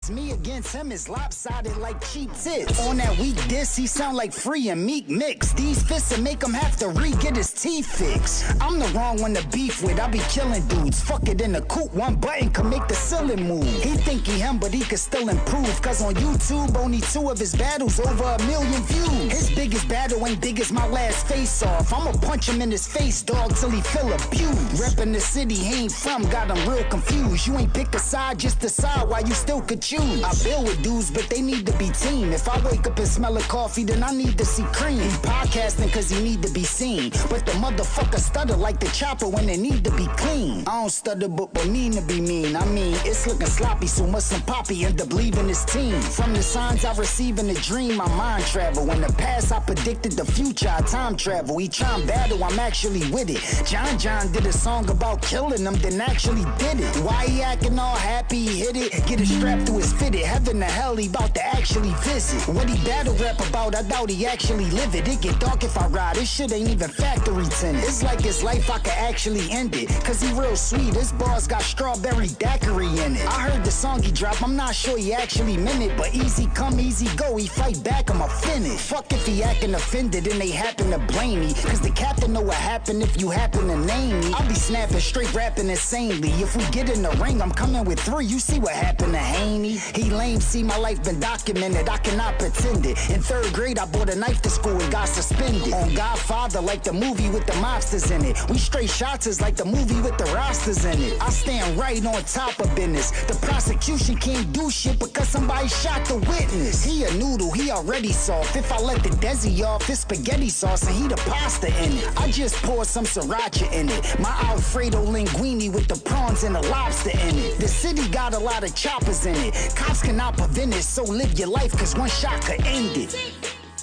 Me against him is lopsided like cheap tits. On that weak diss, he sound like Free and Meek mix. These fists will make him have to re-get his teeth fixed. I'm the wrong one to beef with, I be killing dudes. Fuck it in the coop, one button can make the ceiling move. He think he him, but he could still improve. Cause on YouTube, only 2 of his battles over 1 million views. His biggest battle ain't big as my last face off. I'ma punch him in his face, dog, till he feel abused. Reppin' the city he ain't from, got him real confused. You ain't pick a side, just decide why you still could choose. I build with dudes, but they need to be team. If I wake up and smell a coffee, then I need to see cream. He podcasting cause he need to be seen, but the motherfucker stutter like the chopper when they need to be clean. I don't stutter but mean to be mean. I mean, it's looking sloppy, so must some poppy end up leaving his team. From the signs I receive in the dream, my mind travel. In the past I predicted the future, I time travel. He trying battle, I'm actually with it. John did a song about killing him, then actually did it. Why he acting all happy, he hit it, get it strapped to his fitted. Heaven to hell, he bout to actually visit. What he battle rap about, I doubt he actually live it. It get dark if I ride, this shit ain't even factory tinted. It's like his life, I could actually end it. Cause he real sweet, his bars got strawberry daiquiri in it. I heard the song he dropped, I'm not sure he actually meant it. But easy come, easy go, he fight back, I'ma finish. Fuck if he acting offended and they happen to blame me. Cause the captain know what happened if you happen to name me. I'll be snapping, straight rapping insanely. If we get in the ring, I'm coming with 3, you see what happened to Haney. He lame, see my life been documented, I cannot pretend it. In 3rd grade, I bought a knife to school and got suspended. On Godfather, like the movie with the mobsters in it. We straight shotters like the movie with the rosters in it. I stand right on top of business. The prosecution can't do shit because somebody shot the witness. He a noodle, he already soft. If I let the desi off, it's spaghetti sauce and he the pasta in it. I just pour some sriracha in it. My Alfredo linguine with the prawns and the lobster in it. The city got a lot of choppers in it. Cops cannot prevent it, so live your life, cause one shot could end it.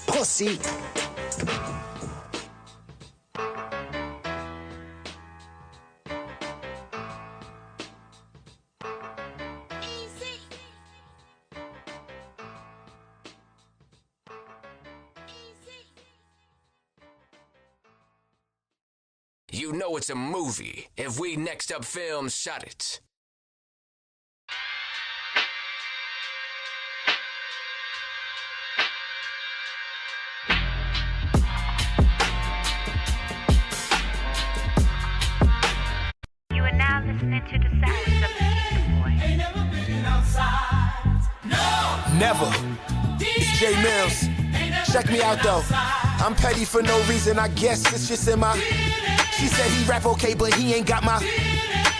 Pussy. You know it's a movie if we Next Up Films shot it. You are now listening to the sounds of the Boy. Ain't never been outside. No. Never. It's J Mills. Check me out though. I'm petty for no reason, I guess it's just in my. She said he rap okay, but he ain't got my.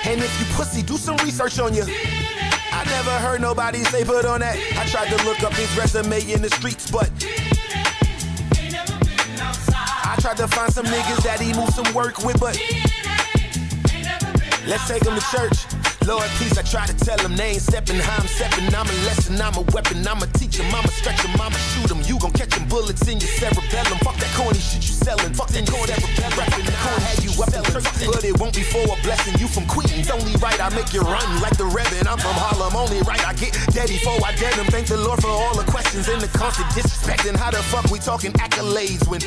And if you pussy, do some research on you. I never heard nobody say put on that. I tried to look up his resume in the streets, but I tried to find some niggas that he moved some work with, but let's take him to church. Lord, please, I try to tell them they ain't stepping how I'm stepping. I'm a lesson, I'm a weapon, I'm a teacher, I'ma stretch them, I'ma shoot them. You gon' catch them bullets in your cerebellum. Fuck that corny shit you sellin'. Fuck that corny cerebellum. Rapping, I had you up in church, but it won't be for a blessing. You from Queens, only right, I make you run like the Reverend. I'm from Harlem, only right, I get daddy before I dead him. Thank the Lord for all the questions and the constant disrespecting. How the fuck we talking accolades when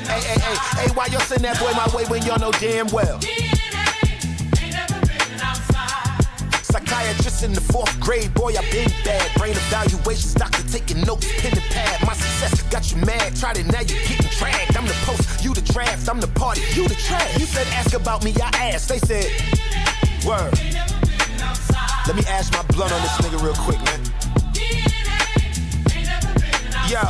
hey, why y'all send that boy my way when y'all know damn well? Psychiatrist in the 4th grade, boy, I been bad. Brain evaluations, doctor taking notes, pen and pad. My success got you mad, tried it, now you getting dragged. I'm the post, you the draft, I'm the party, you the trash. You said ask about me, I asked, they said, word. Let me ash my blunt on this nigga real quick, man. Yo.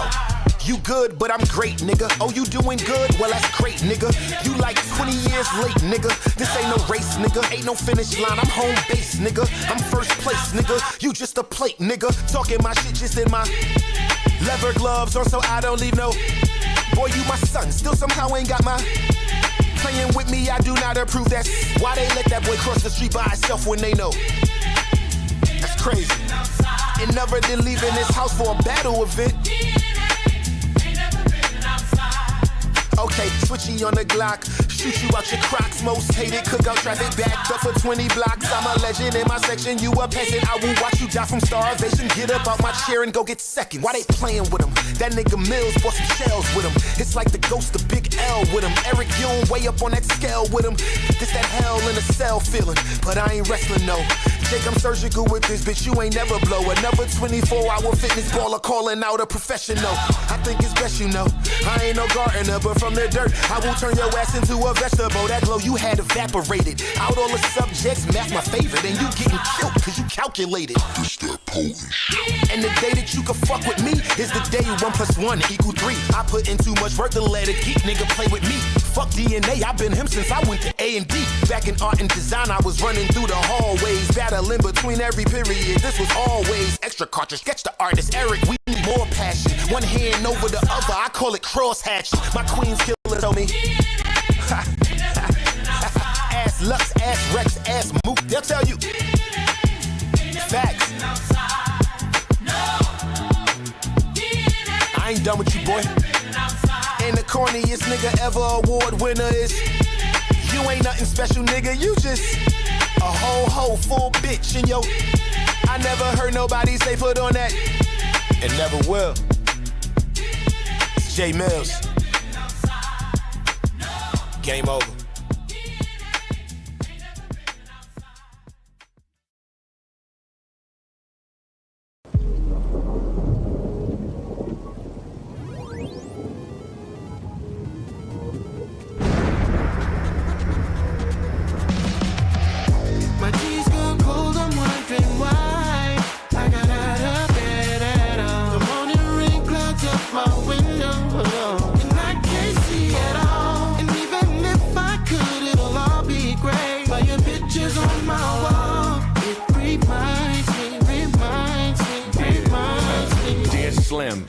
You good, but I'm great, nigga. Oh, you doing good? Well, that's great, nigga. You like 20 years late, nigga. This ain't no race, nigga. Ain't no finish line. I'm home base, nigga. I'm first place, nigga. You just a plate, nigga. Talking my shit just in my leather gloves or so I don't leave no. Boy, you my son. Still somehow ain't got my. Playing with me, I do not approve. That's why they let that boy cross the street by himself when they know. That's crazy. And never did leaving his house for a battle event. Okay, switchy on the Glock, shoot you out your Crocs. Most hated cookout traffic backed up for 20 blocks. I'm a legend in my section, you a peasant. I will watch you die from starvation. Get up out my chair and go get seconds. Why they playing with him? That nigga Mills bought some shells with him. It's like the ghost of Big L with him. Eric, you don't way up on that scale with him. This that hell in a cell feeling, but I ain't wrestling no. Jake, I'm surgical with this bitch, you ain't never blow. Another 24-hour fitness baller calling out a professional. I think it's best you know, I ain't no gardener, but from the dirt, I will turn your ass into a vegetable. That glow you had evaporated. Out all the subjects, math my favorite, and you getting killed cause you calculated. It's that potent shit. And the day that you can fuck with me is the day 1 + 1 = 3. I put in too much work to let a geek nigga play with me. Fuck DNA, I've been him since I went to A&D. Back in art and design, I was running through the hallways, battling between every period. This was always extra cartridge. Sketch the artist, Eric, we need more passion. One hand over the other, I call it cross hatching. My queen's killer told me. Ass Lux, ass Rex, ass Mook, they'll tell you. Facts. I ain't done with you, boy. And the corniest nigga ever award winner is. You ain't nothing special, nigga, you just a whole full bitch. And yo, I never heard nobody say put on that. And never will. It's J Mills. Game over.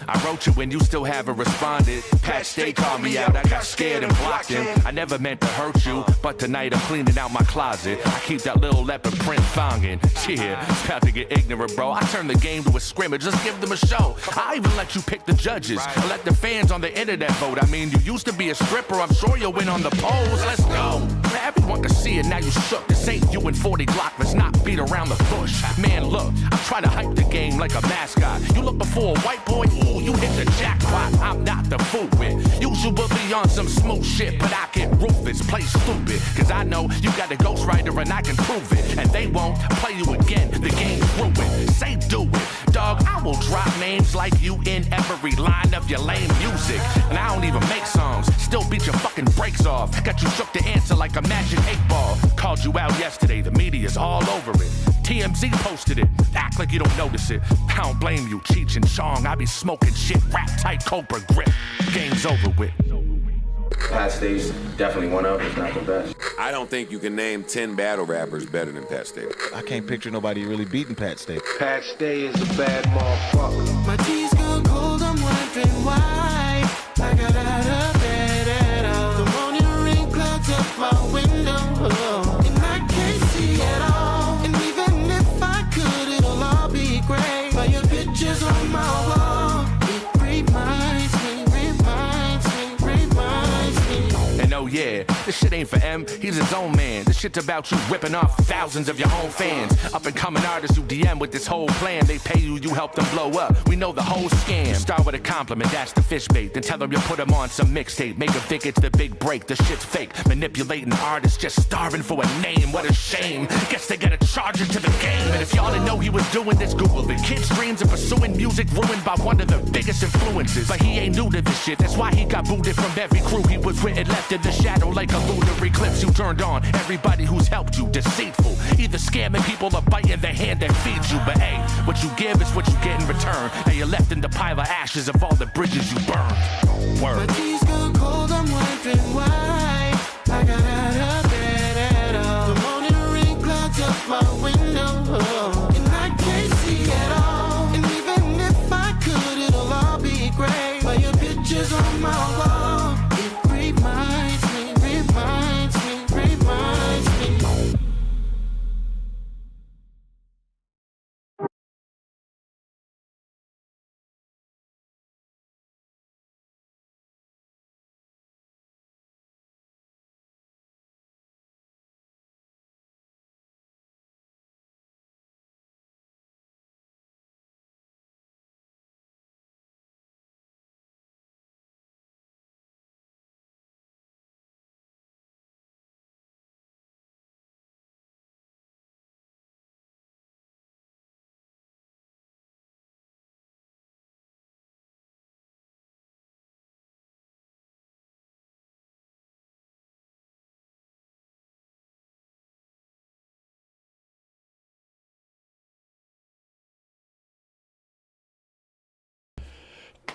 I wrote you when you still haven't responded. Pat Stay called me out, I got scared and blocked him. I never meant to hurt you, but tonight I'm cleaning out my closet. I keep that little leopard print thongin'. Yeah, it's about to get ignorant, bro. I turn the game to a scrimmage, just give them a show. I even let you pick the judges. I let the fans on the internet vote. I mean, you used to be a stripper, I'm sure you'll win on the polls. Let's go. Everyone can see it, now you shook. This ain't you and 40 Glock, let's not beat around the bush. Man, look, I'm trying to hype the game like a mascot. You look before a white boy, ooh, you hit the jackpot. I'm not the fool with. Usually on some smooth shit, but I get ruthless, play stupid. Cause I know you got a ghostwriter and I can prove it. And they won't play you again, the game's ruined. Say do it, dog, I will drop names like you in every line of your lame music. And I don't even make songs, still beat your fucking brakes off. Got you shook to answer like a magic 8-ball. Called you out yesterday, the media's all over it. TMZ posted it, act like you don't notice it. I don't blame you, Cheech and Chong. I be smoking shit, rap tight, Cobra grip. Game's over with. Pat Stay's definitely one of, if not the best. I don't think you can name 10 battle rappers better than Pat Stay. I can't picture nobody really beating Pat Stay. Pat Stay is a bad motherfucker. My tea's gone cold, I'm wondering why I got out of bed at all. The morning rain clouds up my window, and I can't see at all. And even if I could, it'll all be great. But your pictures on my wall, it reminds me. And oh yeah, this shit ain't for M, he's his own man. This shit's about you ripping off thousands of your own fans. Up and coming artists who DM with this whole plan. They pay you, you help them blow up. We know the whole scam. Start with a compliment, that's the fish bait. Then tell them you put them on some mixtape. Make them think it's the big break, the shit's fake. Manipulating artists, just starving for a name. What a shame, guess they gotta charge it to the game. And if y'all didn't know he was doing this, Google it. Kids' dreams of pursuing music ruined by one of the biggest influences. But he ain't new to this shit, that's why he got booted from every crew he was with and left in the shadow like a lunar eclipse. You turned on everybody who's helped you, deceitful. Either scamming people or biting the hand that feeds you. But hey, what you give is what you get in return. And you're left in the pile of ashes of all the bridges you burned. Word. My tea's gone cold, I'm wondering why I got out of bed at all. The morning rain clouds up my window, and I can't see at all. And even if I could, it'll all be great. But your pictures on my wall, it reminds me.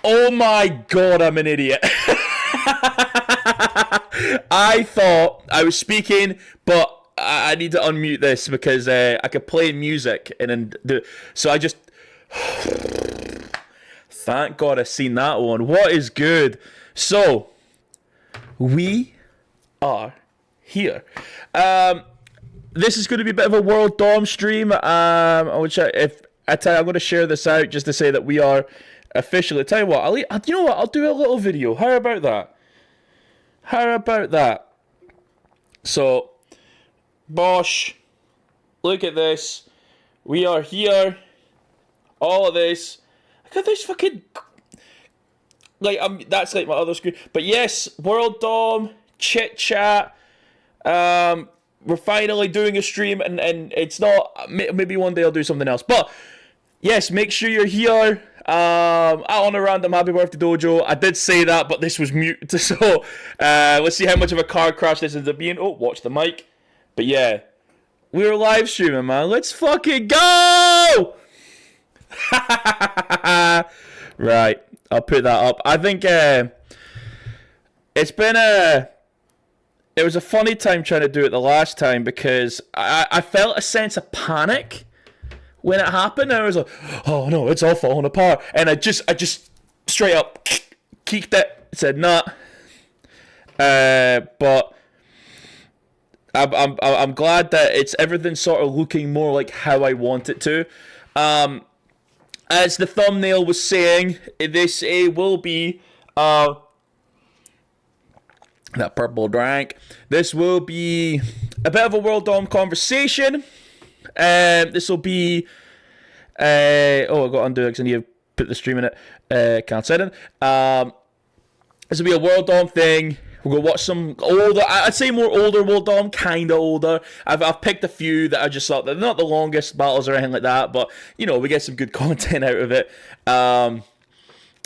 Oh my god, I'm an idiot. I thought I was speaking, but I need to unmute this because I could play music and then do. So I just. Thank God I seen that one. What is good? So we are here. This is going to be a bit of a World Dom stream. Which if I tell you, I'm going to share this out just to say that we are officially. Tell you what, you know what? I'll do a little video. How about that? How about that? So, Bosh, look at this. We are here. All of this. Look at this fucking. Like, that's like my other screen. But yes, World Dom, chit chat. We're finally doing a stream, and it's not. Maybe one day I'll do something else. But yes, make sure you're here. Out on a random happy birthday dojo. I did say that, but this was mute. So let's see how much of a car crash this ends up being. Oh, watch the mic. But yeah, we're live streaming, man. Let's fucking go! Right, I'll put that up. I think it's been it was a funny time trying to do it the last time because I felt a sense of panic when it happened. I was like, oh no, it's all falling apart. And I just straight up kicked it, said nah. But I'm glad that it's everything sort of looking more like how I want it to. As the thumbnail was saying, this will be that purple drink. This will be a bit of a World Dom conversation. This will be I got to undo it because I need to put the stream in it. Can't set it. This will be a World Dom thing. We're going to watch some older, I'd say more older World Dom, kind of older. I've picked a few that I just thought they're not the longest battles or anything like that, but, you know, we get some good content out of it. And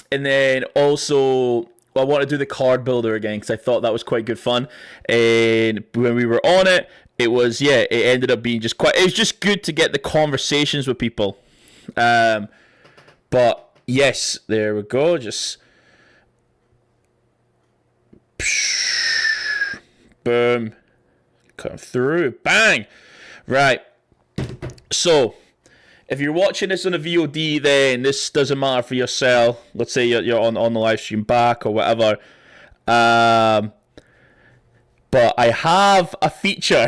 then also, I want to do the card builder again, because I thought that was quite good fun. And when we were on it, it was, it ended up being just quite, it was just good to get the conversations with people. But, yes, there we go, just... Boom. Come through. Bang. Right. So, if you're watching this on a VOD, then this doesn't matter for yourself. Let's say you're on the live stream back or whatever. But I have a feature.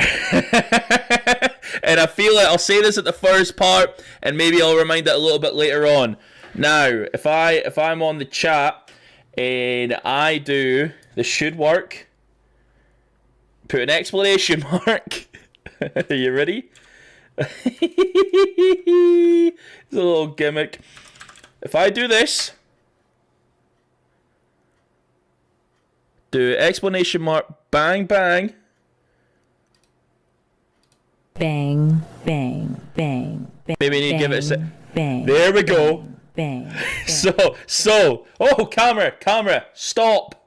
And I feel like I'll say this at the first part, and maybe I'll remind it a little bit later on. Now, if I'm on the chat and I do... This should work. Put an exclamation mark. Are you ready? It's a little gimmick. If I do this, do exclamation mark, bang, bang. Bang, bang, bang, bang. Maybe I need to give it a sec. Bang. There we go. Bang, bang. So. Oh, camera, stop.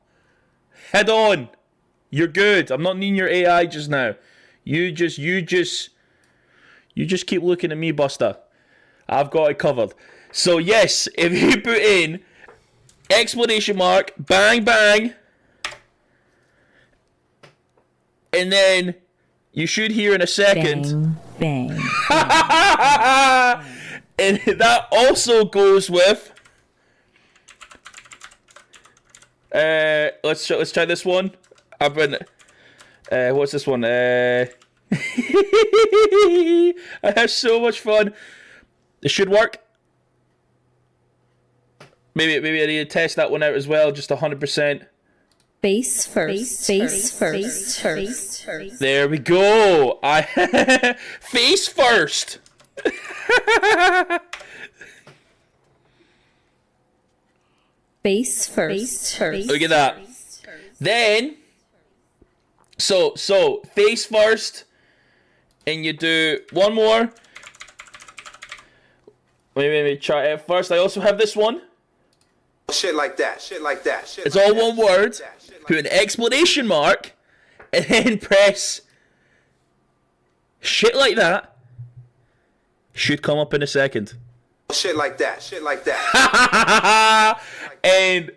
Head on. You're good. I'm not needing your AI just now. You just keep looking at me, Buster. I've got it covered. So yes, if you put in exclamation mark, bang bang, and then you should hear in a second. Bang. Bang. And that also goes with let's try this one. I've been what's this one? I have so much fun. It should work. Maybe I need to test that one out as well, just 100%. Face first. There we go. Face first. Face first. Look at that. Then, so face first, and you do one more. Maybe try it first. I also have this one. Shit like that. It's all one word. Put an exclamation mark, and then press shit like that. Should come up in a second. Shit like that. And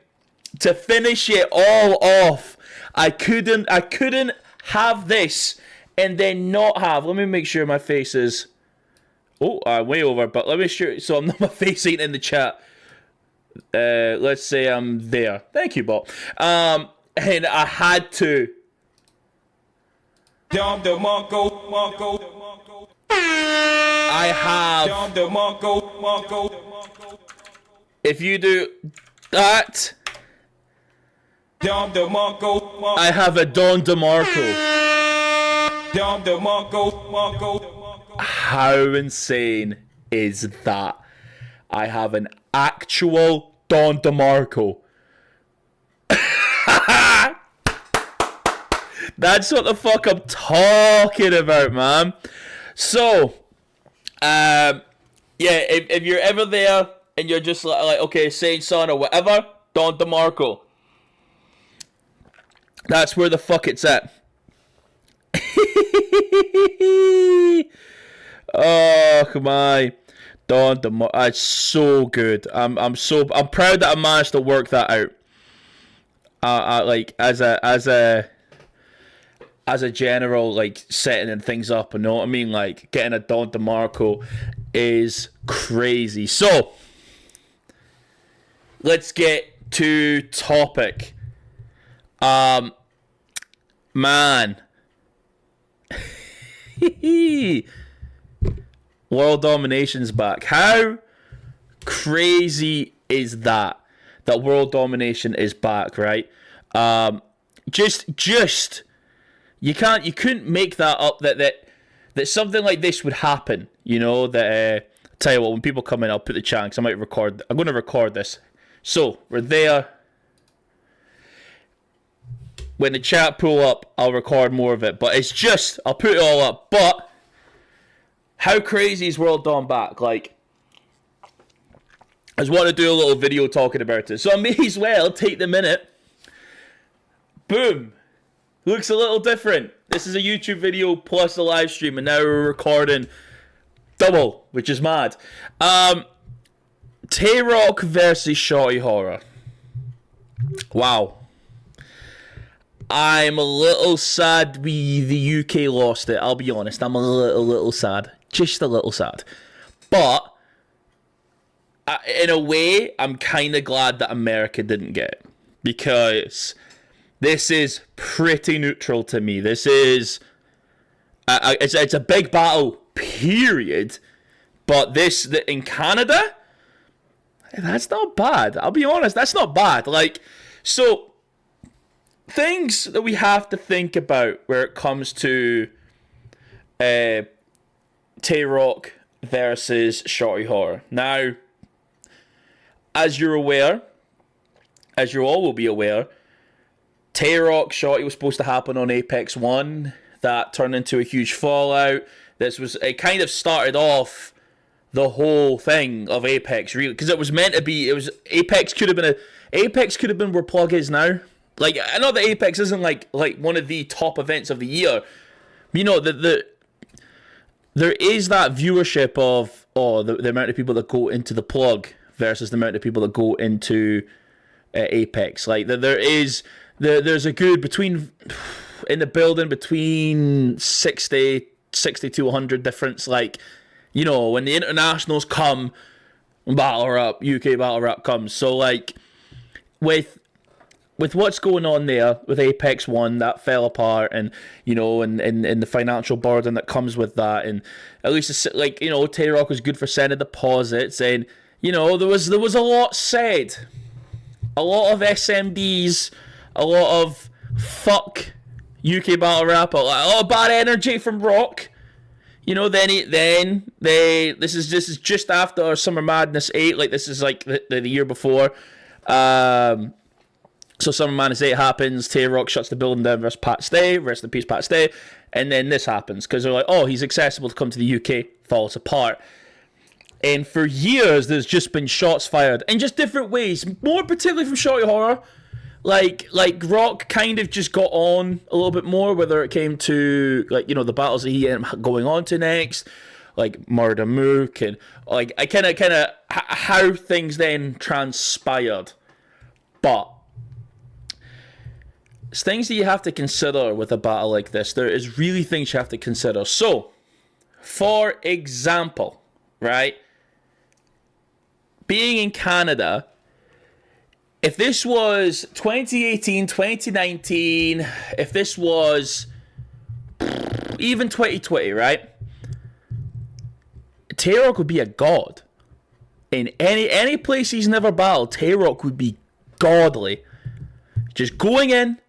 to finish it all off, I couldn't have this and then not have. Let me make sure my face is. Oh, I'm way over, but let me sure so I'm not, my face ain't in the chat. Let's say I'm there. Thank you, Bob. And I had to. I have. If you do that, I have a Don DeMarco. How insane is that? I have an actual Don DeMarco. That's what the fuck I'm talking about, man. So, if you're ever there and you're just like okay, Saint Son or whatever, Don DeMarco. That's where the fuck it's at. Oh, come on. Don DeMarco. It's so good. I'm proud that I managed to work that out. Like as a general, like, setting things up, you know what I mean? Like, getting a Don DeMarco is crazy. So, let's get to topic. Man. World domination's back. How crazy is that? That world domination is back, right? Just you couldn't make that up that something like this would happen. You know, that tell you what, when people come in, I'll put the chat, 'cause I'm going to record this. So, we're there. When the chat pull up, I'll record more of it. But it's just, I'll put it all up. But how crazy is World Dom back? Like, I just want to do a little video talking about it. So I may as well take the minute. Boom. Looks a little different. This is a YouTube video plus a live stream, and now we're recording double, which is mad. Tay-Rock versus Shorty Horror. Wow. I'm a little sad the UK lost it. I'll be honest. I'm a little sad. Just a little sad. But, in a way, I'm kind of glad that America didn't get it. Because this is pretty neutral to me. This is... it's a big battle, period. But in Canada, that's not bad. I'll be honest, that's not bad. Like, so... things that we have to think about where it comes to Tay-Rock versus Shorty Horror. Now, as you're aware, as you all will be aware, Tay-Rock Shorty was supposed to happen on Apex 1. That turned into a huge fallout. It kind of started off the whole thing of Apex, really, because it was meant to be. Apex could have been where Plug is now. Like, I know that Apex isn't like one of the top events of the year. You know, there is that viewership of the amount of people that go into the Plug versus the amount of people that go into Apex. Like, there's a good in the building between 60 to 100 difference. Like, you know, when the internationals come, Battle Rap, UK Battle Rap comes. So, like, with what's going on there with Apex 1, that fell apart, and, you know, and the financial burden that comes with that, and at least it's like, you know, Tay-Rock was good for sending deposits, and, you know, there was a lot said, a lot of SMDs, a lot of fuck UK Battle Rap, a lot of bad energy from Rock. You know, this is just after Summer Madness 8, like, this is like the year before. So Summer Madness 8 happens, Tay-Rock shuts the building down versus Pat Stay, rest in peace Pat Stay, and then this happens, because they're like, oh, he's accessible to come to the UK, falls apart. And for years, there's just been shots fired, in just different ways, more particularly from Shorty Horror. Like Rock kind of just got on a little bit more, whether it came to, like, you know, the battles that he ended up going on to next. like Murder Mook, and like I kind of how things then transpired. But it's things that you have to consider with a battle like this. There is really things you have to consider. So, for example, right, being in Canada, if this was 2018, 2019, if this was even 2020, right, Tay-Rock would be a god. In any place he's never battled, Tay-Rock would be godly. Just going in,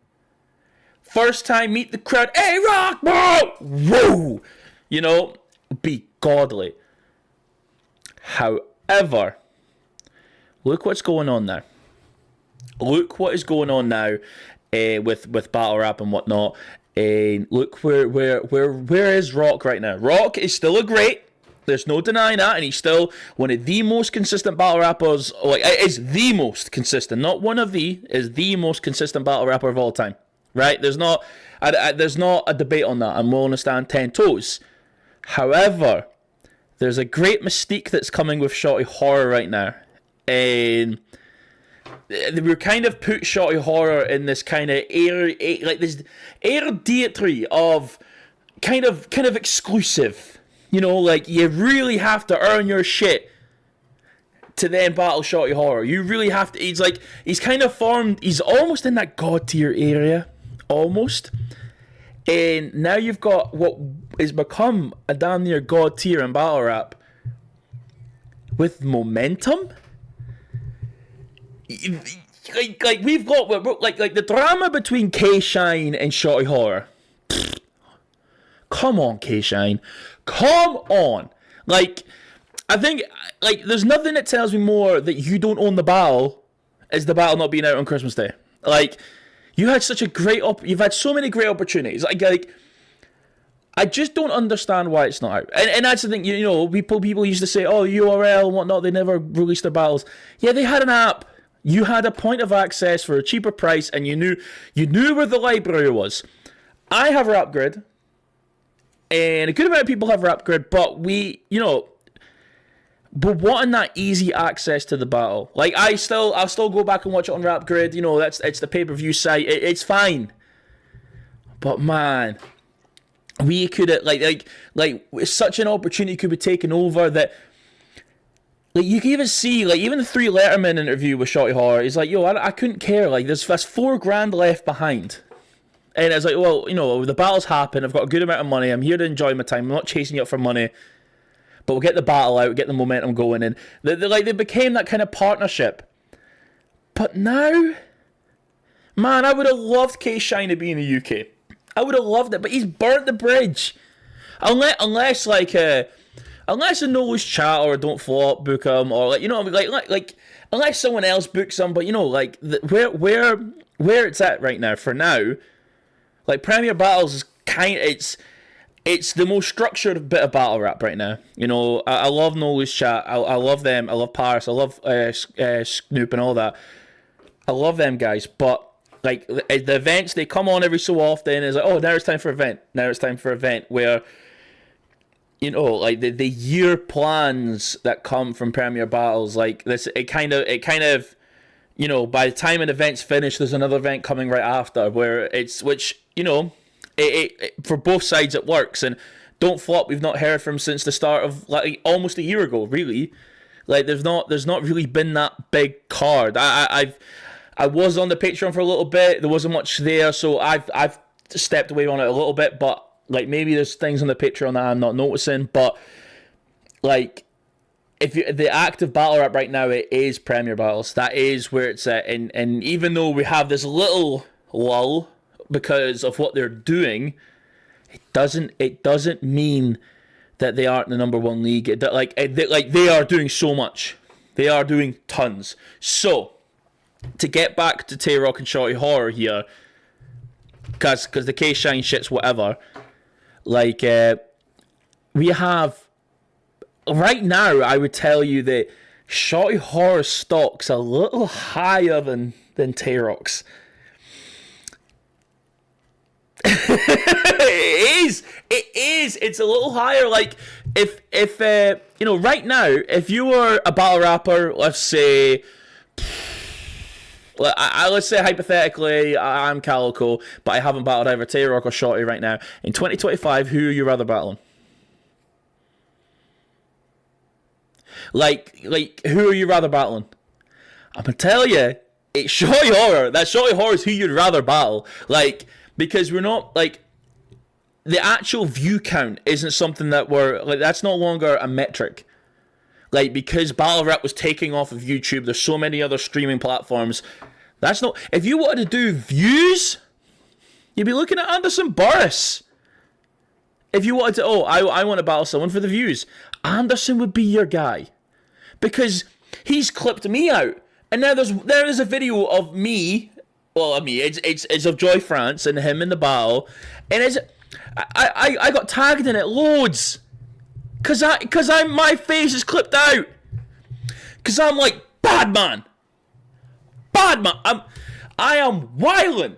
first time, meet the crowd, hey, Rock, whoa, whoa, you know, be godly. However, look what's going on now. Look what is going on now with battle rap and whatnot. And look where is Rock right now? Rock is still a great. There's no denying that, and he's still one of the most consistent battle rappers. Like, is the most consistent, not one of the, is the most consistent battle rapper of all time. Right? There's not a debate on that. I'm willing to stand 10 toes. However, there's a great mystique that's coming with Shotty Horror right now, and we kind of put Shotty Horror in this kind of like this dietary of kind of exclusive. You know, like, you really have to earn your shit to then battle Shotty Horror. You really have to. He's kind of formed. He's almost in that god tier area, almost. And now you've got what has become a damn near god tier in battle rap with momentum. Like we've got like the drama between K-Shine and Shotty Horror. Come on, K-Shine. Come on. Like, I think, like, there's nothing that tells me more that you don't own the battle is the battle not being out on Christmas Day. Like, you had such a great you've had so many great opportunities. Like, I just don't understand why it's not out. And that's the thing, you know, people used to say, oh, URL and whatnot, they never released their battles. Yeah, they had an app. You had a point of access for a cheaper price, and you knew where the library was. I have Rap Grid, and a good amount of people have Rap Grid, but but wanting that easy access to the battle. Like, I'll still go back and watch it on Rap Grid. You know, it's the pay-per-view site. It's fine. But man, we could have like such an opportunity could be taken over that. Like, you can even see, like, even the 3 Letterman interview with Shotty Horror, he's like, yo, I couldn't care. Like, there's $4,000 left behind. And it's like, well, you know, the battle's happened. I've got a good amount of money. I'm here to enjoy my time. I'm not chasing you up for money. But we'll get the battle out, get the momentum going. And they became that kind of partnership. But now, man, I would have loved K-Shine to be in the UK. I would have loved it. But he's burnt the bridge. Unless a no-lose chat or don't flop book him, or like, you know, like unless someone else books him, but you know, like where it's at right now, for now, like Premier Battles is it's the most structured bit of battle rap right now. You know, I love no-lose chat, I love them, I love Paris, I love Snoop and all that. I love them guys, but like the events, they come on every so often. It's like, oh, now it's time for event, where, you know, like the year plans that come from Premier Battles, like this, it kind of, you know, by the time an event's finished, there's another event coming right after, which, you know, it for both sides it works. And Don't Flop, we've not heard from since the start of, like, almost a year ago, really. Like, there's not really been that big card. I was on the Patreon for a little bit. There wasn't much there, so I've stepped away on it a little bit, but like, maybe there's things on the Patreon that I'm not noticing, but like, the active battle rap right now, it is Premier Battles. That is where it's at, and even though we have this little lull because of what they're doing, it doesn't mean that they aren't the number one league. They are doing so much. They are doing tons. So, to get back to Tay-Rock and Shotty Horror here, because the K-Shine shit's whatever. Like, we have, right now, I would tell you that Shotty Horror stock's a little higher than Tay-Rock's. It is. It is. It's a little higher. Like, if you know, right now, if you were a battle rapper, let's say, let's say hypothetically, I'm Calico, but I haven't battled either Tay-Rock or Shotty right now. In 2025, who are you rather battling? Like, who are you rather battling? I'm gonna tell you, it's Shotty Horror. That Shotty Horror is who you'd rather battle. Like, because we're not, like, the actual view count isn't something that we're, like, that's no longer a metric. Like, because battle rap was taking off of YouTube, there's so many other streaming platforms. That's not, if you wanted to do views, you'd be looking at Anderson Burris. If you wanted to, I want to battle someone for the views, Anderson would be your guy. Because he's clipped me out. And now there is a video of me, well, I mean, it's of Joy France and him in the battle, and I got tagged in it loads, cause my face is clipped out, cause I'm like bad man, I am wildin'.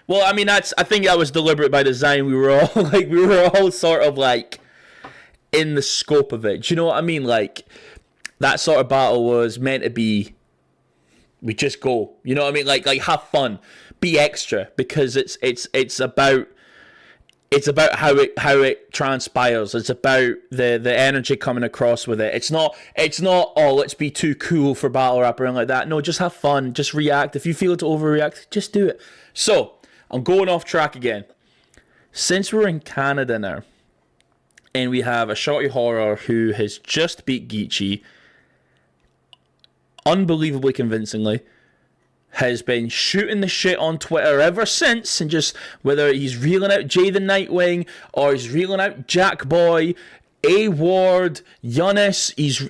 Well, I mean, I think that was deliberate by design. We were all sort of like in the scope of it. Do you know what I mean? Like, that sort of battle was meant to be, we just go, you know what I mean? Like have fun, be extra, because it's about how it transpires. It's about the energy coming across with it. It's not oh, let's be too cool for battle rap or anything like that. No, just have fun, just react. If you feel to overreact, just do it. So I'm going off track again. Since we're in Canada now, and we have a Shotty Horror who has just beat Geechee unbelievably convincingly, has been shooting the shit on Twitter ever since, and just, whether he's reeling out Jay the Nightwing, or he's reeling out Jack Boy, A Ward, Yunis, he's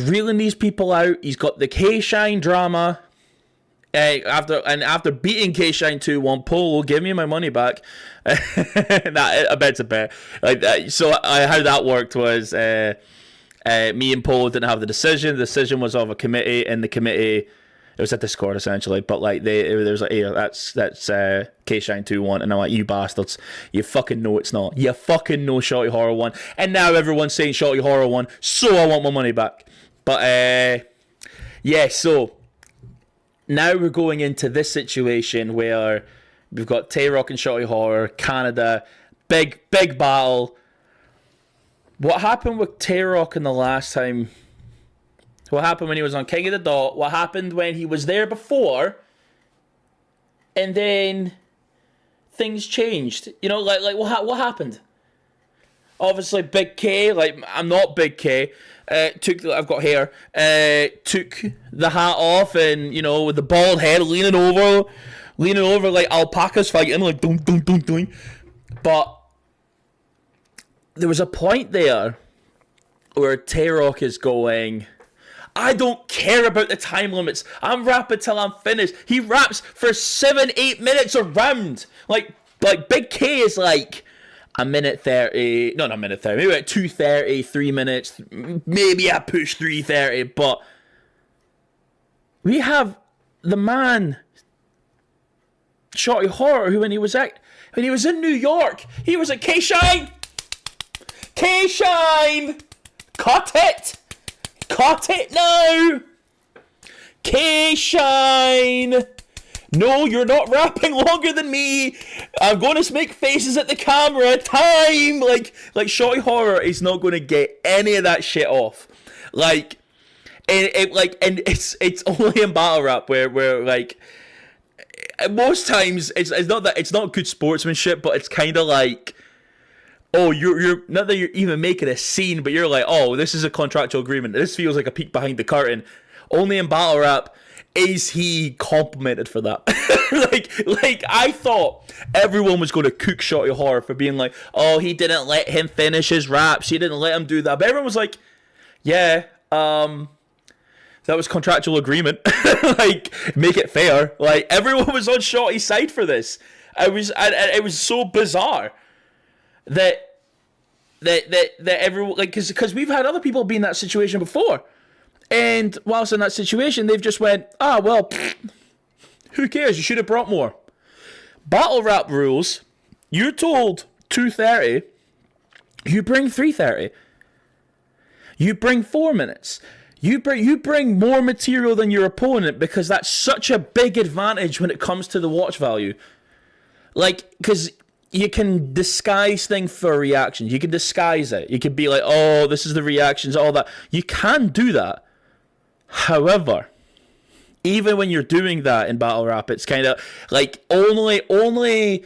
reeling these people out. He's got the K-Shine drama. After beating K-Shine 2-1, Polo, give me my money back. Nah, I bet it's a bet. Like that. So how that worked was, me and Polo didn't have the decision. The decision was of a committee, and the committee, it was a Discord essentially, but like there was like, hey, that's K-Shine 2-1, and I'm like, you bastards, you fucking know it's not. You fucking know Shotty Horror won, and now everyone's saying Shotty Horror won, so I want my money back. But yeah, so now we're going into this situation where we've got Tay-Rock and Shotty Horror, Canada, big battle. What happened with Tay-Rock in the last time? What happened when he was on King of the Dot? What happened when he was there before? And then things changed. You know, like what happened? Obviously, Big K. Like, I'm not Big K. I've got hair. Took the hat off, and, you know, with the bald head, leaning over like alpacas fighting, like dun dun dun dun. But there was a point there where Tay-Rock is going, I don't care about the time limits. I'm rapping till I'm finished. He raps for 7-8 minutes a round. Like Big K is like a minute 30. No, not a minute 30. Maybe like 2:30, 3 minutes. Maybe I push 3:30. But we have the man, Shotty Horror, who when he was in New York, he was at K-Shine. K-Shine! Cut it now! K-Shine! No, you're not rapping longer than me! I'm going to make faces at the camera! Time! Like Shotty Horror is not going to get any of that shit off. And it's only in battle rap where like, most times it's not good sportsmanship, but it's kind of like, oh, you're not that you're even making a scene, but you're like, oh, this is a contractual agreement. This feels like a peek behind the curtain. Only in battle rap is he complimented for that. like I thought everyone was going to cook Shotty Horror for being like, oh, he didn't let him finish his raps. He didn't let him do that. But everyone was like, yeah, that was contractual agreement. Like, make it fair. Like, everyone was on Shotty's side for this. It was so bizarre that everyone, like, because we've had other people be in that situation before, and whilst in that situation, they've just went, well, who cares? You should have brought more. Battle rap rules You're told 2:30. You bring 3:30. You bring 4 minutes. You bring more material than your opponent because that's such a big advantage when it comes to the watch value. Like, because you can disguise things for reactions. You can disguise it. You can be like, oh, this is the reactions, all that. You can do that. However, even when you're doing that in battle rap, it's kind of like only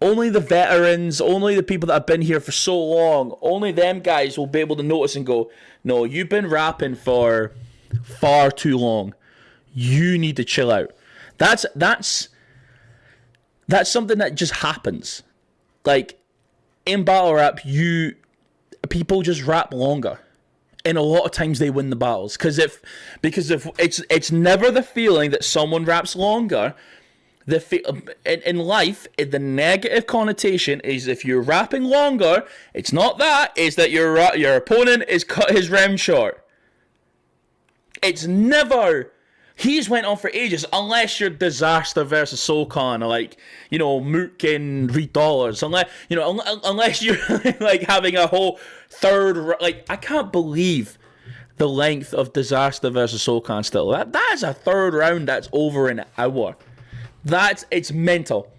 the veterans, only the people that have been here for so long, only them guys will be able to notice and go, no, you've been rapping for far too long. You need to chill out. That's something that just happens. Like, in battle rap, people just rap longer. And a lot of times they win the battles. Because if it's never the feeling that someone raps longer. In life, the negative connotation is if you're rapping longer, it's not that, it's that your opponent is cut his rem short. It's never, he's went on for ages, unless you're Disaster versus Soulcon, or like, Mook and Reed Dollars, unless you're like having a whole third, like, I can't believe the length of Disaster versus Soulcon still. That is a third round that's over an hour. It's mental.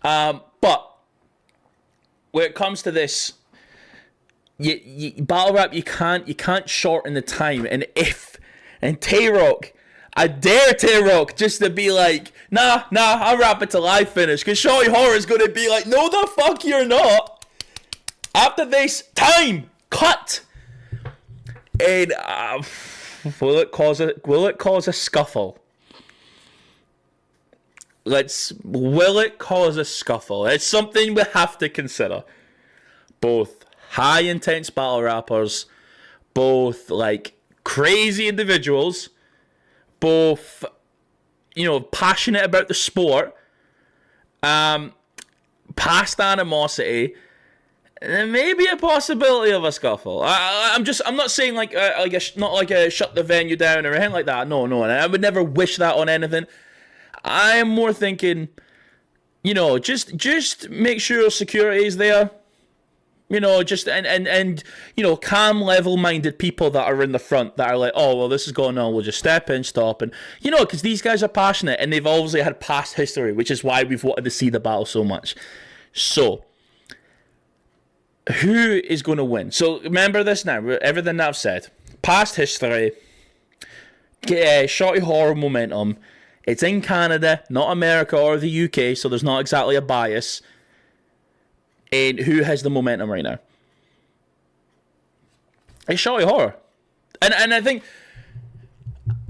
But when it comes to this, battle rap, you can't shorten the time. And Tay-Rock, I dare Tay-Rock just to be like, nah, I'll rap it till I finish. Because Shorty Horror is going to be like, no the fuck you're not. After this, time, cut. And will it cause a scuffle? Will it cause a scuffle? It's something we have to consider. Both high intense battle rappers, both like crazy individuals, both passionate about the sport, past animosity, and then maybe a possibility of a scuffle. I'm not saying not like a shut the venue down or anything like that. No, and I would never wish that on anything. I am more thinking, just make sure security is there. Calm, level-minded people that are in the front that are like, oh, well, this is going on, we'll just step in, stop, and, because these guys are passionate, and they've obviously had past history, which is why we've wanted to see the battle so much. So, who is going to win? So, remember this now, everything that I've said. Past history, Shorty Horror momentum. It's in Canada, not America or the UK, so there's not exactly a bias. And who has the momentum right now? It's Shorty Horror. And I think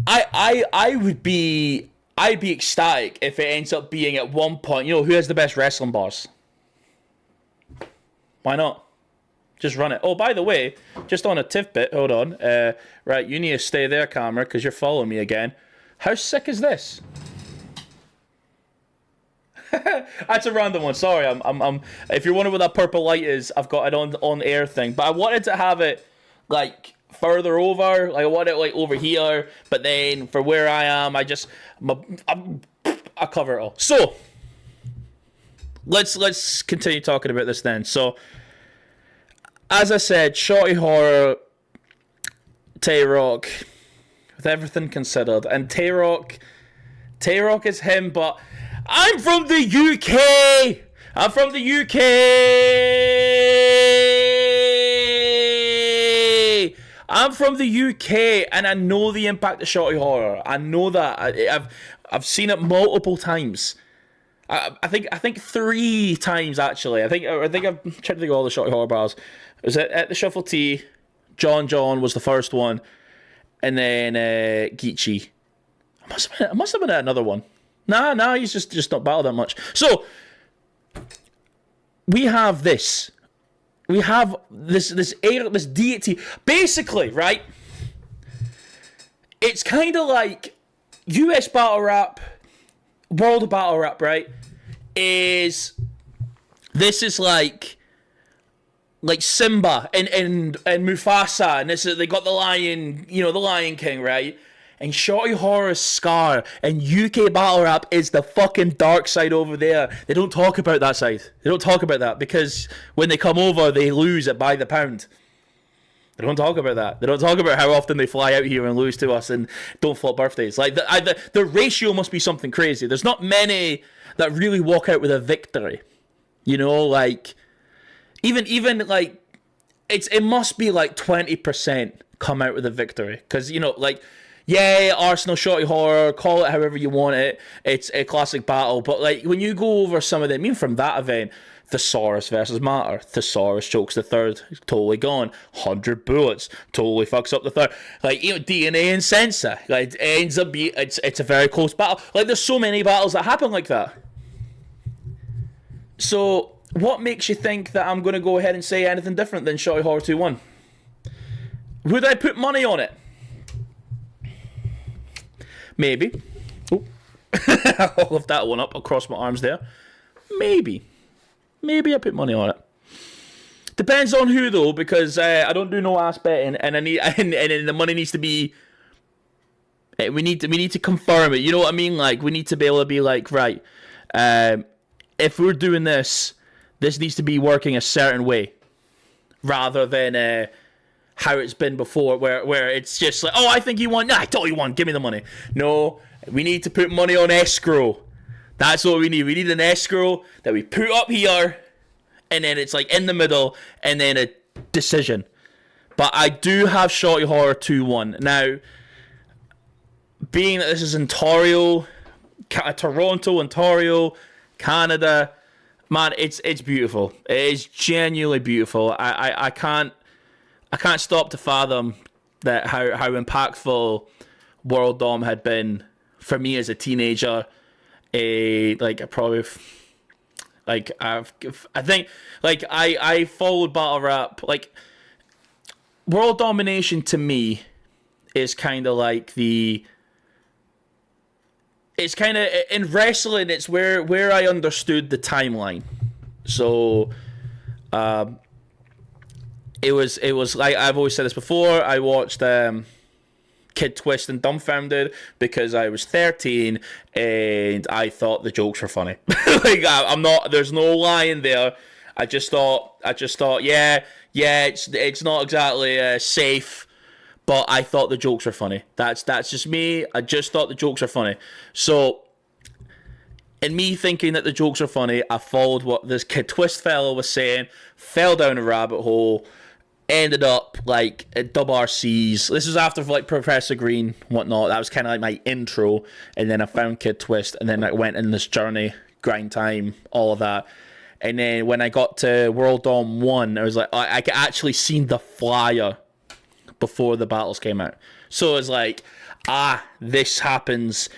I'd be ecstatic if it ends up being at one point, who has the best wrestling bars? Why not? Just run it. Oh, by the way, just on a tidbit, hold on. Right, you need to stay there, camera, because you're following me again. How sick is this? That's a random one. Sorry, I'm. If you're wondering what that purple light is, I've got it on air thing. But I wanted to have it like further over. Like I want it like over here. But then for where I am, I cover it all. So let's continue talking about this then. So as I said, Shorty Horror, Tay-Rock. With everything considered, and Tay-Rock is him, but I'm from the UK. I'm from the UK. I'm from the UK, and I know the impact of Shorty Horror. I know that. I've seen it multiple times. I think 3 times actually. I think I've tried to think of all the Shorty Horror bars. Was it at the Shuffle T? John was the first one. And then Geechee. I must have been at another one. Nah, he's just not battled that much. So we have this. We have this deity. Basically, right? It's kind of like US battle rap, world battle rap, right? This is like Simba and Mufasa, and they got the lion, the Lion King, right? and Shorty Horror's Scar, and UK battle rap is the fucking dark side over there. They don't talk about that side. They don't talk about that because when they come over, they lose it by the pound. They don't talk about that. They don't talk about how often they fly out here and lose to us and don't flop birthdays. Like the ratio must be something crazy. There's not many that really walk out with a victory. You know, like even like it must be like 20% come out with a victory. Because, you know, like, yeah, Arsenal, Shorty Horror, call it however you want it. It's a classic battle. But like when you go over some of them, I mean from that event, Thesaurus versus Matter. Thesaurus chokes the third, totally gone. 100 bullets, totally fucks up the third. Like, you know, DNA and Sensor. Like, it ends up being, it's a very close battle. Like, there's so many battles that happen like that. So, what makes you think that I'm going to go ahead and say anything different than Shorty Horror 2-1? Would I put money on it? Maybe. Oh. I'll lift that one up. I'll cross my arms there. Maybe I put money on it. Depends on who though, because I don't do no ass betting, and I need and the money needs to be. We need to confirm it. You know what I mean? Like we need to be able to be like, right, if we're doing this needs to be working a certain way, rather than how it's been before, where it's just like, oh, I think you won. Nah, I totally won. Give me the money. No, we need to put money on escrow. That's what we need. We need an escrow that we put up here, and then it's like in the middle, and then a decision. But I do have Shorty Horror 2-1. Now, being that this is Ontario, Canada, man, it's beautiful. It is genuinely beautiful. I can't stop to fathom that how impactful World Dom had been for me as a teenager. I followed battle rap. Like, world domination to me is kind of like it's kind of in wrestling. It's where I understood the timeline. So, it was like I've always said this before. I watched Kid Twist and Dumbfounded because I was 13 and I thought the jokes were funny. Like I'm not. There's no lie in there. I just thought. Yeah. It's not exactly safe, but I thought the jokes were funny. That's just me. I just thought the jokes are funny. So, in me thinking that the jokes are funny, I followed what this Kid Twist fellow was saying, fell down a rabbit hole. Ended up like at WRCs. This was after like Professor Green, whatnot. That was kind of like my intro, and then I found Kid Twist, and then I went in this journey, grind time, all of that. And then when I got to World Dom 1, I was like, I could actually seen the flyer before the battles came out. So it's like, this happens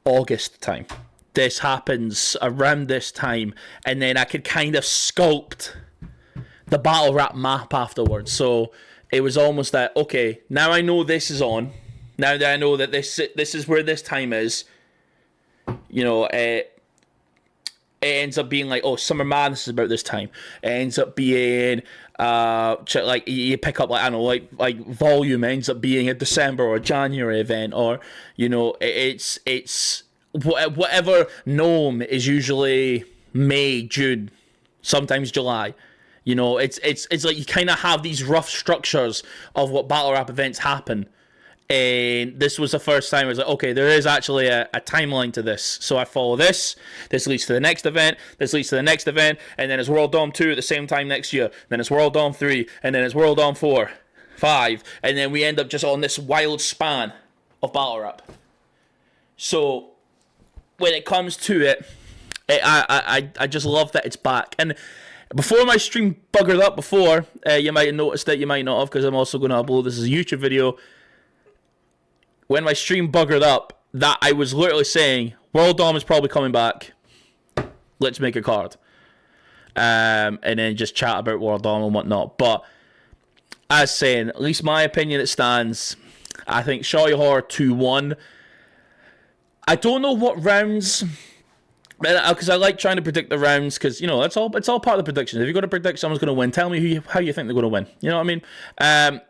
August time. This happens around this time, and then I could kind of sculpt the battle rap map afterwards. So it was almost that, okay, now I know this is on. Now that I know that this is where this time is, you know, it ends up being like, oh, Summer Madness is about this time. It ends up being like you pick up like, I don't know, like Volume ends up being a December or a January event, or you know, it's whatever Gnome is usually May, June, sometimes July. You know, it's like you kind of have these rough structures of what battle rap events happen. And this was the first time I was like, okay, there is actually a timeline to this. So I follow this. This leads to the next event. This leads to the next event. And then it's World Dom 2 at the same time next year. Then it's World Dom 3. And then it's World Dom 4, 5. And then we end up just on this wild span of battle rap. So when it comes to it, I just love that it's back. And before my stream buggered up before, you might have noticed it, you might not have, because I'm also going to upload this as a YouTube video. When my stream buggered up, that I was literally saying, World Dom is probably coming back. Let's make a card. And then just chat about World Dom and whatnot. But, as saying, at least my opinion, it stands. I think Shorty Horror 2-1. I don't know what rounds, because I like trying to predict the rounds, because, you know, it's all part of the predictions. If you're going to predict someone's going to win, tell me how you think they're going to win. You know what I mean?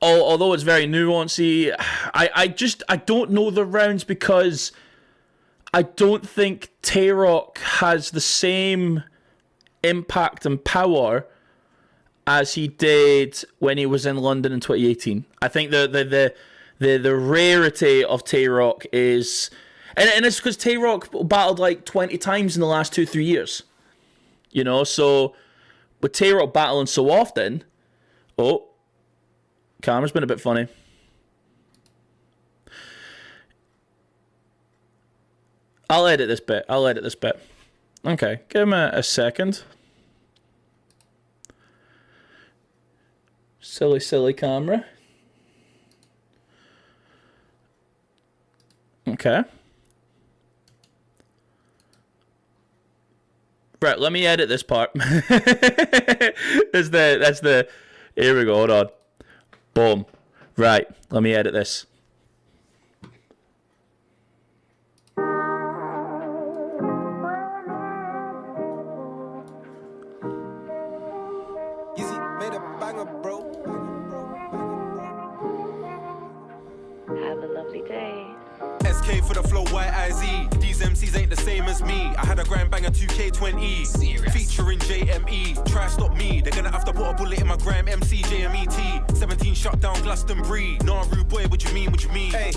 although it's very nuancy, I don't know the rounds because I don't think Tay-Rock has the same impact and power as he did when he was in London in 2018. I think the rarity of Tay-Rock is, and it's because Tay-Rock battled like 20 times in the last 2-3 years. You know, so with Tay-Rock battling so often, camera's been a bit funny. I'll edit this bit. Okay, give him a second. Silly camera. Okay. Right, let me edit this part. That's the. Here we go. Hold on. Boom. Right, let me edit this. Have a lovely day. SK for the flow, YIZ. These MCs ain't the same as me. I had a grand banger 2K20. Serious. Featuring JME. Try stop me. They're gonna have to put a bullet in my gram MC JMET. 17 shut down Glastonbury. Nah, rude boy, what you mean? Hey,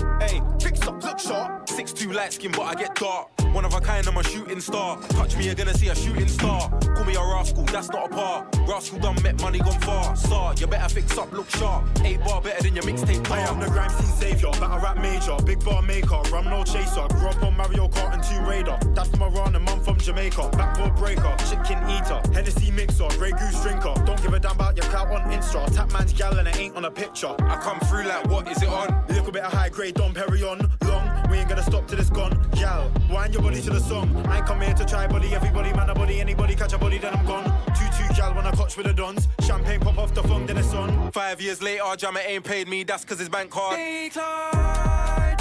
fix up, look sharp. 6'2" light skin, but I get dark. One of a kind, I'm a shooting star. Touch me, you're gonna see a shooting star. Call me a rascal, that's not a par. Rascal done met money gone far. Star, you better fix up, look sharp. 8 bar better than your mixtape. I am the grime scene savior, battle rap major, big bar maker, rum no chaser. Grew up on Mario Kart and Tomb Raider. That's from Iran and mum from Jamaica. Backboard breaker, chicken eater, Hennessy mixer, Grey Goose drinker. Don't give a damn about your clout on Insta. Tap man's gal and it ain't on a picture. I come through like, what is it on? A little bit of high grade Dom Perignon. Long, we ain't gonna stop till it's gone. Gal, wind your body to the song. I ain't come here to try body everybody, man a body, anybody catch a body, then I'm gone. 2-2 gal when I clutch with the dons. Champagne pop off the phone, then it's on. 5 years later, Jammer ain't paid me, that's cause his bank card. Decline.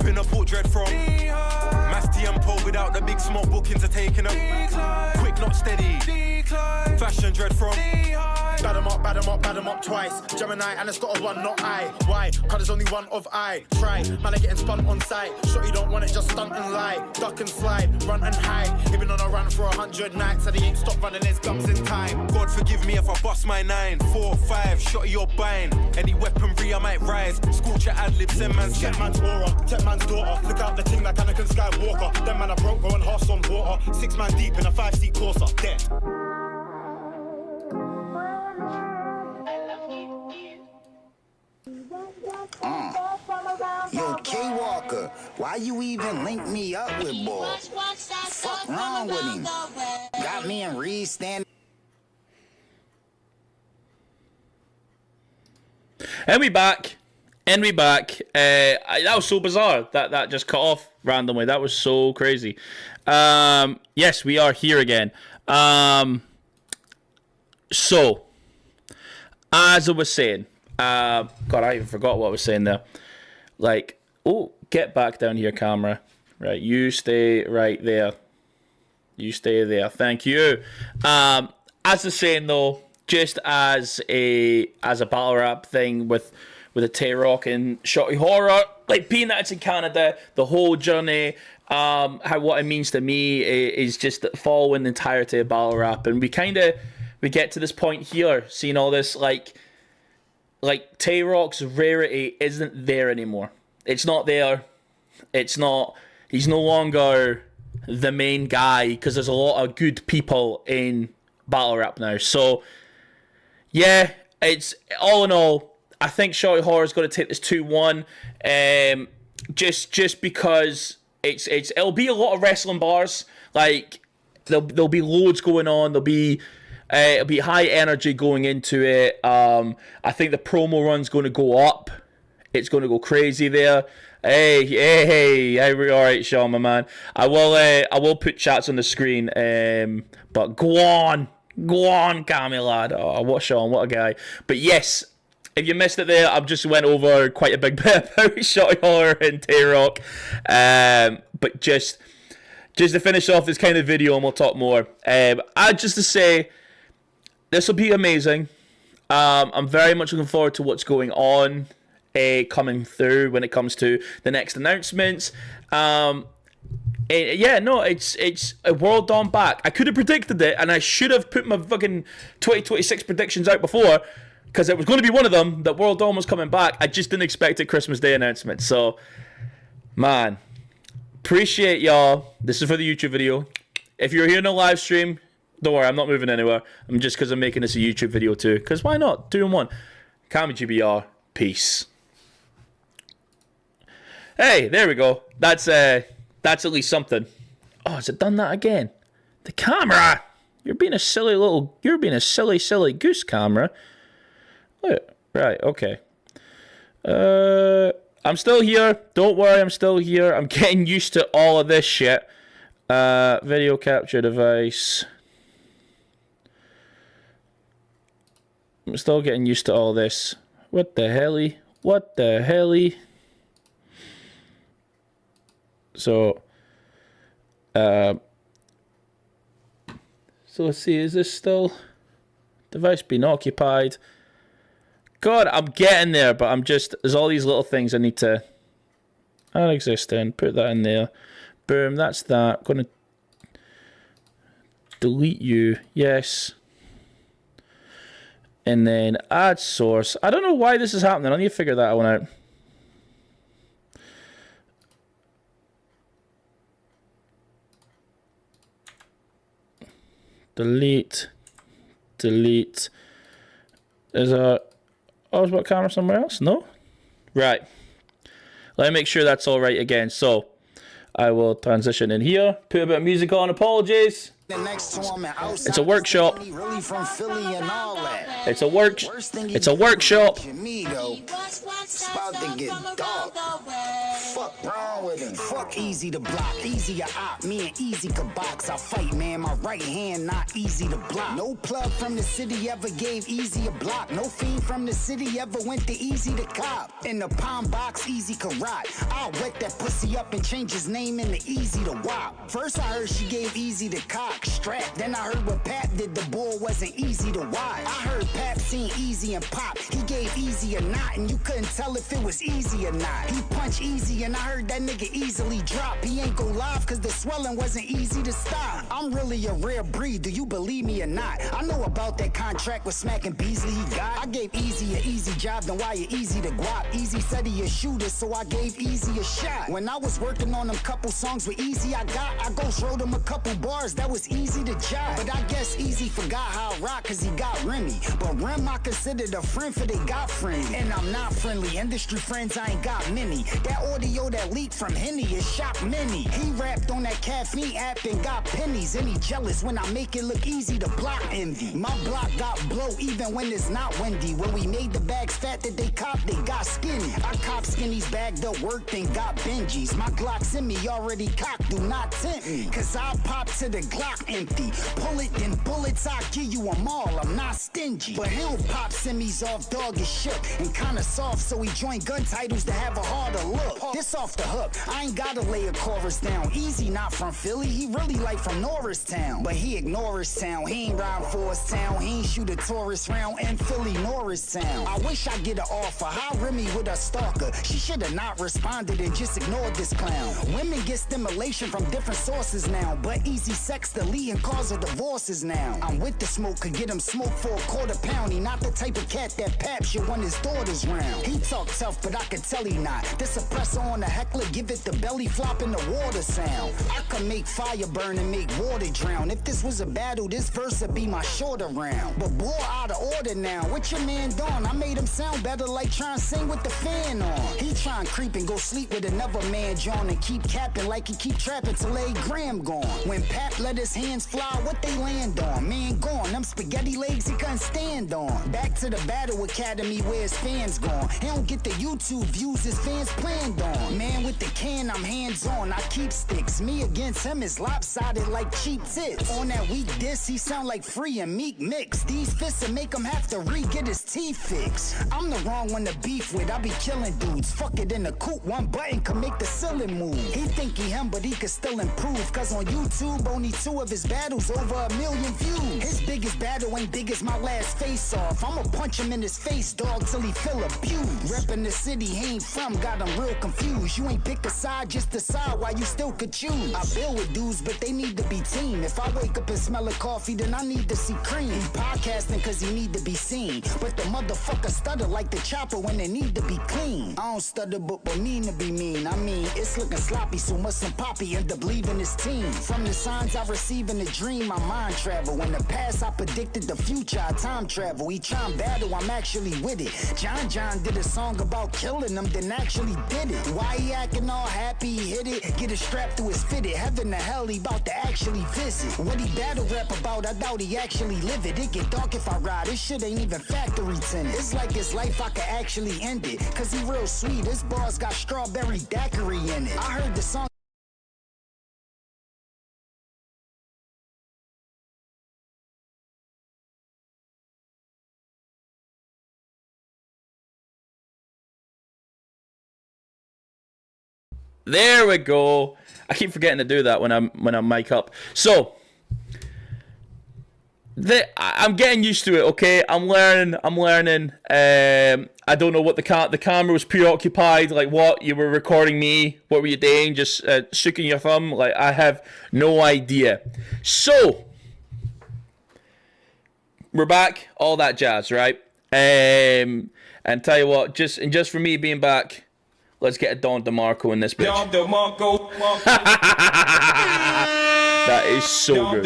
Been a port dread from Mass Tempo without the big smoke bookings are taking them. Quick, not steady. Decline. Fashion dread from bad 'em up twice. Gemini and it's got a 1, not I. Why? Cause there's only one of I. Try, man, I getting spun on sight. Sure you don't want it, just stunt and lie. Duck and slide, run and hide. He been on a run for 100 nights, and he ain't stopped running his gums in time. God forgive me if I bust my 9, 4, 5, shot you're buying. Any weaponry I might rise. Scorch your ad-libs, send man's get man's aura. Tech man's daughter, flick out the ting like Anakin Skywalker. Them man I broke, going horse on water. 6 man deep in a 5-seat Corsa, dead. Yo, K-Walker, why you even link me up with boy? Fuck wrong with him? Got me and Reed standing. And we back. That was so bizarre that just cut off randomly. That was so crazy. Yes, we are here again. So, as I was saying, God, I even forgot what I was saying there. Like, get back down here, camera. Right, you stay right there. You stay there. Thank you. As I was saying though, just as a battle rap thing with a Tay-Rock and Shotty Horror, like being that it's in Canada, the whole journey, what it means to me is just following the entirety of battle rap, and we get to this point here, seeing all this like Tay-Rock's rarity isn't there anymore. It's not there. It's not. He's no longer the main guy because there's a lot of good people in battle rap now. So yeah, it's all in all, I think Shotty Horror's going to take this 2-1. Just because it'll be a lot of wrestling bars. Like there'll be loads going on. It'll be high energy going into it. I think the promo run's going to go up. It's going to go crazy there. Hey, all right, Sean, my man. I will put chats on the screen. But go on, Cammy lad. Oh, what Sean, what a guy. But yes, if you missed it there, I've just went over quite a big bit about Shotty Horror and Tay-Rock. But just to finish off this kind of video, and we'll talk more. Just to say, this will be amazing. I'm very much looking forward to what's going on coming through when it comes to the next announcements. It's a world on back. I could have predicted it, and I should have put my fucking 2026 predictions out before, because it was going to be one of them, that World Dawn was coming back. I just didn't expect a Christmas Day announcement. So, man, appreciate y'all. This is for the YouTube video. If you're here in a live stream, don't worry, I'm not moving anywhere. I'm just because I'm making this a YouTube video too. Because why not? 2 in 1. CammyGBR. Peace. Hey, there we go. That's at least something. Oh, has it done that again? The camera! You're being a silly goose, camera. Right, okay. I'm still here. Don't worry, I'm still here. I'm getting used to all of this shit. Video capture device. I'm still getting used to all this. What the helly? What the helly? So let's see, is this still device being occupied? God, I'm getting there, but there's all these little things I need to add existing, put that in there. Boom, that's that. Gonna delete you, yes. And then add source. I don't know why this is happening. I need to figure that one out. Delete. Is a Oswald camera somewhere else? No? Right. Let me make sure that's all right again. So, I will transition in here. Put a bit of music on. Apologies. It's a workshop. It's a workshop. It's about to get dark. Fuck wrong with him. Fuck easy to block. Easy to op. Me and Easy could box. I fight, man. My right hand not easy to block. No plug from the city ever gave Easy a block. No fiend from the city ever went to Easy to cop. In the palm box, Easy could rot. I'll wet that pussy up and change his name into Easy to Wop. First I heard she gave Easy the cock strap. Then I heard what Pap did. The bull wasn't easy to watch. I heard Pap seen Easy and Pop. He gave Easy a knot and you couldn't tell if it was easy or not. He punched Easy and I heard that nigga easily drop. He ain't go live cause the swelling wasn't easy to stop. I'm really a rare breed, do you believe me or not? I know about that contract with Smack and Beasley he got. I gave Easy an easy job, then why you Easy to guap? Easy said he a shooter, so I gave Easy a shot. When I was working on them couple songs with Easy I ghost wrote him a couple bars that was easy to jot. But I guess Easy forgot how I rock cause he got Remy. But Rem I considered a friend for they got friend. And I'm not friendly, industry friends I ain't got many. That audio that leaked from Henny is shocked many. He rapped on that caffeine app and got pennies. And he jealous when I make it look easy to block envy. My block got blow even when it's not windy. When we made the bags fat that they cop, they got skinny. I cop skinnies bagged up work and got Benjis. My Glocks in me already cocked, do not tempt me. Cause I'll pop to the Glock empty. Pull it, then bullets, I'll give you them all. I'm not stingy. But he don't pop semis off, dog is shook. And kinda soft, so he joined gun titles to have a harder look. This off the hook, I ain't gotta lay a chorus down. Easy not from Philly, he really like from Norristown. But he ignore his town, he ain't ride for his town. He ain't shoot a tourist round in Philly, Norristown. I wish I get an offer, how Remy with a stalker. She should've not responded and just ignored this clown. Women get stimulation from different sources now. But Easy sex deleting cause of divorces now. I'm with the smoke, could get him smoke for a $quarter. He not the type of cat that Pap should want his daughters round. He talk tough, but I can tell he not. The suppressor on the heckler, give it the belly flop in the water sound. I could make fire burn and make water drown. If this was a battle, this verse would be my shorter round. But boy, out of order now. What your man doing? I made him sound better like trying to sing with the fan on. He trying to creep and go sleep with another man, John, and keep capping like he keep trapping till 8 gram gone. When Pap let his hands fly, what they land on? Man gone, them spaghetti legs he couldn't stand on. Back to the Battle Academy where his fans gone. He don't get the YouTube views his fans planned on. Man with the can, I'm hands on, I keep sticks. Me against him is lopsided like cheap tits. On that weak diss, he sound like Free and Meek mix. These fists will make him have to re-get his teeth fixed. I'm the wrong one to beef with, I be killing dudes. Fuck it in the coop, one button can make the ceiling move. He think he him, but he could still improve. Cause on YouTube, only 2 few of his battles over 1 million views. His biggest battle ain't big as my last face off. I'ma punch him in his face, dog, till he feel abused. Reppin' the city he ain't from, got him real confused. You ain't pick a side, just decide why you still could choose. I build with dudes, but they need to be team. If I wake up and smell a coffee, then I need to see cream. He podcasting cause he need to be seen, but the motherfucker stutter like the chopper when they need to be clean. I don't stutter, but mean to be mean. I mean, it's looking sloppy, so must some poppy end up leaving his team. From the signs I receive in the dream, my mind travel. In the past, I predicted the future, I time travel. He trying battle, I'm actually with it. John did a song about killing him, then actually did it. Why he acting all happy, he hit it, get it strapped to his fitted. Heaven to hell, he about to actually visit. What he battle rap about, I doubt he actually live it. It get dark if I ride, this shit ain't even factory tinted. It's like his life, I could actually end it, cause he real sweet, his bars got strawberry daiquiri in it. I heard the song. There we go. I keep forgetting to do that when I'm mic up. So I'm getting used to it. Okay, I'm learning. I don't know what the camera was preoccupied. Like, what, you were recording me? What were you doing? Just shaking your thumb? Like, I have no idea. So we're back. All that jazz, right? And tell you what, just for me being back, let's get a Don DeMarco in this bitch. Don DeMarco. That is so good.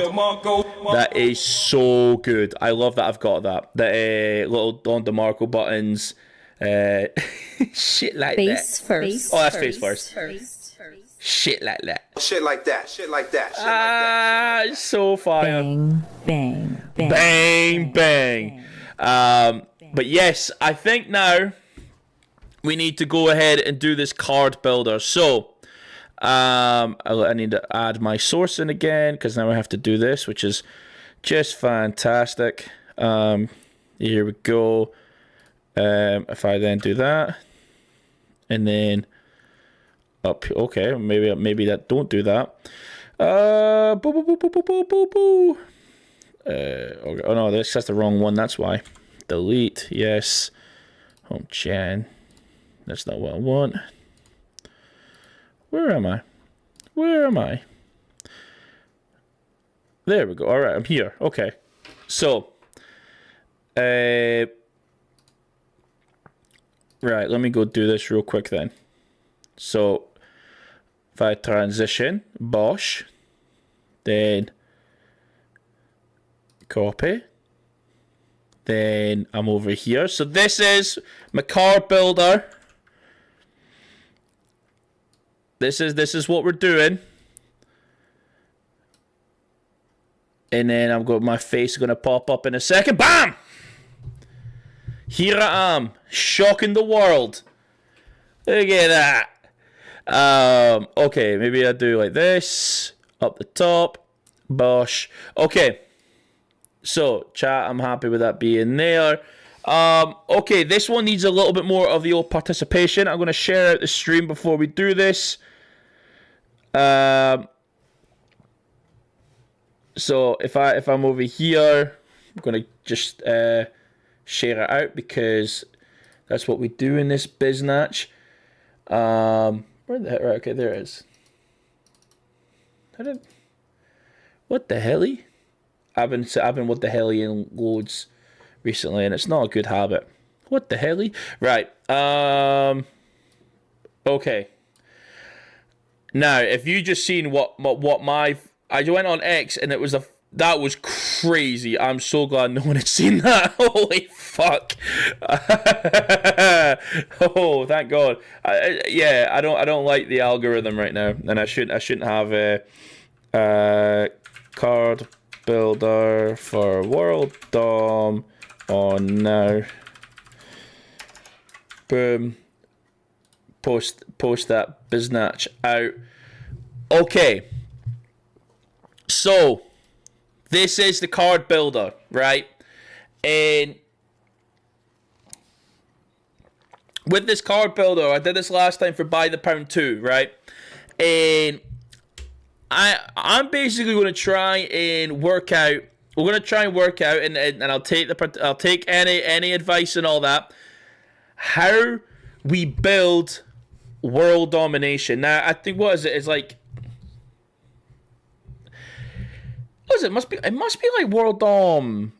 That is so good. I love that I've got that. The little Don DeMarco buttons. Shit like face that. First. Oh, that's face first. Shit like that. Shit like that. Shit like that. It's so fire. Bang, bang, bang. Bang, bang. But yes, I think now we need to go ahead and do this card builder. So, I need to add my source in again, because now I have to do this, which is just fantastic. Here we go. If I then do that, and then up, okay, maybe that don't do that. Okay. Oh no, that's the wrong one. That's why. Delete. Yes. Home Jan. That's not what I want. Where am I? There we go. All right, I'm here. Okay. So, right, let me go do this real quick then. So, if I transition, Bosch, then copy, then I'm over here. So this is my card builder. This is what we're doing. And then I've got my face going to pop up in a second. Bam! Here I am, shocking the world. Look at that. Okay, maybe I do like this. Up the top. Bosh. Okay. So, chat, I'm happy with that being there. Okay, this one needs a little bit more of the old participation. I'm going to share out the stream before we do this. So if I'm over here, I'm gonna just share it out, because that's what we do in this biznatch. Where the heck? Right, okay, there it is. What the helly? I've been what the helly in loads recently, and it's not a good habit. What the helly? Right. Okay. Now, if you just seen what my, I went on X and that was crazy. I'm so glad no one had seen that. Holy fuck! Oh, thank God. Yeah, I don't like the algorithm right now, and I shouldn't have a card builder for World Dom on now. Boom. Post that biznatch out. Okay. So, this is the card builder, right? And with this card builder, I did this last time for Buy the Pound 2, right? And I'm basically going to try and work out. We're going to try and work out, and I'll take any advice and all that. How we build world domination. Now, I think, what is it? It's like, what is it? It must be like World Dom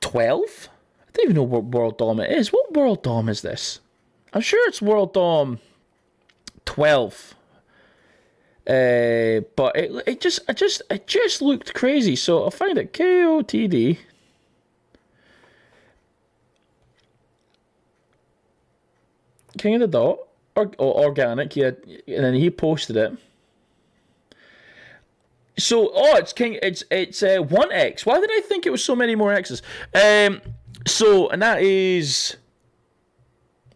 12? I don't even know what World Dom it is. What World Dom is this? I'm sure it's World Dom 12. But it just looked crazy. So I'll find it. KOTD. King of the Dot. Organic, yeah. And then he posted it. So, it's 1x. Why did I think it was so many more X's? So, and that is,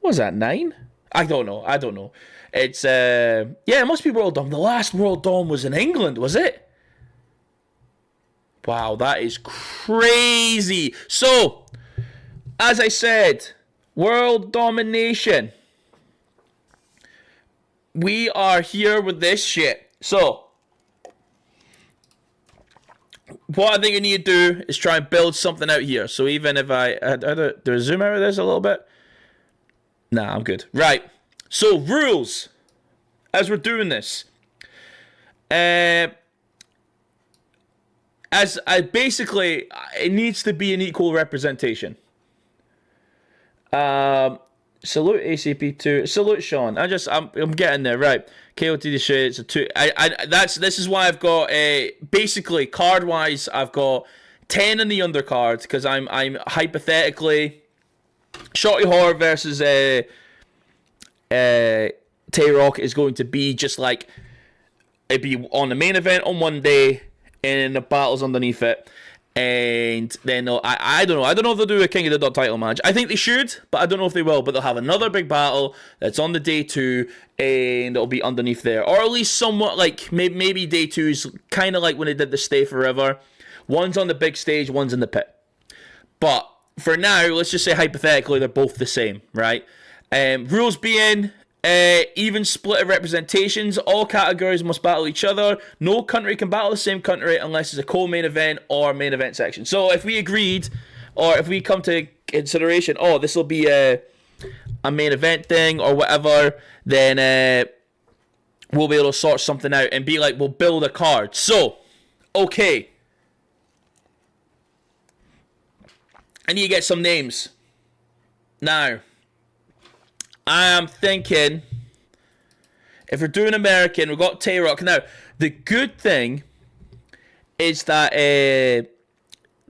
what was that, 9? I don't know. It's, it must be World Dom. The last World Dom was in England, was it? Wow, that is crazy. So, as I said, world domination. We are here with this shit. So, what I think I need to do is try and build something out here. So even if do I zoom out of this a little bit? Nah, I'm good. Right. So, rules. As we're doing this. Basically, it needs to be an equal representation. Salute ACP2. Salute Sean. I'm getting there, right? KOTD shit. It's a 2. This is why I've got basically card wise I've got 10 in the undercard because I'm hypothetically Shotty Horror versus Tay-Rock is going to be just like it'd be on the main event on one day and the battles underneath it. And then I don't know. I don't know if they'll do a King of the Dot title match. I think they should, but I don't know if they will. But they'll have another big battle that's on the day 2, and it'll be underneath there, or at least somewhat like maybe day 2 is kind of like when they did the Stay Forever. One's on the big stage, one's in the pit. But for now, let's just say hypothetically they're both the same, right? Rules being even split of representations. All categories must battle each other. No country can battle the same country unless it's a co-main event or main event section. So if we agreed, or if we come to consideration, this will be a main event thing or whatever, then we'll be able to sort something out and be like, we'll build a card. So, okay. I need to get some names. Now, I am thinking, if we're doing American, we've got Tay-Rock. Now, the good thing is that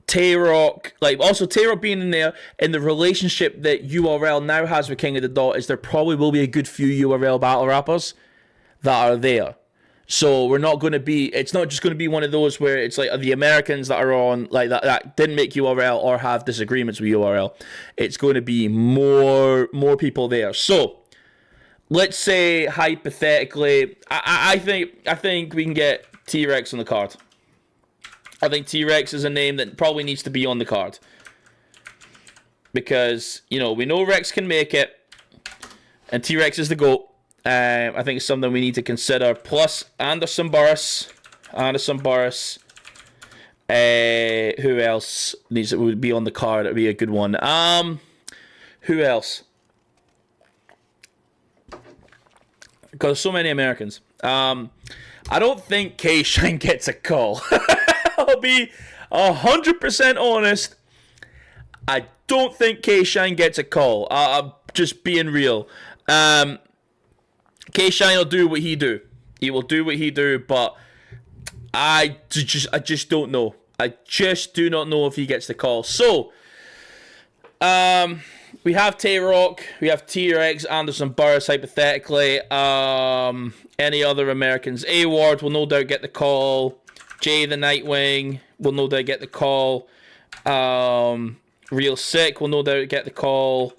Tay-Rock, also Tay-Rock being in there, and the relationship that URL now has with King of the Dot is there probably will be a good few URL battle rappers that are there. So we're not going to be, it's not just going to be one of those where it's like the Americans that are on, like that didn't make URL or have disagreements with URL. It's going to be more people there. So let's say hypothetically, I think we can get T-Rex on the card. I think T-Rex is a name that probably needs to be on the card. Because, we know Rex can make it, and T-Rex is the GOAT. I think it's something we need to consider. Plus, Anderson Burris. Who else would be on the card? It'd be a good one. Who else? Because so many Americans. I don't think K-Shine gets a call. I'll be 100% honest. I don't think K-Shine gets a call. I'm just being real. K-Shine will do what he do. He will do what he do, but I just don't know. I just do not know if he gets the call. So, we have Tay-Rock, we have T-Rex, Anderson Burris, hypothetically. Any other Americans? A-Ward will no doubt get the call. Jay the Nightwing will no doubt get the call. Real Sick will no doubt get the call.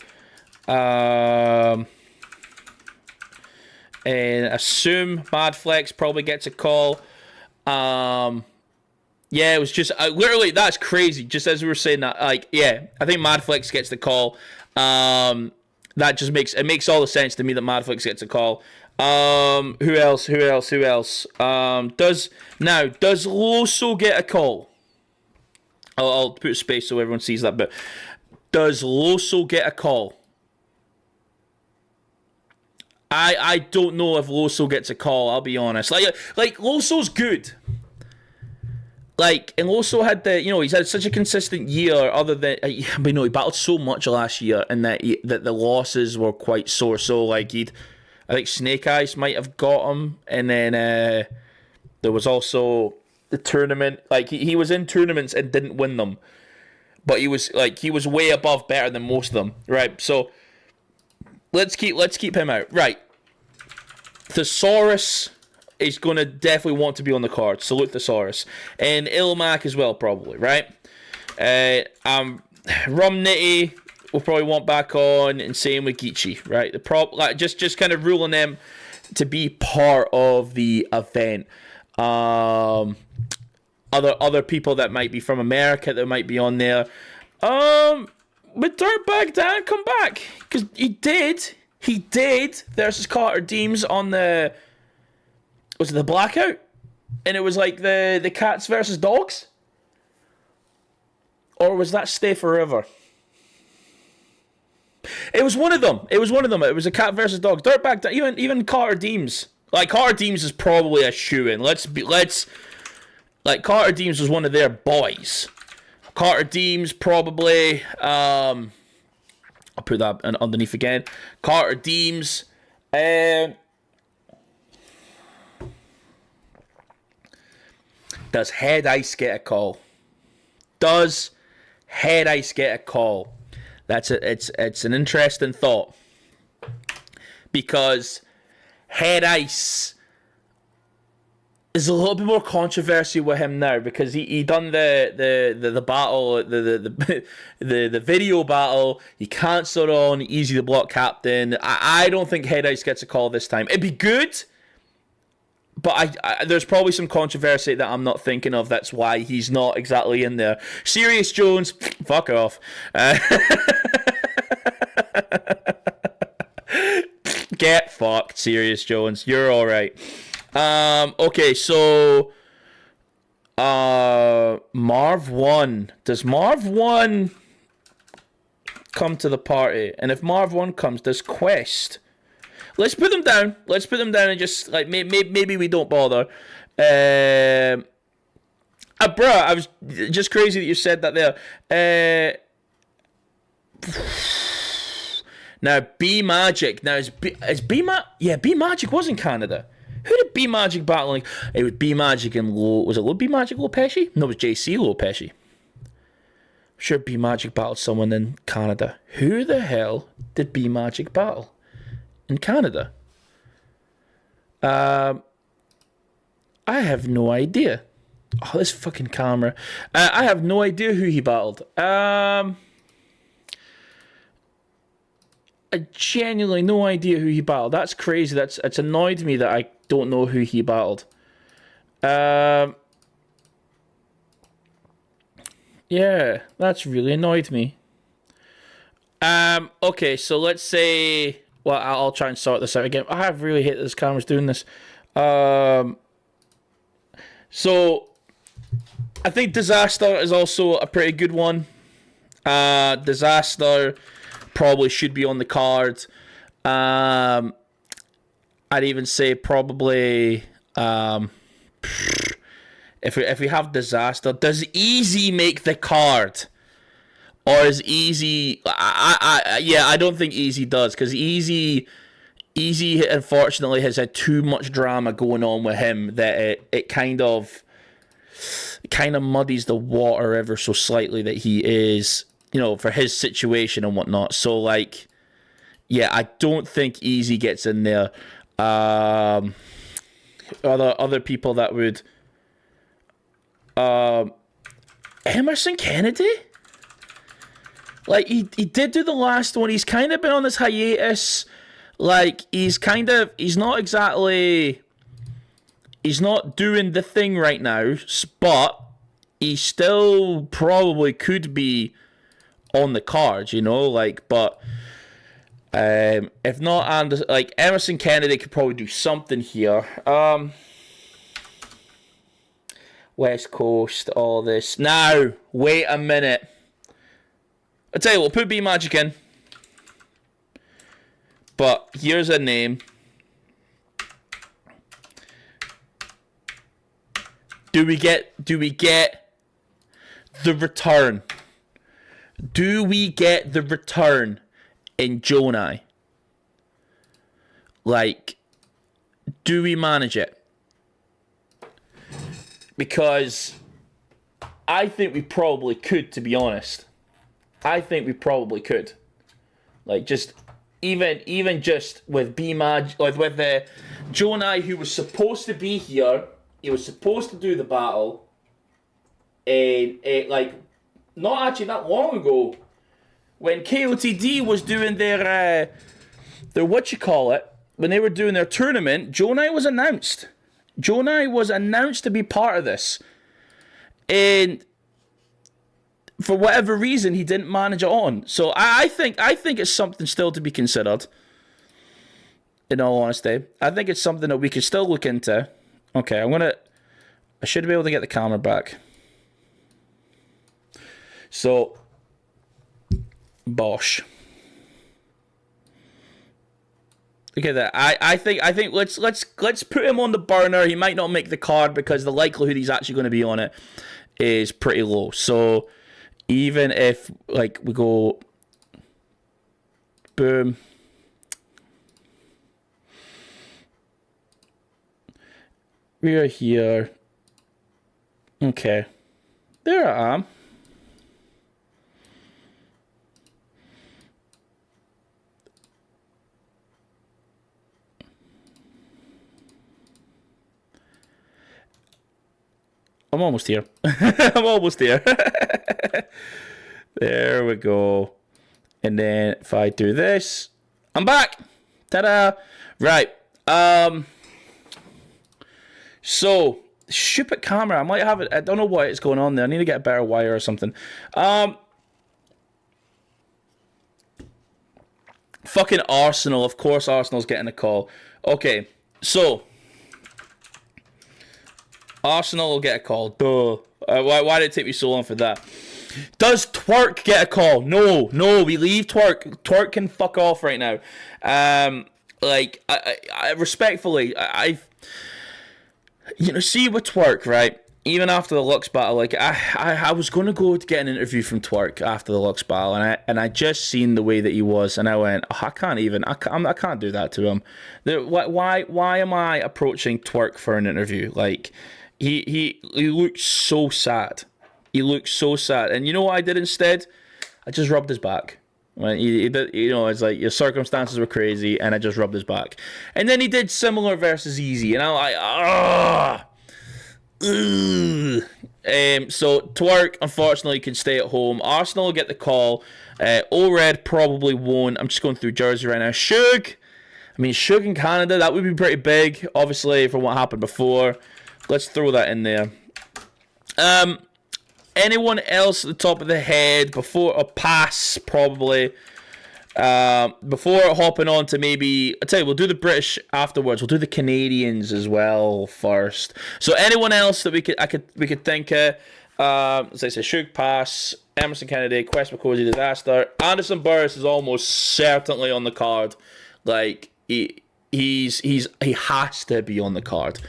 And assume Madflex probably gets a call. Yeah, it was just literally that's crazy. Just as we were saying that, I think Madflex gets the call. That just makes all the sense to me that Madflex gets a call. Who else? Does Loso get a call? I'll put a space so everyone sees that, but does Loso get a call? I don't know if Loso gets a call, I'll be honest. Like Loso's good. Like, and Loso had he's had such a consistent year, other than, he battled so much last year, and that the losses were quite sore. So, like, I think Snake Eyes might have got him, and then there was also the tournament. Like, he was in tournaments and didn't win them, but he was way above, better than most of them, right? So let's keep him out, right? Thesaurus is going to definitely want to be on the card. Salute Thesaurus. And Ilmac as well, probably, right? Rum Nitty will probably want back on, and same with Geechee, right? Just kind of ruling them to be part of the event. Other people that might be from America that might be on there. But Dirtbag Dan come back, because he did versus Carter Deems on the... Was it the Blackout? And it was like the cats versus dogs? Or was that Stay Forever? It was one of them. It was a cat versus dogs. Dirtbag, even Carter Deems. Like, Carter Deems is probably a shoo-in. Like, Carter Deems was one of their boys. Carter Deems probably... I'll put that underneath again. Carter Deems... Does Head Ice get a call? Does Head Ice get a call? It's an interesting thought, because Head Ice is a little bit more controversy with him now, because he done the battle, the video battle. He cancelled on Easy the Block Captain. I don't think Head Ice gets a call this time. It'd be good, but there's probably some controversy that I'm not thinking of. That's why he's not exactly in there. Sirius Jones, fuck off. Get fucked, Sirius Jones. You're alright. Okay, so... Marv 1. Does Marv 1 come to the party? And if Marv 1 comes, does Quest... Let's put them down. And just, like, maybe we don't bother. Bruh, I was just crazy that you said that there. Now, B Magic. Now, is B Magic was in Canada. Who did B Magic battle? Like, it was B Magic and was it B Magic Lopeshi? No, it was JC Lopeshi. I'm sure B Magic battled someone in Canada. Who the hell did B Magic battle in Canada? I have no idea. Oh, this fucking camera. I have no idea who he battled. I genuinely no idea who he battled. That's crazy. It's annoyed me that I don't know who he battled. Yeah, that's really annoyed me. Okay, so let's say... Well, I'll try and sort this out again. I really hate that this camera's doing this. So, I think Disaster is also a pretty good one. Disaster probably should be on the card. I'd even say probably... if we have Disaster, does Easy make the card? Or is Easy... I don't think Easy does, because Easy unfortunately has had too much drama going on with him that it kind of muddies the water ever so slightly that he is, for his situation and whatnot. So, like, yeah, I don't think Easy gets in there. Other people that would... Emerson Kennedy? Like, he did do the last one. He's kind of been on this hiatus. Like, he's not doing the thing right now, but he still probably could be on the cards, like, but If not, and like Emerson Kennedy could probably do something here. West Coast, all this. Now, wait a minute. I'll tell you what, put B Magic in. But here's a name. Do we get the return? Do we get the return in Jonai? Like, do we manage it? Because I think we probably could, to be honest. I think we probably could. Like, just even just with B-Mag, like with the Jonai, who was supposed to be here, he was supposed to do the battle, and like not actually that long ago, when KOTD was doing their when they were doing their tournament, Jonai was announced. Jonai was announced to be part of this, and for whatever reason, he didn't manage it on. So I think it's something still to be considered. In all honesty, I think it's something that we could still look into. Okay, I should be able to get the camera back. So, Bosh. Look at that. I think let's put him on the burner. He might not make the card because the likelihood he's actually going to be on it is pretty low. So, even if like we go, boom. We are here. Okay. There I am. I'm almost here. I'm almost here. There we go. And then if I do this, I'm back. Ta-da. Right. So, stupid camera. I might have it. I don't know what is going on there. I need to get a better wire or something. Fucking Arsenal. Of course Arsenal's getting a call. Okay, so Arsenal will get a call. Duh. Why did it take me so long for that? Does Twerk get a call? No, we leave Twerk. Twerk can fuck off right now. Like, I respectfully, you know, see with Twerk, right? Even after the Lux battle, like I was gonna go to get an interview from Twerk after the Lux battle, and I just seen the way that he was, and I went, oh, I can't do that to him. Why am I approaching Twerk for an interview? Like, he looked so sad. He looked so sad, and you know what I did instead? I just rubbed his back. Right? He did, you know, it's like your circumstances were crazy, and I just rubbed his back. And then he did similar versus Easy, and I'm like, so Twerk unfortunately can stay at home. Arsenal will get the call. O-Red probably won't. I'm just going through Jersey right now. Suge in Canada, that would be pretty big, obviously, from what happened before. Let's throw that in there. Anyone else at the top of the head before a pass, probably. Before hopping on to maybe, I'll tell you, we'll do the British afterwards. We'll do the Canadians as well first. So anyone else that we could think of, as I say, Suge pass, Emerson Kennedy, Quest McCosy disaster. Anderson Burris is almost certainly on the card. Like he has to be on the card.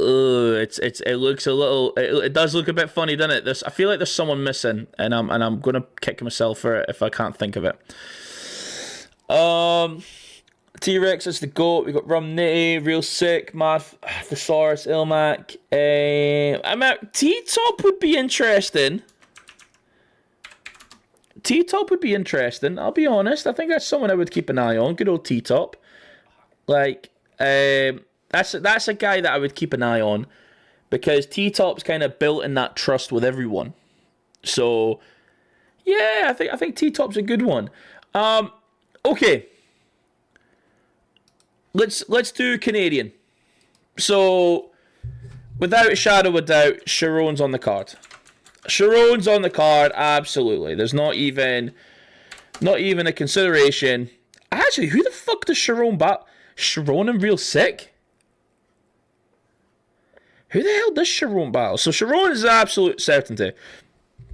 It looks a little. It does look a bit funny, doesn't it? I feel like there's someone missing, and I'm gonna kick myself for it if I can't think of it. T-Rex is the GOAT. We got Rum Nitty, Real Sick, Math, Thesaurus, Ilmac. T-Top would be interesting. T-Top would be interesting. I'll be honest. I think that's someone I would keep an eye on. Good old T-Top. Like, That's a guy that I would keep an eye on, because T-Top's kind of built in that trust with everyone. So, yeah, I think T-Top's a good one. Okay. Let's do Canadian. So, without a shadow of a doubt, Sharon's on the card. Sharon's on the card, absolutely. There's not even Not even a consideration. Actually, who the fuck does Sharon bat? Sharon and Real Sick? Who the hell does Sharon battle? So Sharon is an absolute certainty.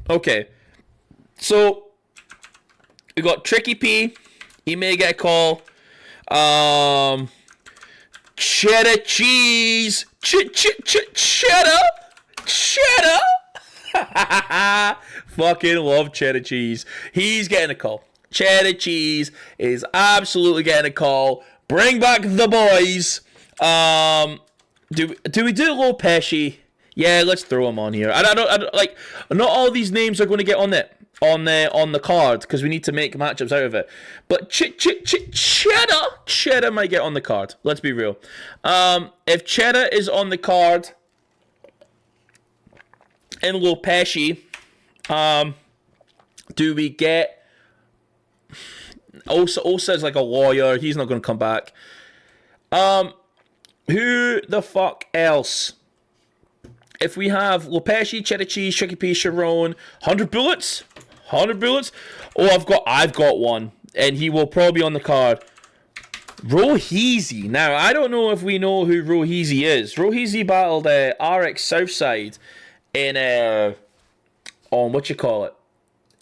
Okay. So we got Tricky P. He may get a call. Cheddar cheese. Cheddar. Fucking love cheddar cheese. He's getting a call. Cheddar cheese is absolutely getting a call. Bring back the boys. Do we do Low Pesci? Yeah, let's throw him on here. I don't like. Not all these names are going to get on the card because we need to make matchups out of it. But Cheddar might get on the card. Let's be real. If Cheddar is on the card in Low Pesci, do we get? Osa's like a lawyer. He's not going to come back. Who the fuck else? If we have Low Pesci, Cheddar Cheese, Tricky P, Sharon, 100 bullets. Oh, I've got one, and he will probably be on the card. Roheezy. Now, I don't know if we know who Roheezy is. Roheezy battled RX Southside in on what you call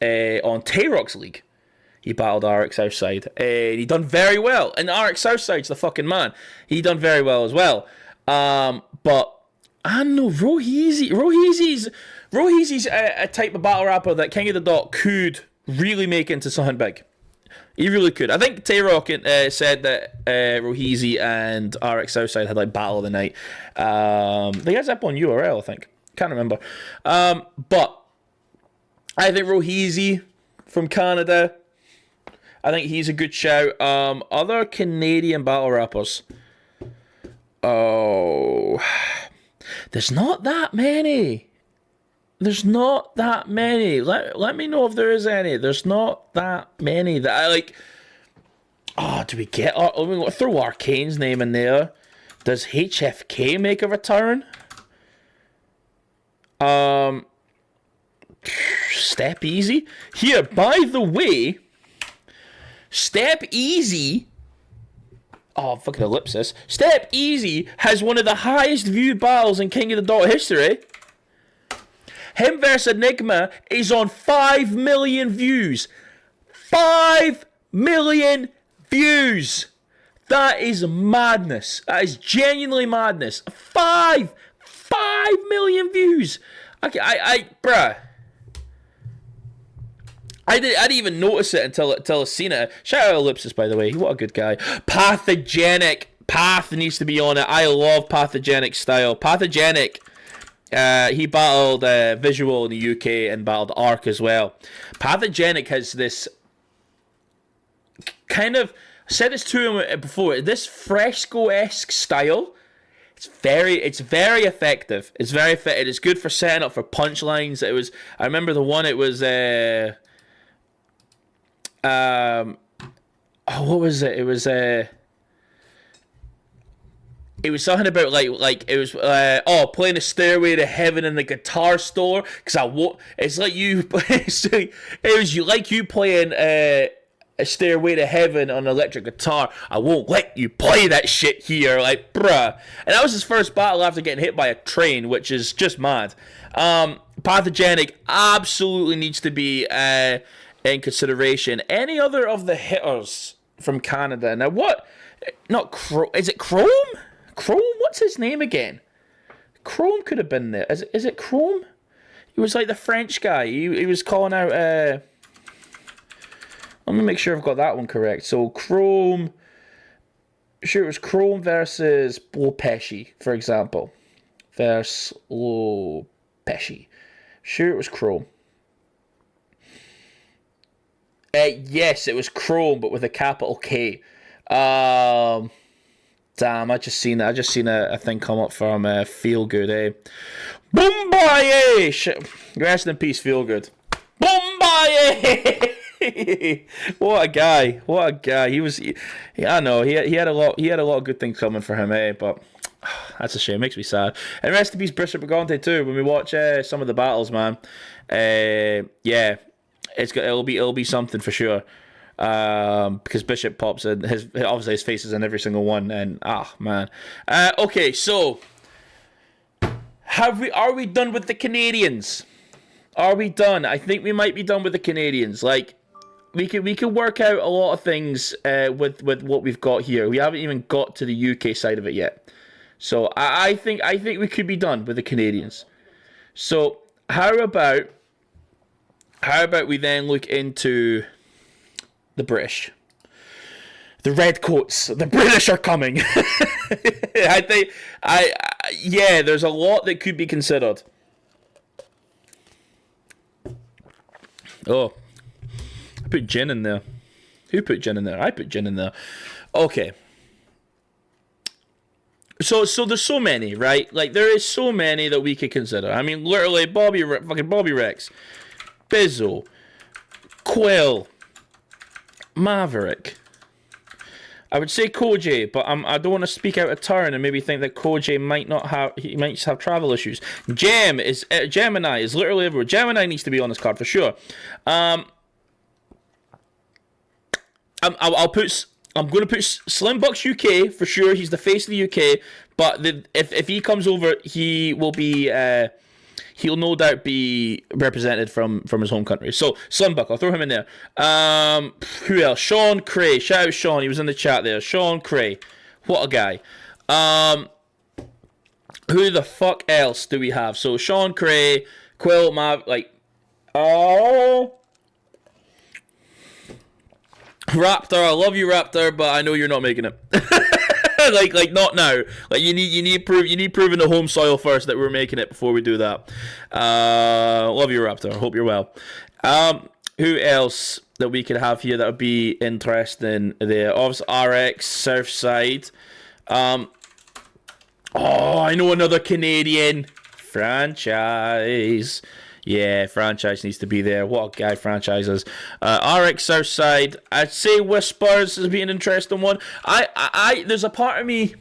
it, on Tay-Rock's league. He battled RX Southside, and he done very well. And RX Southside's the fucking man. He done very well as well. But I don't know, Roheezy's a type of battle rapper that King of the Dot could really make into something big. He really could. I think Tay-Rock said that Roheezy and RX Southside had like battle of the night. They guys up on URL, I think. Can't remember. But I think Roheezy from Canada, I think he's a good shout. Other Canadian battle rappers. Oh, there's not that many. Let me know if there is any. There's not that many that I like. Oh, do we get? We'll throw Arcane's name in there. Does HFK make a return? Step Easy. Here, by the way, Step Easy. Oh, fucking ellipsis. Step Easy has one of the highest viewed battles in King of the Dot history. Him versus Enigma is on 5 million views. 5 million views. That is madness. That is genuinely madness. 5 million views. Bruh. I didn't even notice it until I seen it. Shout out Ellipsis, by the way. What a good guy. Pathogenic. Path needs to be on it. I love Pathogenic style. Pathogenic. He battled Visual in the UK and battled Arc as well. Pathogenic has this kind of, I said this to him before, this fresco-esque style. It's very effective. It's very effective. It's good for setting up for punchlines. I remember the one, it was what was it? It was something about like it was playing a Stairway to Heaven in the guitar store because it's like you it was you playing a Stairway to Heaven on an electric guitar. I won't let you play that shit here, like bruh. And that was his first battle after getting hit by a train, which is just mad. Pathogenic absolutely needs to be in consideration. Any other of the hitters from Canada? Now what? Not Chrome. Is it Chrome? Chrome? What's his name again? Chrome could have been there. Is it Chrome? He was like the French guy. He was calling out. Let me make sure I've got that one correct. So Chrome. Sure, it was Chrome versus Low Pesci, for example. Versus Low Pesci. Sure, it was Chrome. Yes, it was Chrome, but with a capital K. Damn, I just seen a thing come up from Feel Good, eh? Boombaye! Rest in peace, Feel Good. Boombaye! What a guy! I know he had a lot of good things coming for him, eh? But that's a shame. Makes me sad. And rest in peace, Bishop Brigante too. When we watch some of the battles, man, yeah, it'll be something for sure. Because Bishop pops in, obviously his face is in every single one, and man. Okay, so are we done with the Canadians? Are we done? I think we might be done with the Canadians. Like, we can work out a lot of things with what we've got here. We haven't even got to the UK side of it yet. So I think we could be done with the Canadians. So how about we then look into the British? The Redcoats. The British are coming. Yeah, there's a lot that could be considered. Oh, I put gin in there. Who put gin in there? I put gin in there. Okay. So there's so many, right? Like, there is so many that we could consider. I mean, literally, Bobby Rex, Bizzo, Quill, Maverick. I would say Kojay, but I don't want to speak out of turn and maybe think that Kojay might just have travel issues. Gemini is literally everywhere. Gemini needs to be on this card for sure. I'm going to put Slim Bucks UK for sure. He's the face of the UK, but if he comes over, he will be he'll no doubt be represented from his home country. So Slim Buck, I'll throw him in there. Who else? Sean Cray. Shout out Sean. He was in the chat there. Sean Cray. What a guy. Who the fuck else do we have? So Sean Cray, Quill, Raptor, I love you, Raptor, but I know you're not making it. like not now. Like you need proof in the home soil first that we're making it before we do that. Love you, Raptor. Hope you're well. Who else that we could have here that would be interesting there? Obviously RX, Surfside. I know another Canadian franchise. Yeah, Franchise needs to be there. What a guy Franchise is. RX Southside. I'd say Whispers would be an interesting one. There's a part of me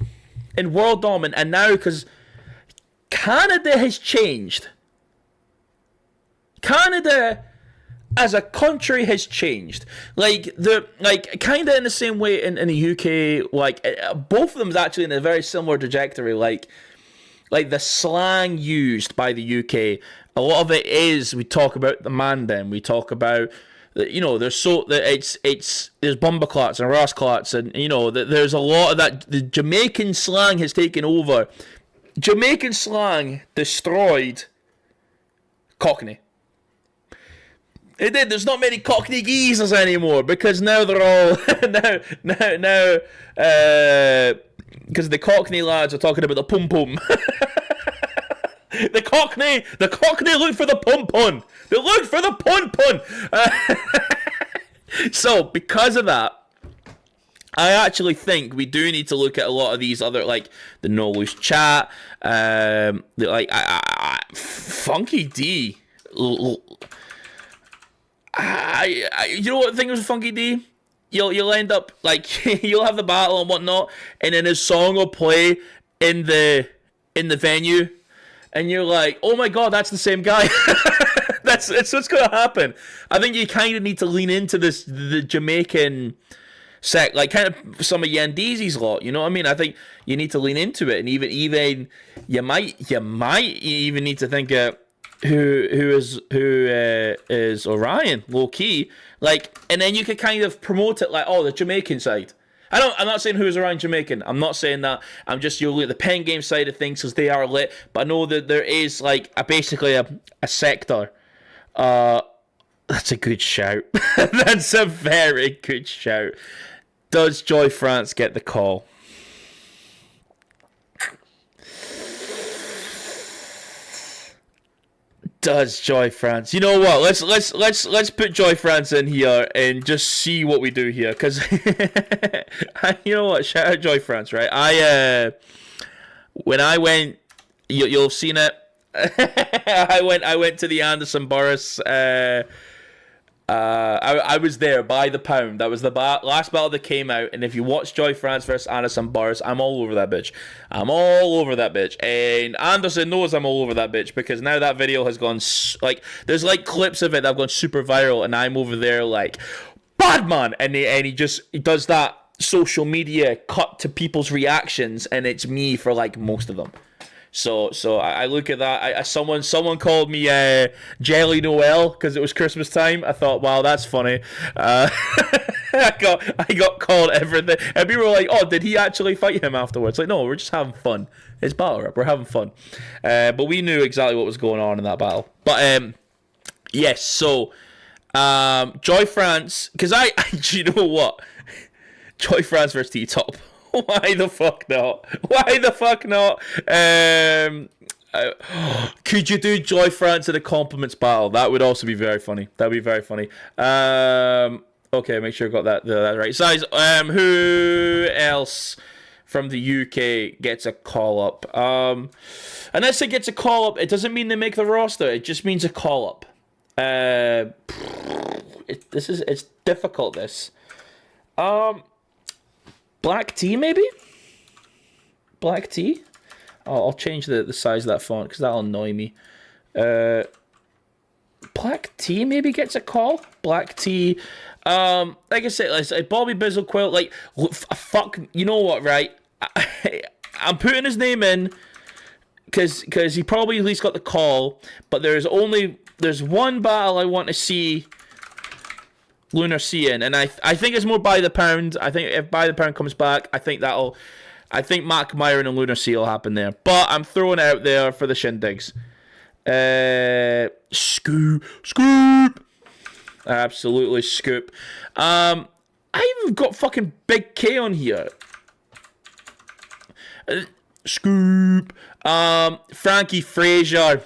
in World Dom and now, because Canada has changed. Canada as a country has changed. Kind of in the same way in the UK. Both of them is actually in a very similar trajectory. Like the slang used by the UK. A lot of it is, we talk about the man then, we talk about, there's bumbleclats and rasclats, and, there's a lot of that. The Jamaican slang has taken over. Jamaican slang destroyed Cockney. It did. There's not many Cockney geezers anymore, because now they're all, because the Cockney lads are talking about the pum-pum. The Cockney looked for the pun-pun. They looked for the pun-pun. So, because of that, I actually think we do need to look at a lot of these other, like, the No Loose Chat, Funky D. You know what the thing with Funky D? You'll end up, you'll have the battle and whatnot, and then his song will play in the venue. And you're like, oh my god, that's the same guy. That's what's going to happen. I think you kind of need to lean into the Jamaican sect, like kind of some of Yandeezy's lot. You know what I mean? I think you need to lean into it, and even you might even need to think who is Orion, low key, and then you could kind of promote it like, oh, the Jamaican side. I'm not saying who's around Jamaican. I'm not saying that. I'm just, you'll look at the pen game side of things because they are lit. But I know that there is basically a sector. That's a good shout. That's a very good shout. Does Joy France get the call? Does Joy France? You know what? Let's put Joy France in here and just see what we do here. Because you know what? Shout out Joy France, right? When I went, you'll have seen it. I went to the Anderson Burris. I was there by the pound. That was the last battle that came out. And if you watch Joy France versus Anderson Burris, I'm all over that bitch. And Anderson knows I'm all over that bitch because now that video has gone, there's clips of it that have gone super viral. And I'm over there bad man, and he does that social media cut to people's reactions, and it's me for like most of them. So I look at that. Someone called me Jelly Noel because it was Christmas time. I thought, wow, that's funny. I got called everything, and people were like, "Oh, did he actually fight him afterwards?" Like, no, we're just having fun. It's battle rap. We're having fun. But we knew exactly what was going on in that battle. But yes. So Joy France, because do you know what? Joy France versus T-Top. Why the fuck not? Why the fuck not? Could you do Joy France in a compliments battle? That would also be very funny. That'd be very funny. Okay, make sure I got that right. Size. Who else from the UK gets a call up? Unless it gets a call up, it doesn't mean they make the roster. It just means a call up. It's difficult. This. Black Tea, maybe? Black Tea? Oh, I'll change the size of that font because that'll annoy me. Black Tea maybe gets a call? Black Tea. Like I said, like Bobby Bizzlequilt, like, fuck, you know what, right? I'm putting his name in because he probably at least got the call, but there's one battle I want to see Lunar Cian, and I think it's more by the pound. I think if by the pound comes back, I think Mac Myron and Lunar Cian will happen there. But I'm throwing it out there for the shindigs. Scoop. Absolutely scoop. I even got fucking Big K on here. Scoop. Frankie Frazier.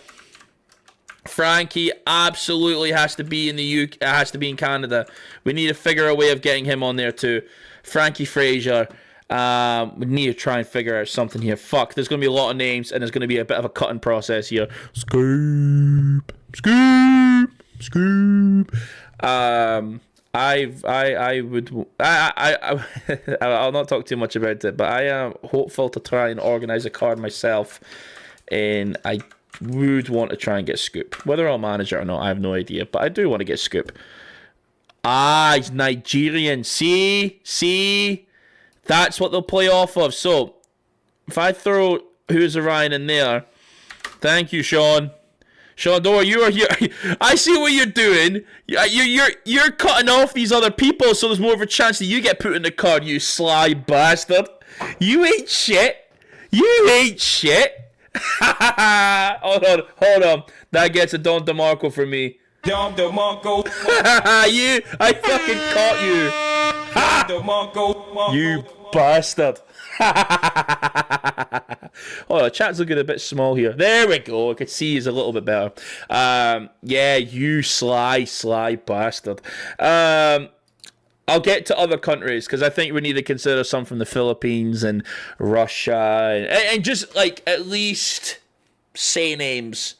Frankie absolutely has to be in the UK. Has to be in Canada. We need to figure a way of getting him on there too. Frankie Frazier. We need to try and figure out something here. Fuck, there's going to be a lot of names, and there's going to be a bit of a cutting process here. Scoop. I'll not talk too much about it, but I am hopeful to try and organize a card myself, and I would want to try and get Scoop. Whether I'll manage it or not, I have no idea, but I do want to get Scoop. He's Nigerian. See? That's what they'll play off of. So, if I throw Who's Orion in there, thank you, Sean. Sean, don't worry, you are here. I see what you're doing. You're cutting off these other people, so there's more of a chance that you get put in the card, you sly bastard. You ain't shit. Hold on. That gets a Don DeMarco for me. Don DeMarco. I fucking caught you. Don DeMarco. You bastard. Oh, the chat's looking a bit small here. There we go. I could see he's a little bit better. Yeah, you sly bastard. I'll get to other countries because I think we need to consider some from the Philippines and Russia and just like at least say names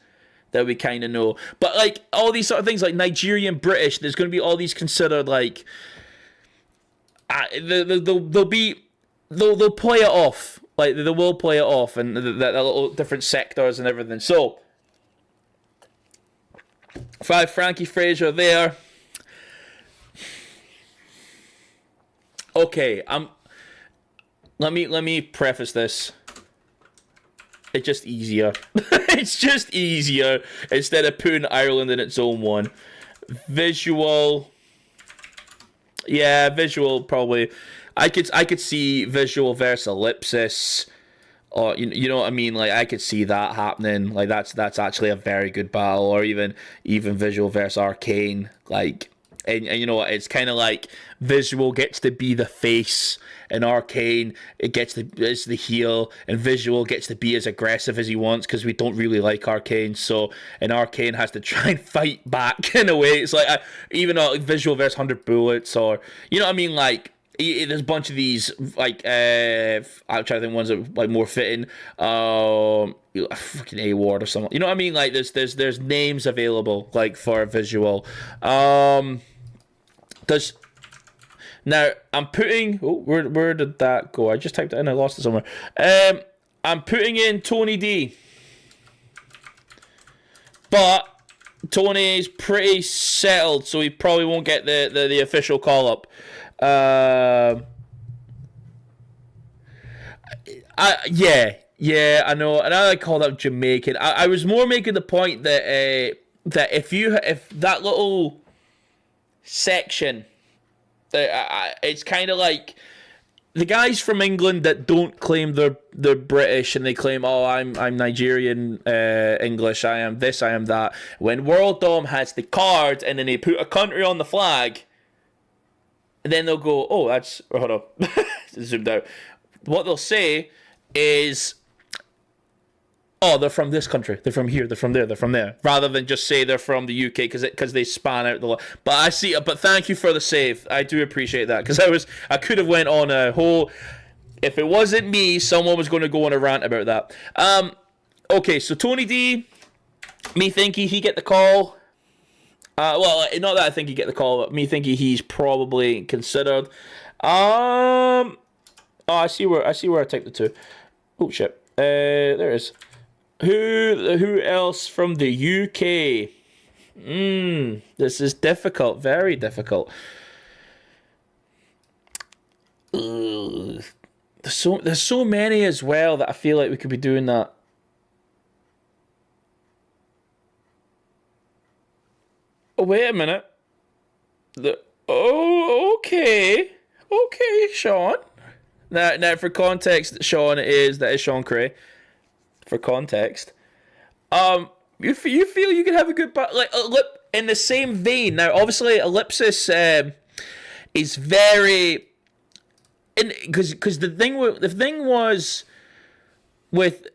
that we kind of know. But like all these sort of things like Nigerian, British, there's going to be all these considered like they'll play it off. Like they will play it off and the little different sectors and everything. So if I have Frankie Frazier there. Okay, let me preface this. It's just easier. It's just easier instead of putting Ireland in its own one. Visual. Yeah, visual probably. I could see visual versus ellipsis. Or you know what I mean? Like I could see that happening. Like that's actually a very good battle. Or even visual versus arcane. Like and you know what? It's kind of like visual gets to be the face, and arcane is the heel, and visual gets to be as aggressive as he wants because we don't really like arcane. So and arcane has to try and fight back in a way. It's like even visual versus 100 bullets, or you know what I mean? Like there's a bunch of these like I'm trying to think ones that like more fitting. Fucking A-Ward or something. You know what I mean? Like there's names available like for visual. Now I'm putting where did that go? I just typed it in, I lost it somewhere. I'm putting in Tony D. But Tony's pretty settled, so he probably won't get the official call up. Yeah, I know, and I called out Jamaican. I was more making the point that that if that little section, it's kind of like the guys from England that don't claim they're British and they claim, oh, I'm Nigerian, English, I am this, I am that. When World Dom has the card and then they put a country on the flag, and then they'll go, oh, that's, hold on, zoomed out. What they'll say is, oh, they're from this country, they're from here, they're from there, they're from there, rather than just say they're from the UK because they span out the. But I see. But thank you for the save. I do appreciate that because I could have went on a whole. If it wasn't me, someone was going to go on a rant about that. Okay, so Tony D, me thinking he get the call. Well, not that I think he get the call, but me thinking he's probably considered. Oh, I see where I typed the two. Oh shit. There it is. Who else from the UK? This is difficult, very difficult. Ugh. There's so many as well that I feel like we could be doing that. Oh, wait a minute. Okay, Sean. Now, for context, Sean that is Sean Cray. For context, you feel you could have a good in the same vein. Now, obviously, Ellipsis is very, because the thing was with.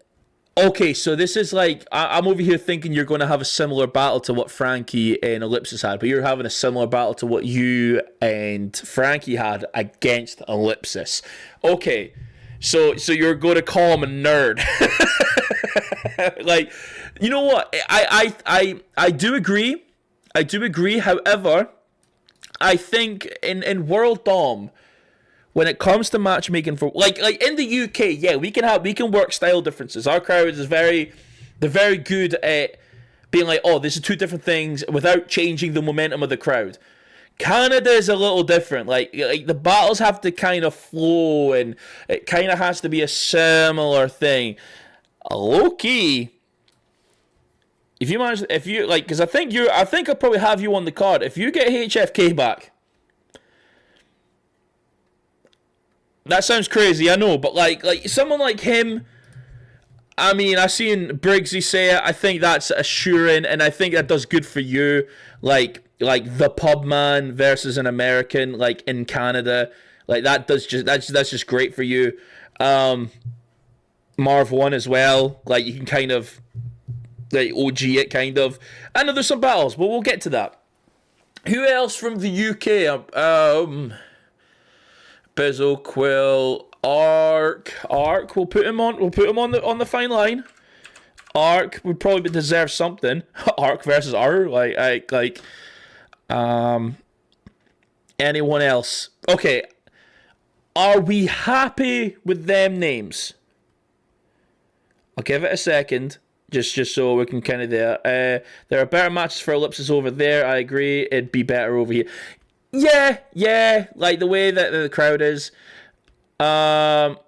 Okay, so this is like I'm over here thinking you're going to have a similar battle to what Frankie and Ellipsis had, but you're having a similar battle to what you and Frankie had against Ellipsis. Okay, so you're going to call him a nerd. Like, you know what? I do agree. However, I think in World Dom, when it comes to matchmaking for like in the UK, yeah, we can work style differences. Our crowd is they're very good at being like, oh, this is two different things without changing the momentum of the crowd. Canada is a little different. Like the battles have to kind of flow, and it kind of has to be a similar thing. Low key, if you like, because I think I'll probably have you on the card if you get HFK back. That sounds crazy, I know, but like someone like him, I mean, I seen Briggsy say it. I think that's assuring, and I think that does good for you. Like the pub man versus an American, like in Canada, like that's just great for you. Marv 1 as well. Like you can kind of like OG it kind of. I know there's some battles, but we'll get to that. Who else from the UK? Bizzle, Quill, Ark. We'll put him on the fine line. Ark would probably deserve something. Ark versus R. Like anyone else? Okay. Are we happy with them names? I'll give it a second, just so we can kind of there. There are better matches for Ellipsis over there. I agree. It'd be better over here. Yeah, like the way that the crowd is. Gast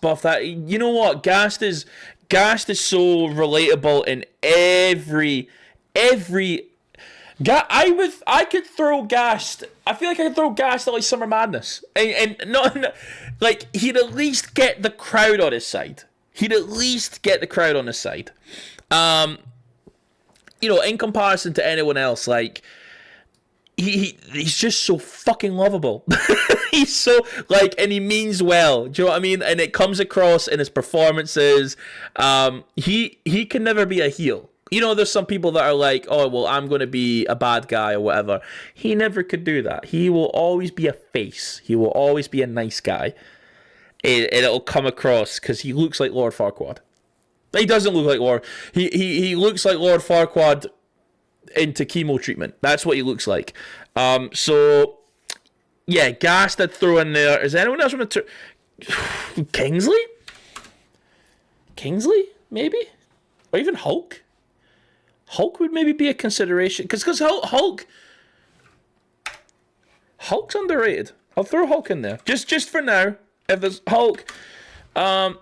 buff that. You know what? Gast is so relatable in every. I could throw Gast. I feel like I could throw Gast at like Summer Madness, and not like he'd at least get the crowd on his side. You know, in comparison to anyone else, like. He's just so fucking lovable. He's so like, and he means well. Do you know what I mean? And it comes across in his performances. He can never be a heel. You know, there's some people that are like, oh well, I'm going to be a bad guy or whatever. He never could do that. He will always be a face. He will always be a nice guy. And it'll come across because he looks like Lord Farquaad. He doesn't look like Lord. He looks like Lord Farquaad into chemo treatment. That's what he looks like. So yeah, Gast I'd throw in there. Is anyone else want to Kingsley maybe, or even Hulk Hulk would maybe be a consideration. Because Hulk's underrated. I'll throw Hulk in there. Just for now. If there's Hulk. But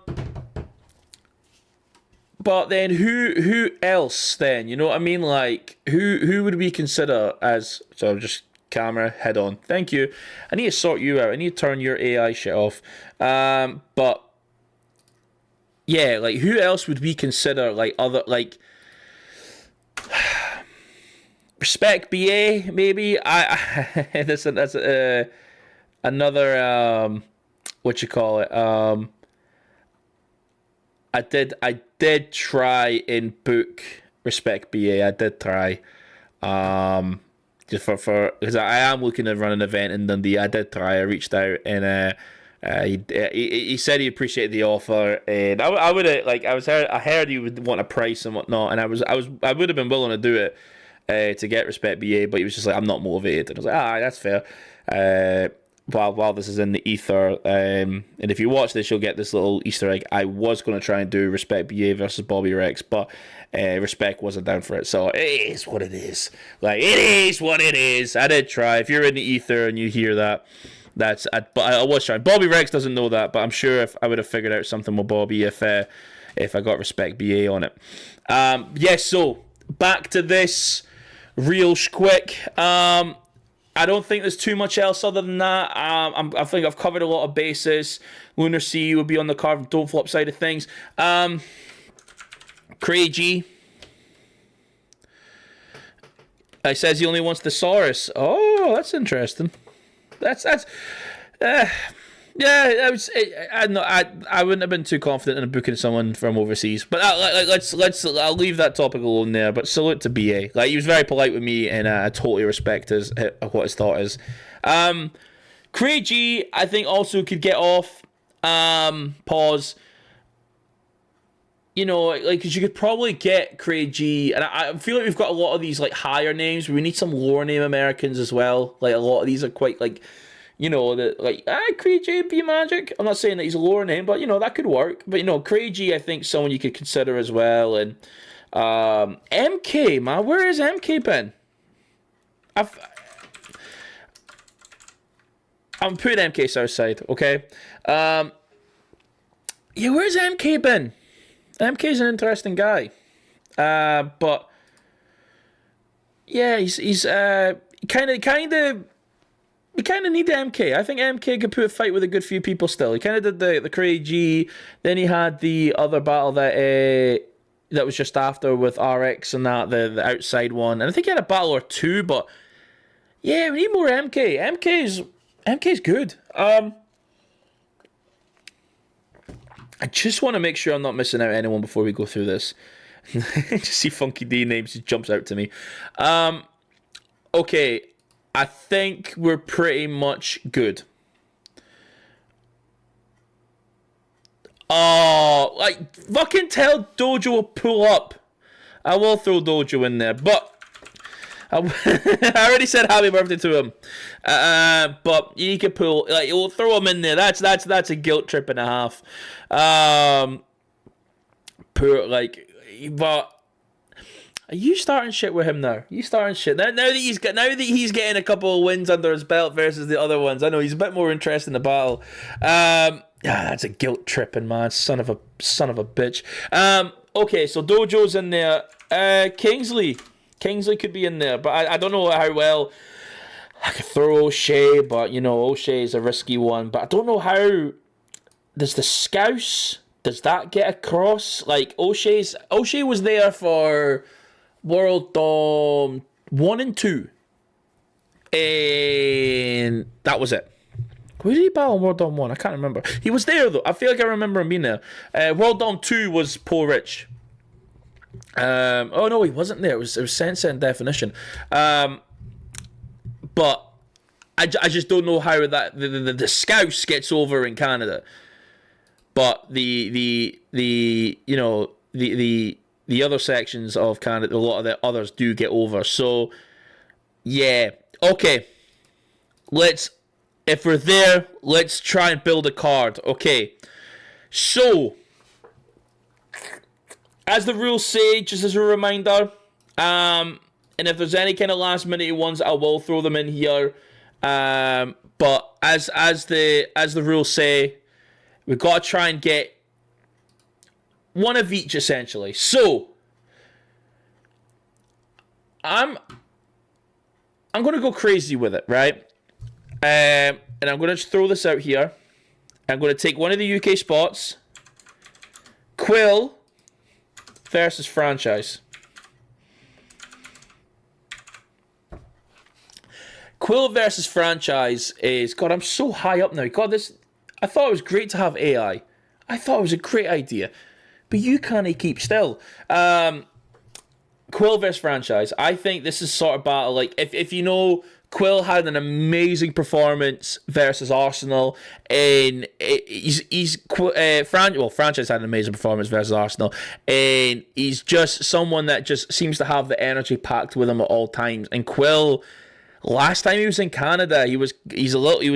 then who else then? You know what I mean? Like, who would we consider as... So just camera, head on. Thank you. I need to sort you out. I need to turn your AI shit off. But... Yeah, like, who else would we consider, like, other... Like... Respect BA, maybe. That's another what you call it. I did try and book Respect BA. I did try. Just for because I am looking to run an event in Dundee. I did try. I reached out and he said he appreciated the offer, and I would have I heard he would want a price and whatnot, and I would have been willing to do it. To get Respect BA, but he was just like, I'm not motivated. And I was like, that's fair. While this is in the ether, and if you watch this, you'll get this little Easter egg. I was going to try and do Respect BA versus Bobby Rex, but Respect wasn't down for it. So it is what it is. Like, it is what it is. I did try. If you're in the ether and you hear that, but I was trying. Bobby Rex doesn't know that, but I'm sure if I would have figured out something with Bobby if I got Respect BA on it. So back to this. Real quick. I don't think there's too much else other than that. I think I've covered a lot of bases. Lunar Sea will be on the card from Don't Flop side of things. Craig says he only wants Thesaurus. Oh, that's interesting. Yeah, I wouldn't have been too confident in booking someone from overseas, but I'll leave that topic alone there. But salute to BA. Like, he was very polite with me, and I totally respect what his thought is. Craig G, I think also could get off. Pause. You know, like, because you could probably get Craig G, and I feel like we've got a lot of these like higher names. We need some lower name Americans as well. Like, a lot of these are quite like. You know, Craig G be Magic. I'm not saying that he's a lower name, but, you know, that could work. But, you know, Craig G, I think, someone you could consider as well. And MK, man, where has MK been? I'm putting MK Southside, okay? Yeah, where's MK been? MK's an interesting guy. But, yeah, he's kind of... We kind of need the MK. I think MK could put a fight with a good few people still. He kind of did the Craig G. Then he had the other battle that was just after with RX and that, the outside one. And I think he had a battle or two, but yeah, we need more MK. MK's good. I just want to make sure I'm not missing out anyone before we go through this. Just see Funky D names, just jumps out to me. Okay. I think we're pretty much good. Oh, like, fucking tell Dojo to pull up. I will throw Dojo in there, but I already said happy birthday to him. But he can pull, like, we'll throw him in there. That's a guilt trip and a half. But. Are you starting shit with him now? You starting shit now that he's getting a couple of wins under his belt versus the other ones. I know he's a bit more interested in the battle. That's a guilt tripping, man. Son of a bitch. Okay, so Dojo's in there. Kingsley could be in there, but I don't know how well I could throw O'Shea. But you know, O'Shea is a risky one. But I don't know how. Does the Scouse? Does that get across? Like O'Shea was there for World Dom 1 and 2. And that was it. Who did he battle in World Dom 1? I can't remember. He was there, though. I feel like I remember him being there. World Dom 2 was Paul Rich. Oh, no, he wasn't there. It was Sense and Definition. But I just don't know how that the Scouse gets over in Canada. But the other sections of Canada, a lot of the others do get over. So, yeah. Okay. If we're there, let's try and build a card. Okay. So, as the rules say, just as a reminder, And if there's any kind of last minute ones, I will throw them in here. But as the rules say, we've got to try and get one of each essentially. So I'm going to go crazy with it, right? And I'm going to just throw this out here. I'm going to take one of the UK spots. Quill versus Franchise. Quill versus Franchise is... God, I'm so high up now. God, this... I thought it was great to have AI. I thought it was a great idea. But you can't keep still. Quill versus Franchise. I think this is sort of battle. Like, if you know... Quill had an amazing performance versus Arsenal, and Franchise had an amazing performance versus Arsenal, and he's just someone that just seems to have the energy packed with him at all times. And Quill, last time he was in Canada, he was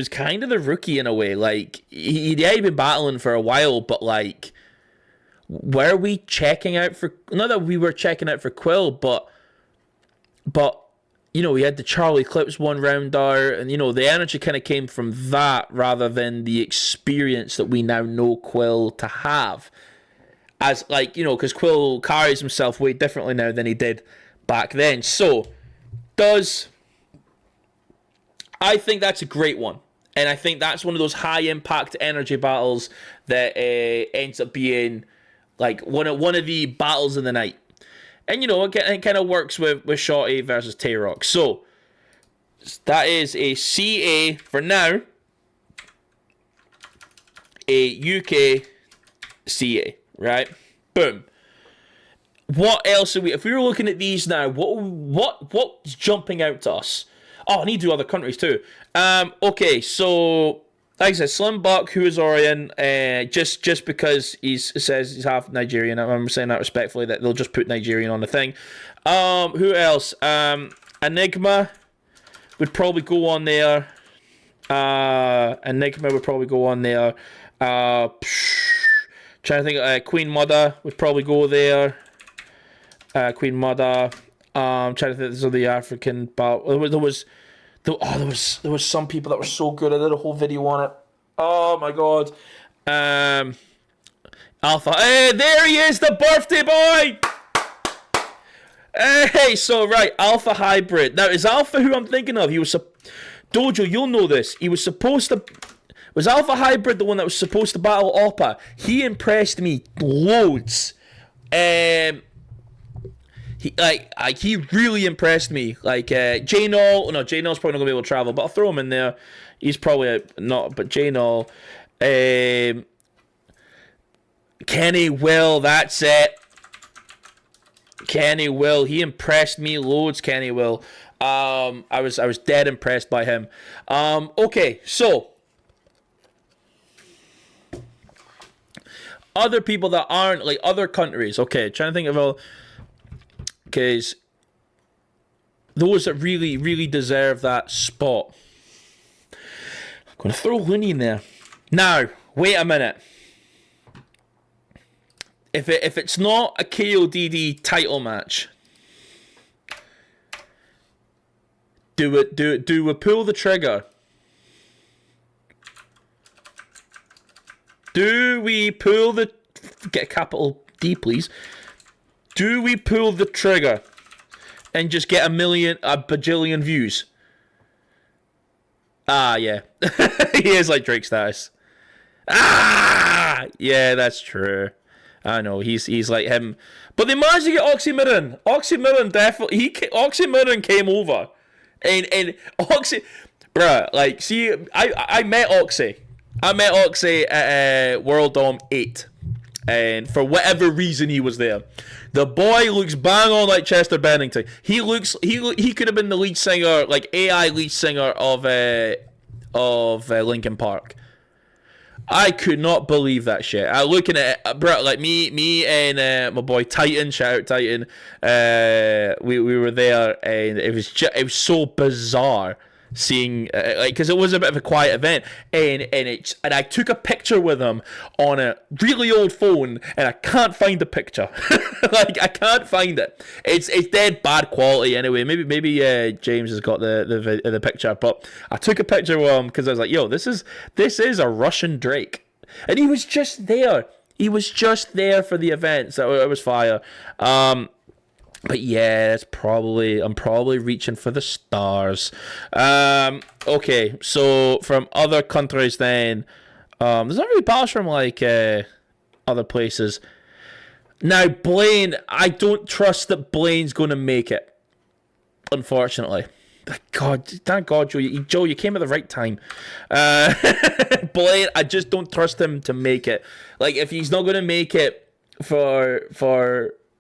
kind of the rookie in a way. Like he'd been battling for a while, but like, were we checking out for? Not that we were checking out for Quill, but. You know, we had the Charlie Clips one rounder, and, you know, the energy kind of came from that rather than the experience that we now know Quill to have. As, like, you know, because Quill carries himself way differently now than he did back then. So, I think that's a great one. And I think that's one of those high-impact energy battles that ends up being, like, one of the battles of the night. And, you know, it kind of works with Shotty versus Tay-Rock. So, that is a CA for now. A UK CA, right? Boom. What else are we... If we were looking at these now, what's jumping out to us? Oh, I need to do other countries too. Okay, so... Like I said, Slim Buck, who is Orion, just because he says he's half Nigerian. I'm saying that respectfully, that they'll just put Nigerian on the thing. Who else? Enigma would probably go on there. Enigma would probably go on there. Trying to think, Queen Mother would probably go there. Queen Mother. Trying to think, this is the African battle. There was some people that were so good. I did a whole video on it. Oh my god. Alpha. Hey, there he is, the birthday boy. Hey, so right, Alpha Hybrid. Now, is Alpha who I'm thinking of? Dojo, you'll know this. He was supposed to... Was Alpha Hybrid the one that was supposed to battle Oppa? He impressed me loads. He really impressed me. Like, J-Null. No, J-Null's probably not going to be able to travel, but I'll throw him in there. He's probably not, but J-Null. Kenny Will, that's it. Kenny Will. He impressed me loads, Kenny Will. I was dead impressed by him. Okay, so. Other people that aren't, like, other countries. Okay, trying to think of all... Because those that really, really deserve that spot. I'm going to throw Looney in there. Now, wait a minute. If it's not a KODD title match, do we pull the trigger? Do we pull the... Get a capital D, please. Do we pull the trigger and just get a bajillion views? Ah, yeah. He is like Drake status. Ah! Yeah, that's true. I know, he's like him. But they managed to get Oxymiron. Oxymiron definitely... Oxymiron came over. And Oxy... Bruh, like, see, I met Oxy. I met Oxy at World Dom 8. And for whatever reason he was there. The boy looks bang on like Chester Bennington. He could have been the lead singer, like AI lead singer of Linkin Park. I could not believe that shit. I looking at it, bro, like me and my boy Titan, shout out Titan. We were there, and it was so bizarre seeing like, because it was a bit of a quiet event, and I took a picture with him on a really old phone, and I can't find the picture. Like, I can't find it. It's dead bad quality anyway. Maybe James has got the picture, but I took a picture with him because I was like, yo, this is a Russian Drake, and he was just there. He was just there for the event, so it was fire. But yeah, I'm probably reaching for the stars. Okay, so from other countries then, there's not really battles from like other places. Now, Blaine, I don't trust that Blaine's going to make it, unfortunately. God, thank God, Joe, you came at the right time. Blaine, I just don't trust him to make it. Like, if he's not going to make it for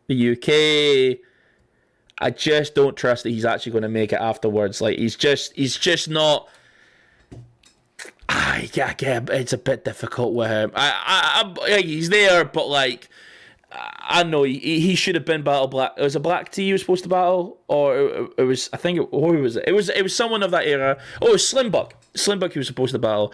the UK, I just don't trust that he's actually going to make it afterwards. Like, he's just not. Yeah, it's a bit difficult with him. He's there, but like, I know he should have been battle black. It was a Black T he was supposed to battle, or it was, I think, who was it? It was someone of that era. Oh, it was Slim Buck. Slim Buck he was supposed to battle.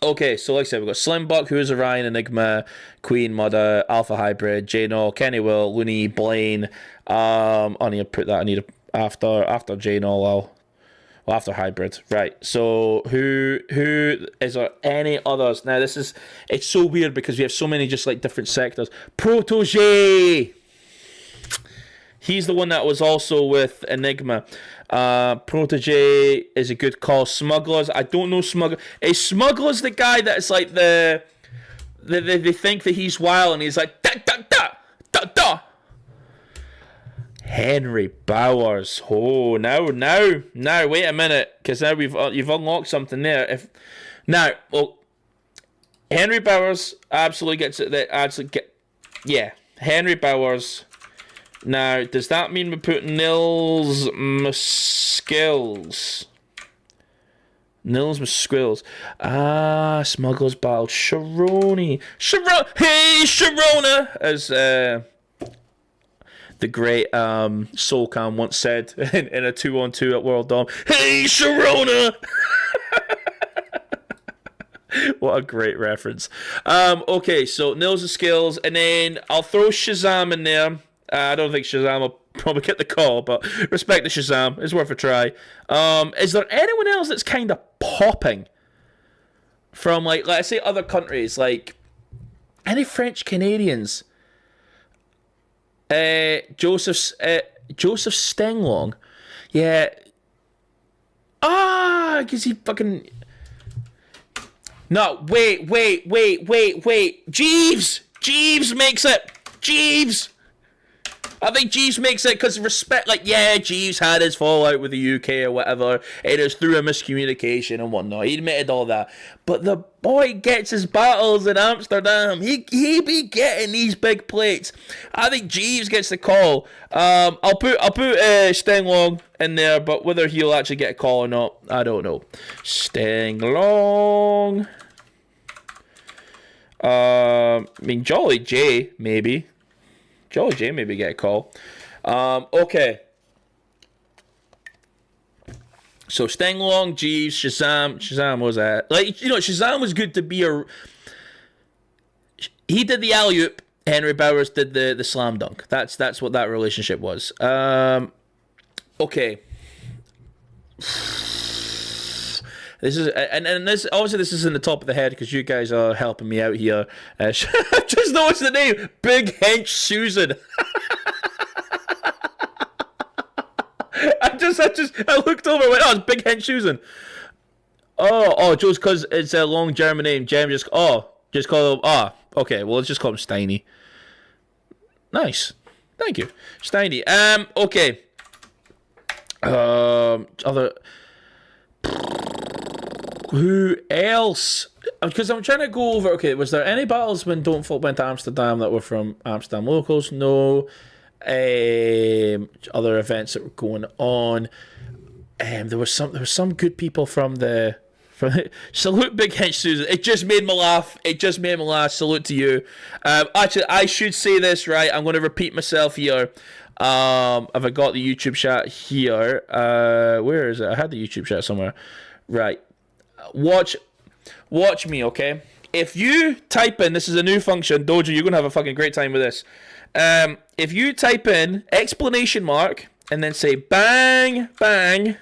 Okay, so like I said, we've got Slim Buck, Who is Orion, Enigma, Queen, Mudda, Alpha Hybrid, J-Null, Kenny Will, Looney, Blaine. I need to put that. I need to, after J-Null, after Hybrid. Right. So who is there any others? Now it's so weird because we have so many just like different sectors. Protege. He's the one that was also with Enigma. Protege is a good call. Smugglers, I don't know Smuggler. Is Smugglers the guy that's like they think that he's wild and he's like da da da da da. Henry Bowers. Oh, now, wait a minute, because now you've unlocked something there. Henry Bowers absolutely gets it. Yeah, Henry Bowers. Now, does that mean we put Nils Skills? Nils Skills. Smugglers battled Sharoni. Hey, Sharona! As the great Soulcam once said in a 2-on-2 at World Dom. Hey, Sharona! What a great reference. Okay, so Nils Skills, and then I'll throw Shazam in there. I don't think Shazam will probably get the call, but respect to Shazam. It's worth a try. Is there anyone else that's kind of popping from, like, let's say other countries? Like, any French Canadians? Joseph Stenglong. Yeah. Because he fucking... No, wait. Jeeves makes it. Jeeves. I think Jeeves makes it because respect, like, yeah, Jeeves had his fallout with the UK or whatever. It is through a miscommunication and whatnot. He admitted all that. But the boy gets his battles in Amsterdam. He be getting these big plates. I think Jeeves gets the call. I'll put Stenglong in there, but whether he'll actually get a call or not, I don't know. Stenglong. I mean, Jolly J, maybe. Jolly J maybe get a call. Okay. So Stenglong, Jeeves, Shazam was that. Like, you know, Shazam was good to be he did the alley-oop, Henry Bowers did the slam dunk. That's what that relationship was. Okay. This is and this obviously this is in the top of the head because you guys are helping me out here. Just noticed the name, Big Hench Susan. I looked over and went, oh, it's Big Hench Susan. Oh, just because it's a long German name. Jem just call him. Okay, well let's just call him Steiny. Nice, thank you, Steiny. Okay. Other. Who else? Because I'm trying to go over. Okay, was there any battles when Don't Folk went to Amsterdam that were from Amsterdam locals? No. Other events that were going on. There was some good people from salute Big Hench Susan. It just made me laugh. Salute to you. Actually, I should say this right. I'm going to repeat myself here. Have I got the YouTube chat here? Where is it? I had the YouTube chat somewhere. Right. Watch me, okay? If you type in, this is a new function, Dojo, you're going to have a fucking great time with this. If you type in exclamation mark and then say bang, bang,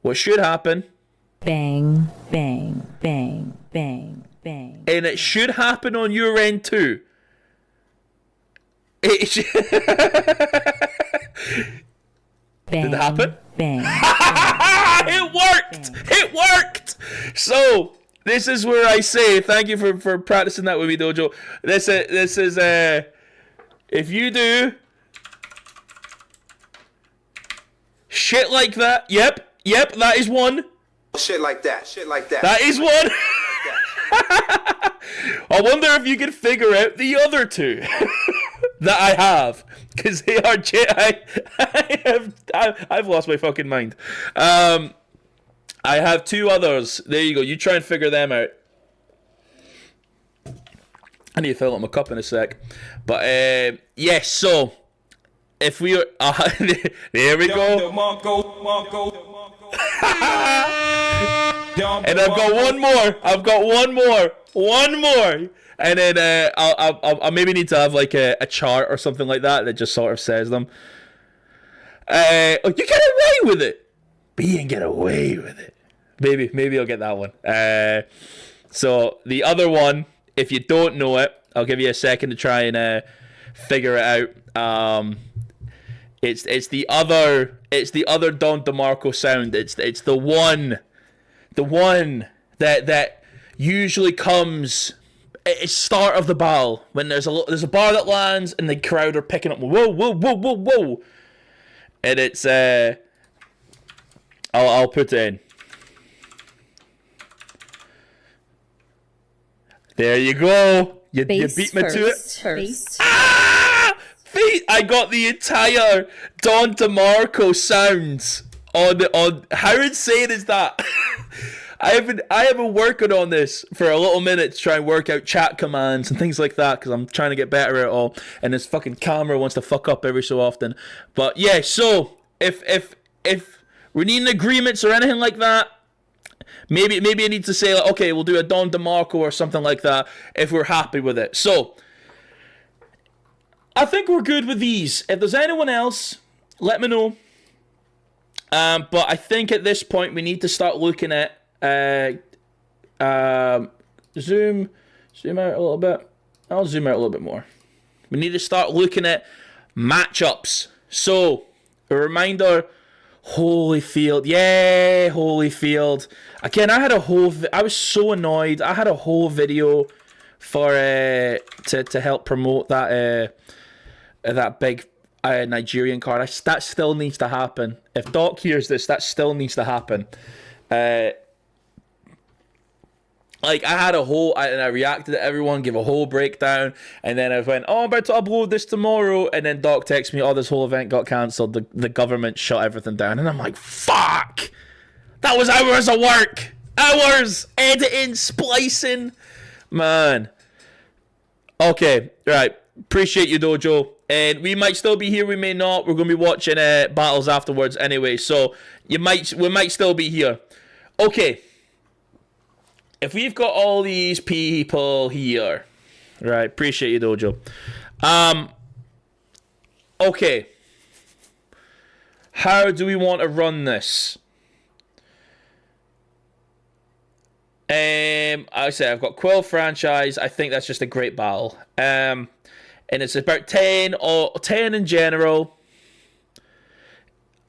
what should happen? Bang, bang, bang, bang, bang. And it should happen on your end too. It should... Bang, Did it happen? Bang. It worked! Bang. It worked! So, this is where I say, thank you for practicing that with me, Dojo. This is if you do shit like that, yep, that is one. Shit like that. That is one. I wonder if you can figure out the other two that I have, because they are. I've lost my fucking mind. I have two others. There you go. You try and figure them out. I need to fill up my cup in a sec. But yes. So if we are, there we go. And I've got one more. And then I'll maybe need to have like a chart or something like that just sort of says them. You get away with it. B and get away with it. Maybe I'll get that one. So the other one, if you don't know it, I'll give you a second to try and figure it out. It's the other Don DeMarco sound. It's the one that usually comes at start of the battle when there's a bar that lands and the crowd are picking up whoa, and it's I'll put it in. There you go. You beat me to it. First. I got the entire Don DeMarco sounds on how insane is that? I have been working on this for a little minute to try and work out chat commands and things like that because I'm trying to get better at it all, and this fucking camera wants to fuck up every so often. But yeah, so if we need agreements or anything like that, maybe I need to say like, okay, we'll do a Don DeMarco or something like that if we're happy with it. So I think we're good with these. If there's anyone else, let me know. But I think at this point we need to start looking at zoom out a little bit. I'll zoom out a little bit more. We need to start looking at matchups. So a reminder, Holyfield. Yeah, Holyfield. Again, I was so annoyed. I had a whole video for to help promote that big Nigerian card. That still needs to happen. If Doc hears this, that still needs to happen. Like I had and I reacted to everyone, give a whole breakdown, and then I went, I'm about to upload this tomorrow, and then Doc texts me, this whole event got cancelled, the government shut everything down, and I'm like, fuck! That was hours of work! Hours! Editing, splicing, man. Okay, right, appreciate you, Dojo, and we might still be here, we may not, we're going to be watching battles afterwards anyway, so we might still be here. Okay. If we've got all these people here, right? Appreciate you, Dojo. Okay. How do we want to run this? I say I've got Quill franchise. I think that's just a great battle. And it's about 10 in general.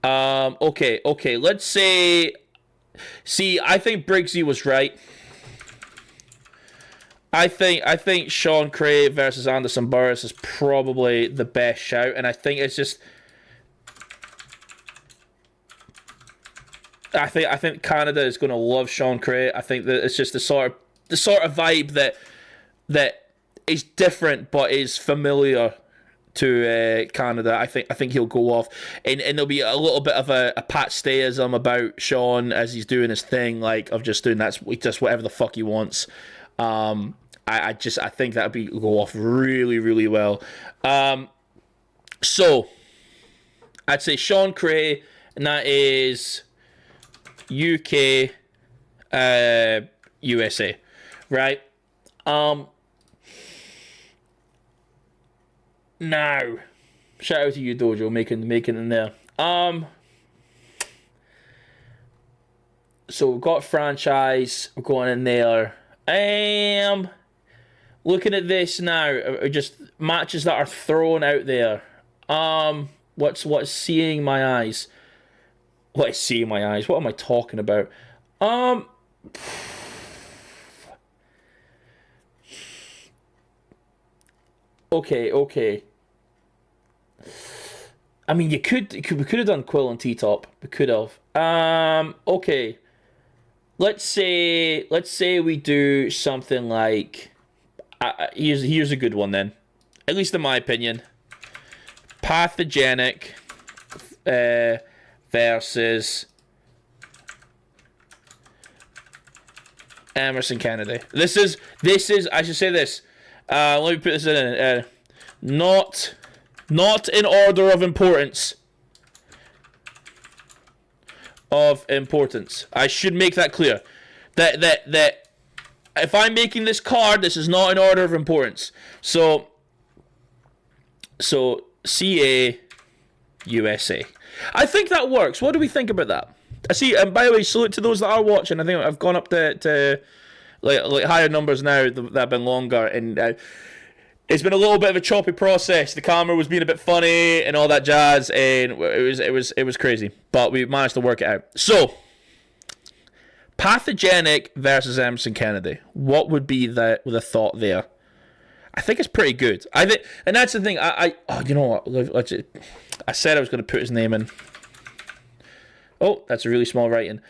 Okay. Let's say. See, I think Briggsy was right. I think Sean Cray versus Anderson Burris is probably the best shout, and I think it's just. I think Canada is going to love Sean Cray. I think that it's just the sort of vibe that is different but is familiar to Canada. I think he'll go off, and there'll be a little bit of a Pat Stayism about Sean as he's doing his thing, like of just doing just whatever the fuck he wants. I think that would go off really, really well. So I'd say Sean Cray, and that is UK, USA, right? Now, shout out to you, Dojo, making it in there. So we've got franchise. We're going in there. Looking at this now, just matches that are thrown out there. What's seeing my eyes? What is seeing my eyes? What am I talking about? Okay. I mean, we could have done Quill and T-Top. We could have. Okay. Let's say we do something like. Here's a good one then. At least in my opinion. Pathogenic versus Emerson Kennedy. This is. I should say this. Let me put this in. Not in order of importance. I should make that clear. That if I'm making this card, this is not in order of importance. So CA USA. I think that works. What do we think about that? I see. And by the way, salute to those that are watching. I think I've gone up to like higher numbers now that have been longer, and it's been a little bit of a choppy process. The camera was being a bit funny and all that jazz, and it was crazy, but we managed to work it out. So, Pathogenic versus Emerson Kennedy. What would be the thought there? I think it's pretty good. I think, and that's the thing. You know what? I said I was going to put his name in. Oh, that's a really small writing.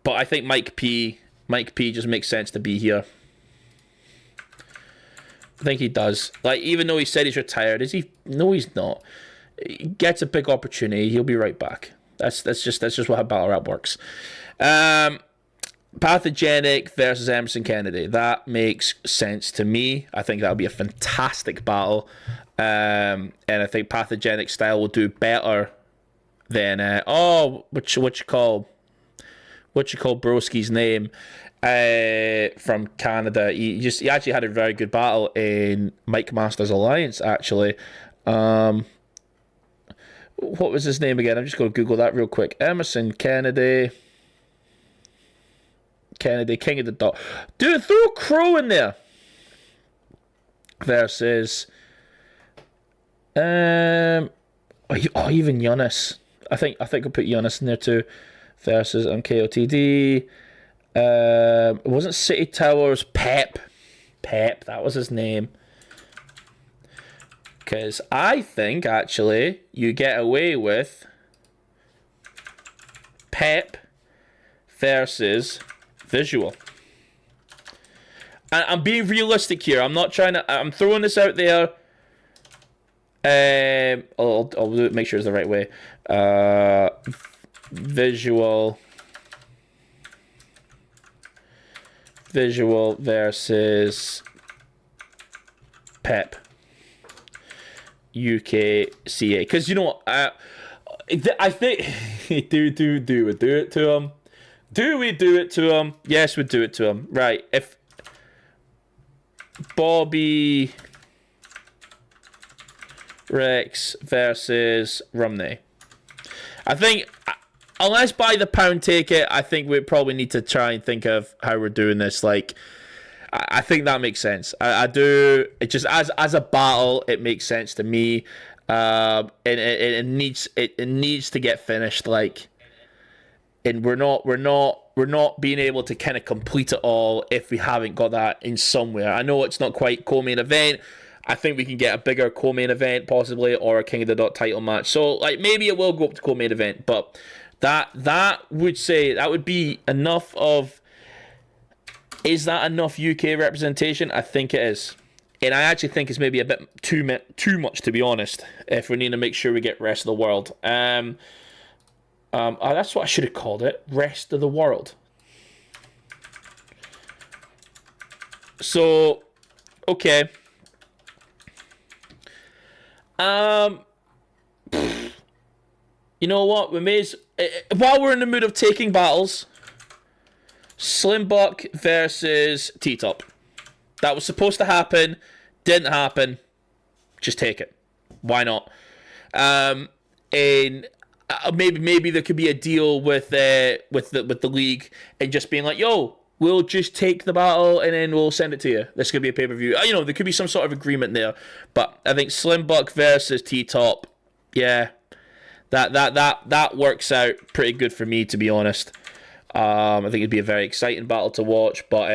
But I think Mike P just makes sense to be here. I think he does. Like, even though he said he's retired, is he? No, he's not. He gets a big opportunity. He'll be right back. That's just how battle rap works. Pathogenic versus Emerson Kennedy. That makes sense to me. I think that would be a fantastic battle. And I think Pathogenic style will do better than what you call Broski's name from Canada. He actually had a very good battle in Mike Masters Alliance, actually. What was his name again? I'm just going to Google that real quick. Emerson Kennedy, King of the Dot. Dude, throw Crow in there. Versus even Giannis. I think I'll put Giannis in there too. Versus KOTD. It wasn't City Towers. Pep, that was his name. Because I think, actually, you get away with Pep versus Visual. And I'm being realistic here. I'm not trying to... I'm throwing this out there. I'll do it, make sure it's the right way. Visual versus Pep. UK CA, because you know what, I think do we do it to him? Do we do it to him? Yes, we do it to him. Right, if Bobby Rex versus Rumney, I think, unless by the pound take it, I think we probably need to try and think of how we're doing this. Like, I think that makes sense. I do. It just as a battle, it makes sense to me. And it needs to get finished. Like, and we're not being able to kind of complete it all if we haven't got that in somewhere. I know it's not quite co-main event. I think we can get a bigger co-main event possibly, or a King of the Dot title match. So like maybe it will go up to co-main event, but that would be enough of. Is that enough UK representation? I think it is. And I actually think it's maybe a bit too much, to be honest, if we need to make sure we get rest of the world. That's what I should have called it. Rest of the world. So, okay. You know what? We may while we're in the mood of taking battles, Slim Buck versus T-Top. That was supposed to happen. Didn't happen. Just take it. Why not? And maybe there could be a deal with the league and just being like, yo, we'll just take the battle and then we'll send it to you. This could be a pay-per-view. You know, there could be some sort of agreement there. But I think Slim Buck versus T-Top, yeah, that works out pretty good for me, to be honest. I think it'd be a very exciting battle to watch, but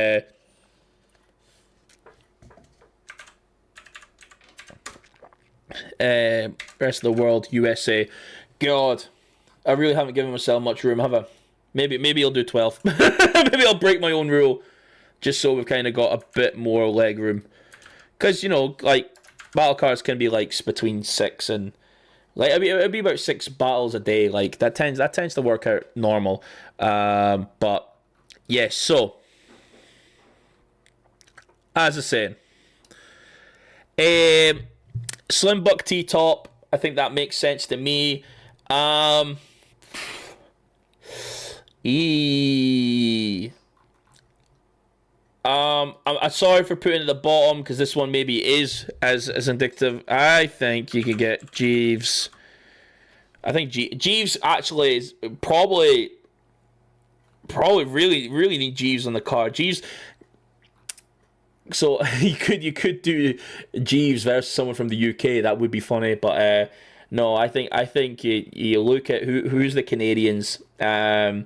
rest of the world, USA. God, I really haven't given myself much room, have I? Maybe I'll do 12. Maybe I'll break my own rule, just so we've kind of got a bit more leg room. Because, you know, like, battle cards can be, like, between 6 and... Like, it'd be about 6 battles a day. Like, that tends to work out normal. But, yeah, so... As I say... Slim Buck T-Top, I think that makes sense to me. I'm sorry for putting it at the bottom, because this one maybe is as indicative. I think you could get Jeeves. I think Jeeves actually is probably really need Jeeves on the card. Jeeves. So you could do Jeeves versus someone from the UK. That would be funny, but no, I think you look at who's the Canadians. I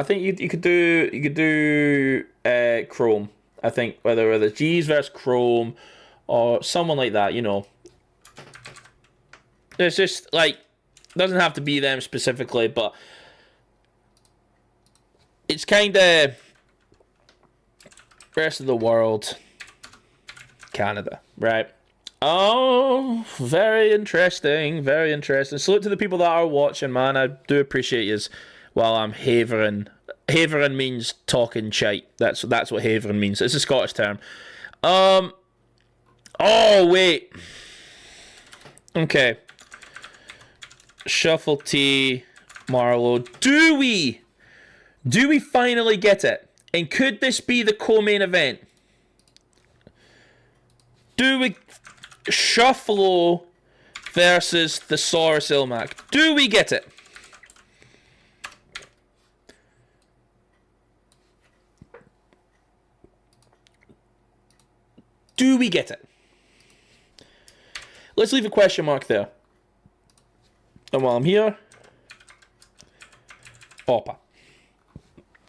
think you could do Chrome. I think whether Jeeves versus Chrome or someone like that. You know, it's just like, doesn't have to be them specifically, but it's kind of rest of the world, Canada, right? Oh, very interesting, very interesting. Salute to the people that are watching, man. I do appreciate yous while I'm havering. Havering means talking shite. That's what havering means. It's a Scottish term. Oh, wait. Okay. Shuffle T, Marlowe. Do we finally get it? And could this be the co-main event? Do we Shuffle versus Thesaurus Ilmac? Do we get it? Do we get it? Let's leave a question mark there. And while I'm here, Oppa.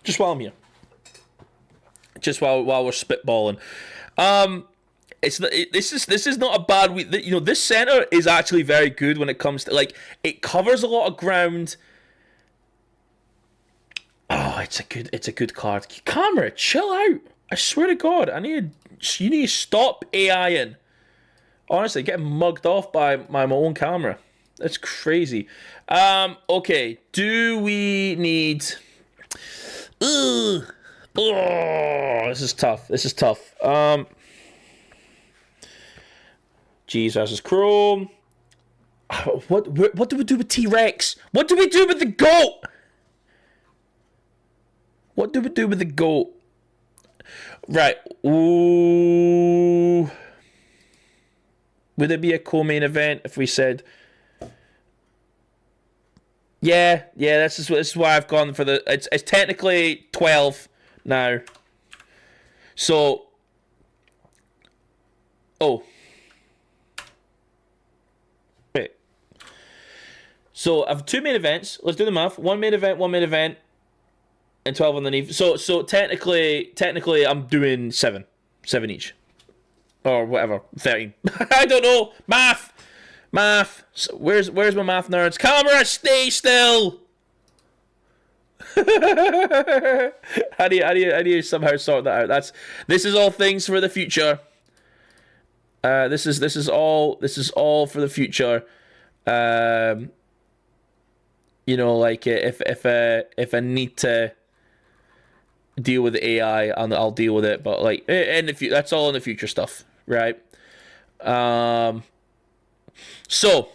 Just while I'm here. Just while we're spitballing. This is not a bad week. You know, this center is actually very good when it comes to, like, it covers a lot of ground. Oh, it's a good card. Camera, chill out. I swear to God, you need to stop AIing. Honestly, getting mugged off by my own camera. That's crazy. Okay, do we need... Ugh. Oh, this is tough. Jeeves versus Chrome. What do we do with T-Rex? What do we do with the GOAT? What do we do with the GOAT? Right. Ooh. Would it be a co-main event if we said... Yeah, this is why I've gone for the... It's technically 12 now. So... Oh. Wait. So, I have 2 main events. Let's do the math. 1 main event, and 12 underneath. So technically I'm doing 7 each, or whatever, 13. I don't know. Math. So where's my math nerds? Camera, stay still. How do you somehow sort that out? This is all things for the future. This is all for the future. You know, like if I need to deal with the AI, and I'll deal with it. But like, in the that's all in the future stuff, right? So.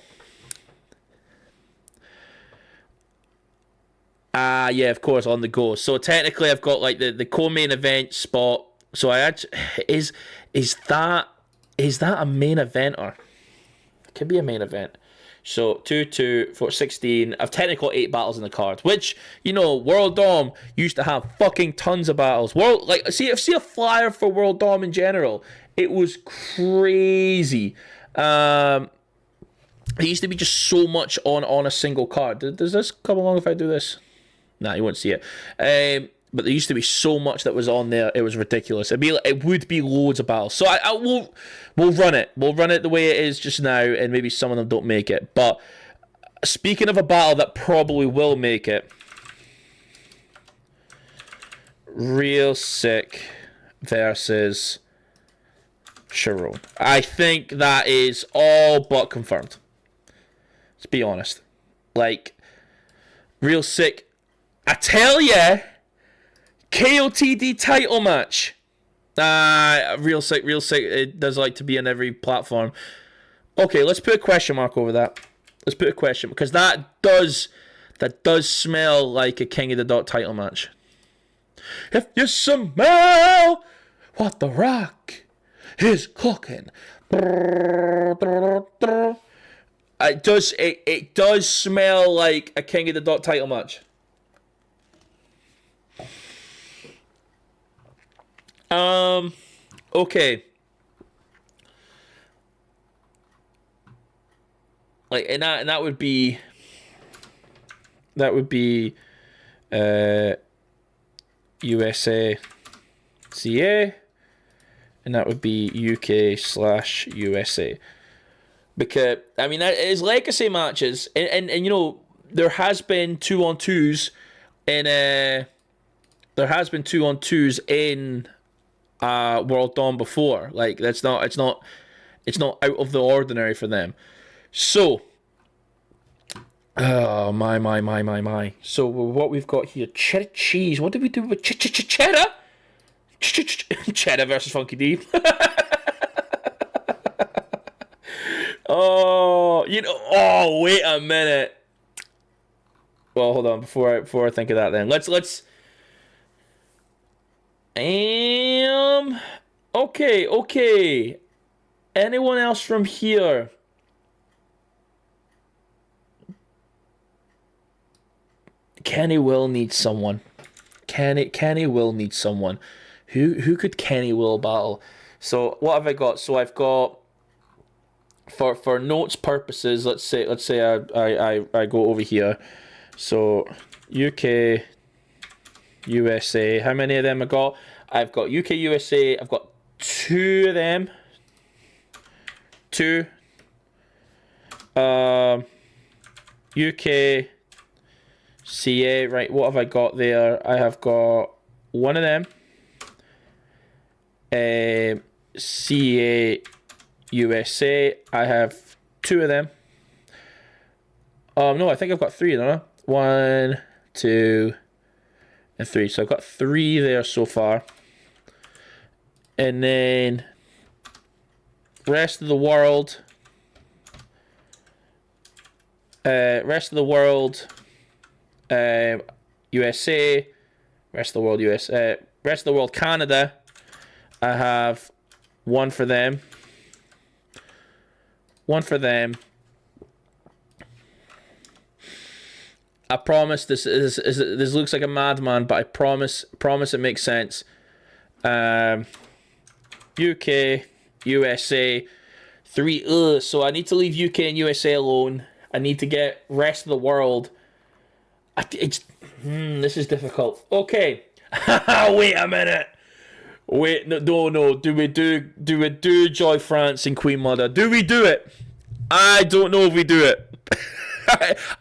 Yeah, of course, on the go. So technically, I've got like the co-main event spot. So I actually is that a main eventer? It could be a main event. So 2, 4, 16. I've technically got 8 battles in the card, which, you know, World Dom used to have fucking tons of battles. See a flyer for World Dom in general. It was crazy. There used to be just so much on a single card. Does this come along if I do this? Nah, you won't see it. But there used to be so much that was on there. It was ridiculous. It would be loads of battles. So we'll run it. We'll run it the way it is just now, and maybe some of them don't make it. But speaking of a battle that probably will make it, Real Sick versus Sharon. I think that is all but confirmed. Let's be honest. Like, Real Sick. I tell ya, KOTD title match. Real Sick. It does like to be on every platform. Okay, let's put a question mark over that. Let's put a question, because that does smell like a King of the Dot title match. If you smell what the Rock is cooking. It does smell like a King of the Dot title match. Okay. Like, and that would be USA CA, and that would be UK/USA. Because I mean, that is legacy matches, and you know, there has been 2-on-2s in World Dawn before. Like, it's not out of the ordinary for them. So, oh my. So what we've got here, cheddar cheese. What did we do with cheddar? Cheddar versus Funky D. Oh, you know. Oh, wait a minute. Well, hold on. Before I think of that, then let's. Okay. Anyone else from here? Kenny will need someone. Kenny will need someone. Who could Kenny will battle? So what have I got? So I've got, for notes purposes, let's say I go over here. So UK, USA. How many of them I got? I've got UK, USA. I've got 2 of them. 2. UK, CA. Right. What have I got there? I have got 1 of them. CA, USA. I have 2 of them. No, I think I've got 3, don't I? 1, 2, and 3. So I've got 3 there so far. And then rest of the world. USA. Rest of the world, USA. Rest of the world, Canada. I have 1 for them. 1 for them. I promise this looks like a madman, but I promise it makes sense. UK, USA, 3. So I need to leave UK and USA alone. I need to get rest of the world. This is difficult. Okay. Wait a minute. Wait, no. Do we do Joy France and Queen Mother? Do we do it? I don't know if we do it.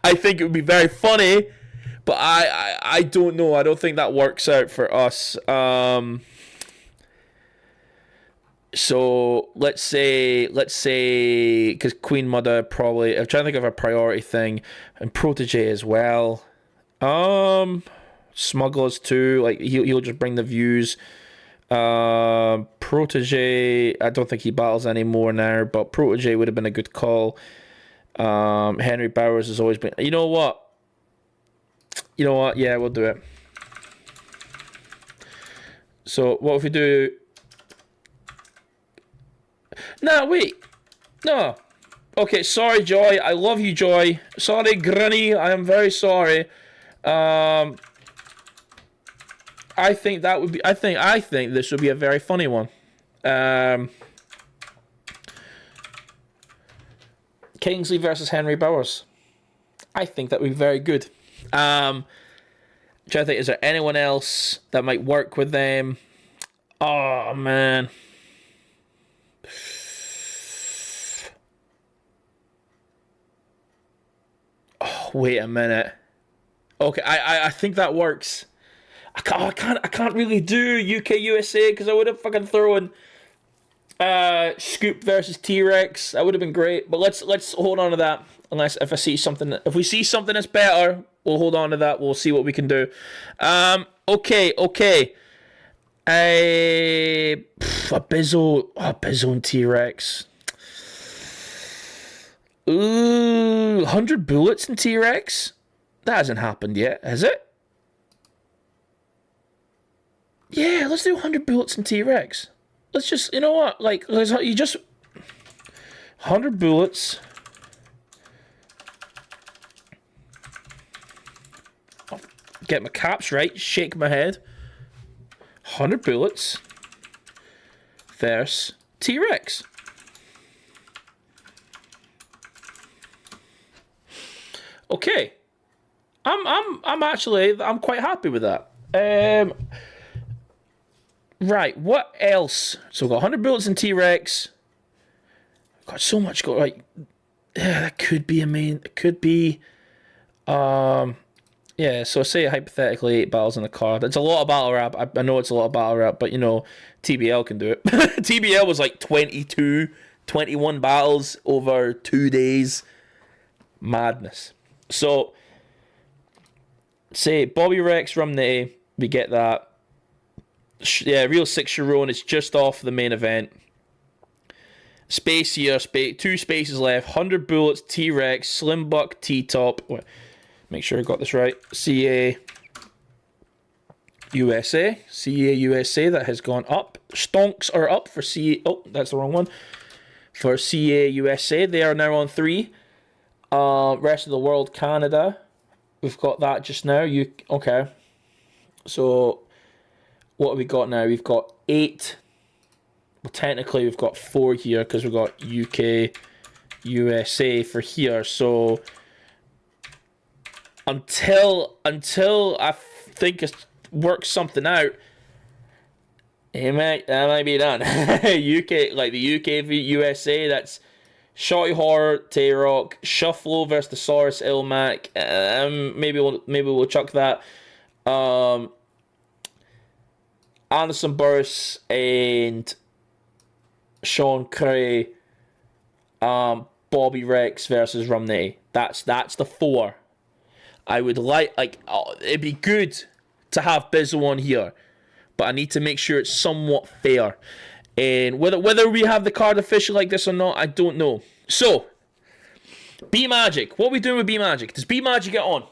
I think it would be very funny, but I don't know. I don't think that works out for us. So let's say, because Queen Mother probably. I'm trying to think of a priority thing, and Protege as well. Smugglers too. Like he'll just bring the views. Protege, I don't think he battles anymore now, but Protege would have been a good call. Henry Bowers has always been. You know what? Yeah, we'll do it. So what if we do? No, wait. No. Okay, sorry, Joy. I love you, Joy. Sorry, Granny. I am very sorry. I think that would be. I think this would be a very funny one. Kingsley versus Henry Bowers. I think that would be very good. Trying to think, is there anyone else that might work with them? Oh man. Oh, wait a minute. Okay, I think that works. I can't really do UK USA because I would have fucking thrown Scoop versus T-Rex. That would have been great. But let's hold on to that. Unless if we see something that's better, we'll hold on to that. We'll see what we can do. Okay. A Bizzo and T-Rex. Ooh, 100 bullets and T-Rex? That hasn't happened yet, has it? Yeah, let's do 100 bullets and T-Rex. Let's just, you know what? Like, you just 100 bullets. I'll get my caps right. Shake my head. 100 bullets. Versus T-Rex. Okay. I'm actually quite happy with that. Right, what else? So we've got 100 bullets in T-Rex. Got so much go right. Yeah, that could be a main. It could be. Yeah. So say hypothetically 8 battles in a card. It's a lot of battle rap. I know it's a lot of battle rap, but you know TBL can do it. TBL was like 21 battles over 2 days. Madness. So say Bobby Rex Rumney, we get that. Yeah, Real 6 Sharon is just off the main event. Space here, 2 spaces left. 100 bullets, T-Rex, Slim Buck, T-Top. Make sure I got this right. CA USA. CA USA, that has gone up. Stonks are up for CA. Oh, that's the wrong one. For CA USA, they are now on 3. Rest of the world, Canada. We've got that just now. Okay. So what have we got now? We've got 8. Well, technically we've got 4 here because we've got UK, USA for here. So until I think it works something out, that might be done. UK, like the UK v USA, that's Shotty Horror, Tay-Rock, Shufflo versus the Saurus Ilmac. Maybe we'll chuck that. Anderson Burris and Sean Curry, Bobby Rex versus Rumney. That's the 4. I would it'd be good to have Bizzo on here, but I need to make sure it's somewhat fair. And whether we have the card official like this or not, I don't know. So, B Magic. What are we doing with B Magic? Does B Magic get on?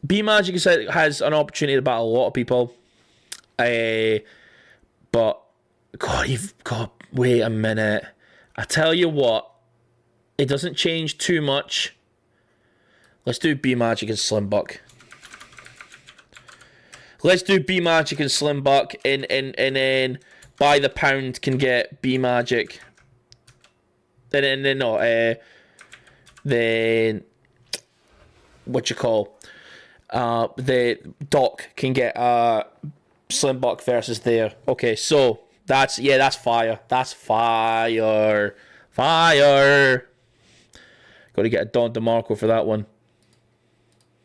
B Magic has an opportunity to battle a lot of people. But God, wait a minute. I tell you what, it doesn't change too much. Let's do B Magic and Slim Buck. Let's do B Magic and Slim Buck, and then by the pound can get B Magic. Then what you call? The Doc can get Slim Buck versus there. Okay, so that's fire. That's fire. Got to get a Don DeMarco for that one.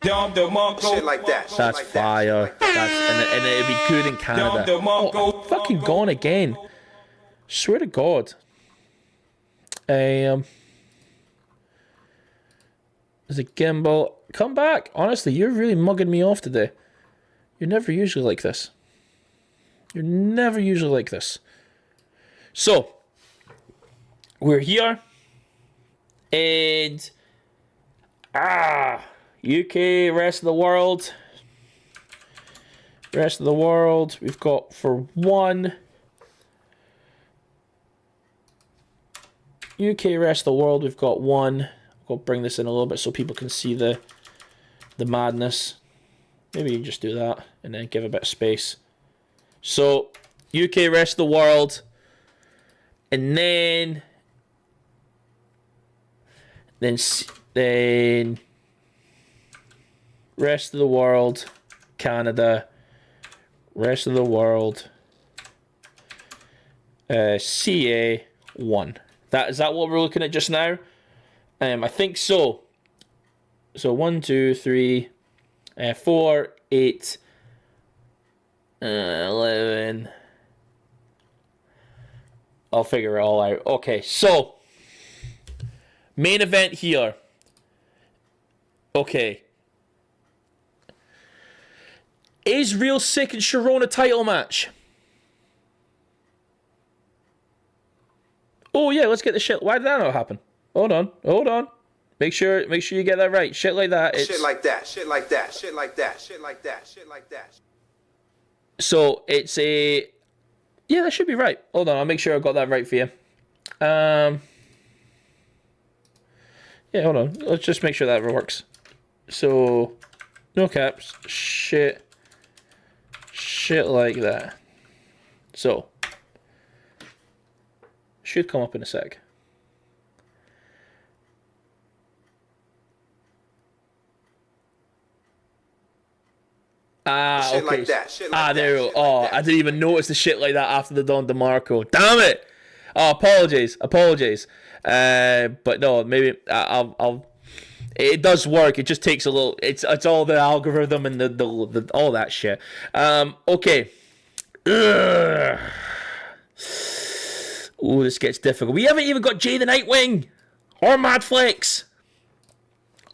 Shit like that. That's fire. And it'd be good in Canada. Oh, I'm fucking gone again. Swear to God. There's a gimbal. Come back. Honestly, you're really mugging me off today. You're never usually like this. You're never usually like this. So, we're here. And... UK, rest of the world. Rest of the world. We've got for one... UK, rest of the world, we've got one. I'll bring this in a little bit so people can see the madness. Maybe you just do that and then give a bit of space. So, UK, rest of the world. And then rest of the world, Canada, rest of the world, CA 1. Is that what we're looking at just now? I think so. So 1, 2, 3, 4, 8, 11. I'll figure it all out. Okay, so main event here. Okay. Is Real Sick and Sharon a title match? Oh yeah, let's get the shit. Why did that not happen? Hold on. Make sure you get that right. Shit like that. Shit like that. Shit like that. Shit like that. Shit like that. Shit like that. So it's a... Yeah, that should be right. Hold on, I'll make sure I got that right for you. Yeah, hold on. Let's just make sure that works. So, no caps. Shit like that. So, should come up in a sec. Okay. Like that. Shit like there we go. Oh, I didn't even notice the shit like that after the Don DeMarco. Damn it! Oh, apologies. But no, maybe I'll. It does work. It just takes a little. It's all the algorithm and the all that shit. Okay. Ugh. Ooh, this gets difficult. We haven't even got Jay the Nightwing or Madflex.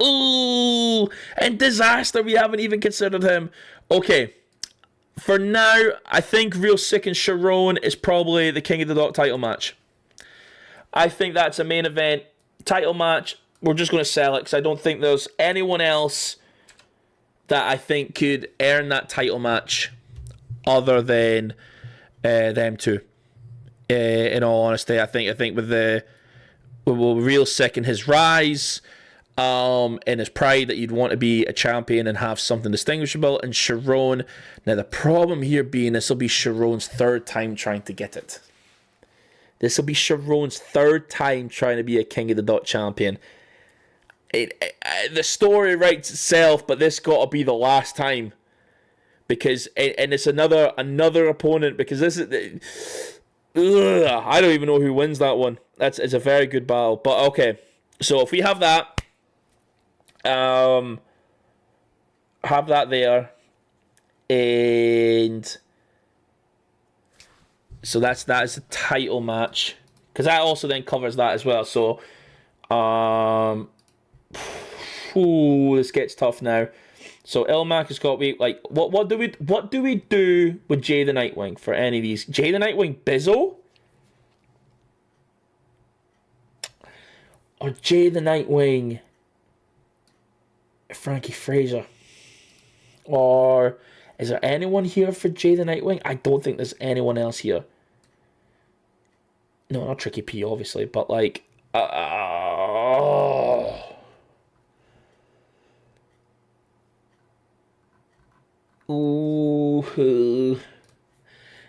Ooh, and Disaster. We haven't even considered him. Okay. For now, I think Real Sick and Sharon is probably the King of the Dot title match. I think that's a main event title match. We're just going to sell it because I don't think there's anyone else that I think could earn that title match other than them two. In all honesty, I think with Real Sick and his rise, and his pride that you'd want to be a champion and have something distinguishable, and Sharon. Now the problem here being this will be Sharon's third time trying to get it. This will be Sharon's third time trying to be a King of the Dot champion. The story writes itself, but this got to be the last time because and it's another opponent because this is. I don't even know who wins that one. It's a very good battle. But okay, so if we have that, there, and so that is a title match because that also then covers that as well. So, this gets tough now. So Ilmac has got what do we do with Jay the Nightwing for any of these? Jay the Nightwing Bizzo? Or Jay the Nightwing Frankie Fraser? Or is there anyone here for Jay the Nightwing? I don't think there's anyone else here. No, not Tricky P, obviously, but like ooh,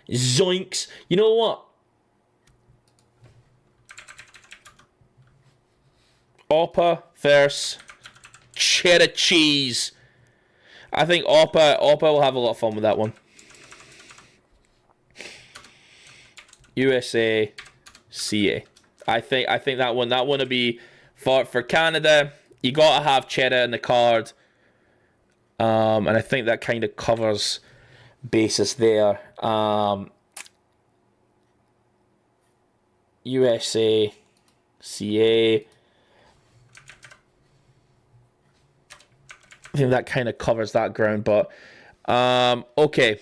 zoinks. You know what? Oppa versus Cheddar Cheese. I think Oppa will have a lot of fun with that one. USA, CA. I think that one will be for Canada. You gotta have Cheddar in the card. And I think that kind of covers basis there. USA, CA. I think that kind of covers that ground. But okay,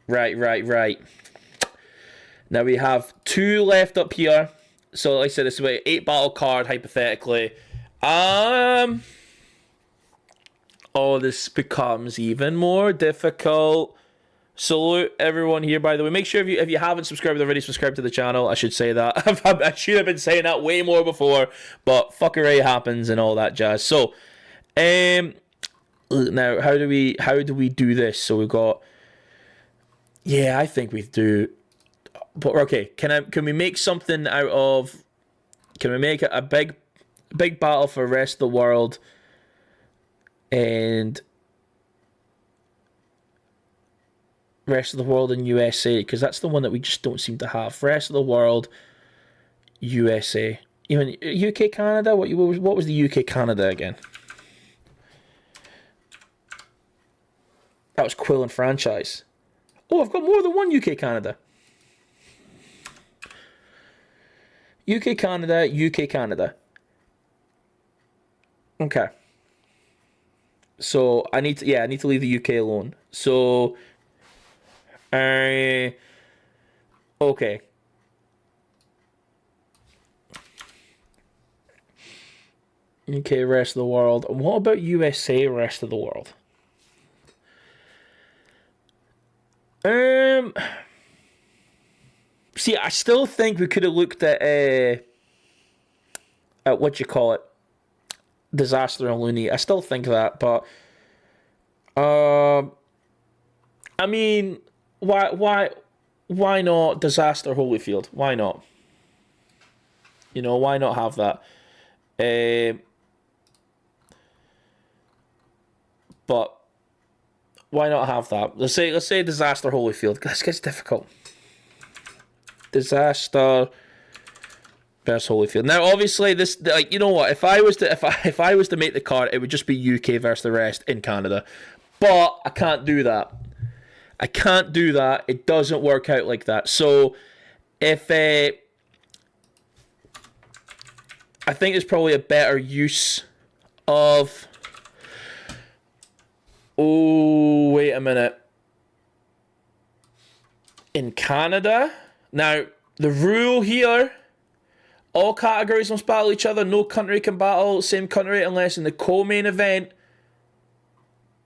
right. Now we have 2 left up here. So like I said, this is an 8 battle card hypothetically. Oh, this becomes even more difficult. Salute everyone here, by the way. Make sure if you haven't subscribed already, subscribe to the channel. I should say that. I should have been saying that way more before, but fuckery happens and all that jazz. So, now how do we do this? So we've got, yeah, I think we do. But okay, can we make something out of? Can we make a big battle for the rest of the world? And rest of the world in USA, because that's the one that we just don't seem to have. Rest of the world, USA. Even UK Canada. What was the UK Canada again? That was Quill and Franchise. Oh, I've got more than one UK Canada. UK Canada. Okay. So I need to leave the UK alone. So okay. UK rest of the world. And what about USA rest of the world? See, I still think we could have looked at what you call it, Disaster and Looney. I still think that, but I mean, why not Disaster Holyfield? Why not? You know, why not have that? But why not have that? Let's say Disaster Holyfield. This gets difficult. Disaster versus Holyfield. Now, obviously, this, like, you know what? If I was to make the card, it would just be UK versus the rest in Canada. But I can't do that. It doesn't work out like that. So, if I think there's probably a better use of. Oh, wait a minute. In Canada, now the rule here. All categories must battle each other. No country can battle same country unless in the co-main event.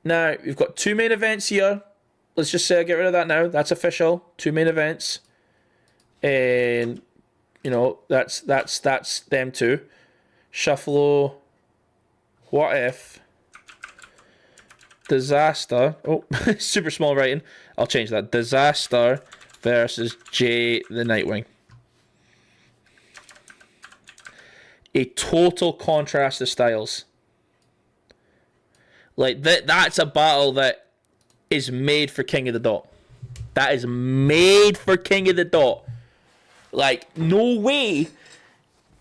Now, we've got 2 main events here. Let's just say I get rid of that now. That's official. 2 main events. And, you know, that's them 2. Shuffle. What if Disaster. Oh, super small writing. I'll change that. Disaster versus Jay the Nightwing. A total contrast of styles. Like, that's a battle that is made for King of the Dot. That is made for King of the Dot. Like, no way,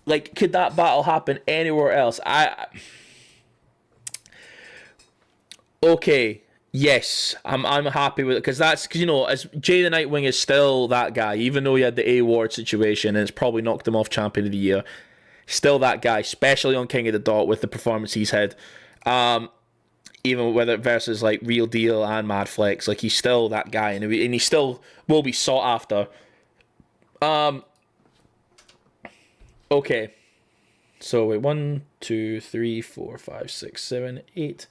like, could that battle happen anywhere else. Okay, yes, I'm happy with it, because you know, as Jay the Nightwing is still that guy, even though he had the A-Ward situation and it's probably knocked him off Champion of the Year. Still that guy, especially on King of the Dot with the performance he's had. Even whether versus like Real Deal and Mad Flex, like he's still that guy, and he still will be sought after. Okay. So wait, 1, 2, 3, 4, 5, 6, 7, 8,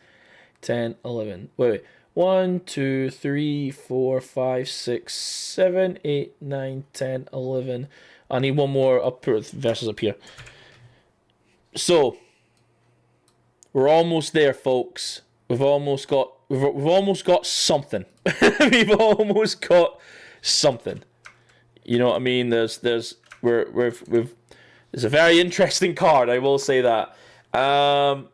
10, 11. Wait. 1, 2, 3, 4, 5, 6, 7, 8, 9, 10, 11. I need one more up versus up here. So we're almost there, folks. We've almost got something. We've almost got something. You know what I mean? There's a very interesting card, I will say that. 1,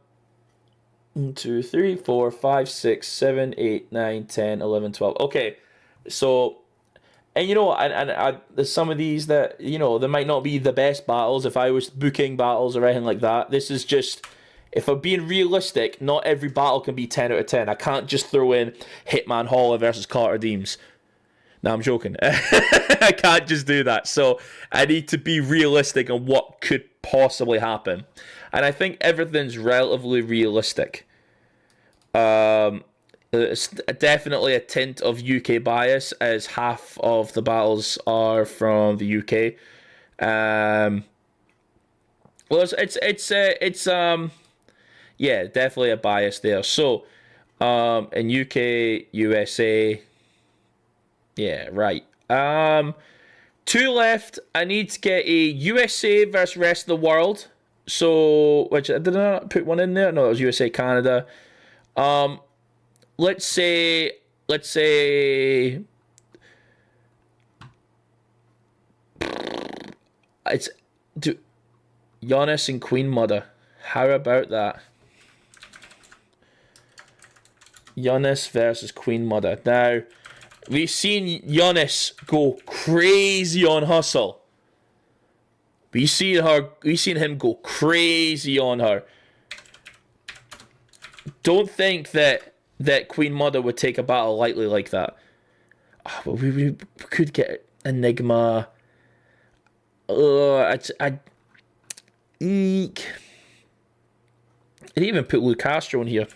2, 3, 4, 5, 6, 7, 8, 9, 10, 11, 12. Okay, so, and you know, and there's some of these that, you know, they might not be the best battles if I was booking battles or anything like that. This is just, if I'm being realistic, not every battle can be 10 out of 10. I can't just throw in Hitman Holla versus Carter Deems. No, I'm joking. I can't just do that. So I need to be realistic on what could possibly happen. And I think everything's relatively realistic. It's definitely a tint of UK bias, as half of the battles are from the UK. Well, it's yeah, definitely a bias there. So, in UK, USA, yeah, right. Two left. I need to get a USA versus rest of the world. So, which did I not put one in there? No, it was USA Canada. Let's say it's Giannis and Queen Mother. How about that? Giannis versus Queen Mother. Now, we've seen Giannis go crazy on Hustle. We've seen him go crazy on her. Don't think that Queen Mother would take a battle lightly like that. Oh, but we could get Enigma. Eek. I didn't even put Lou Castro in here.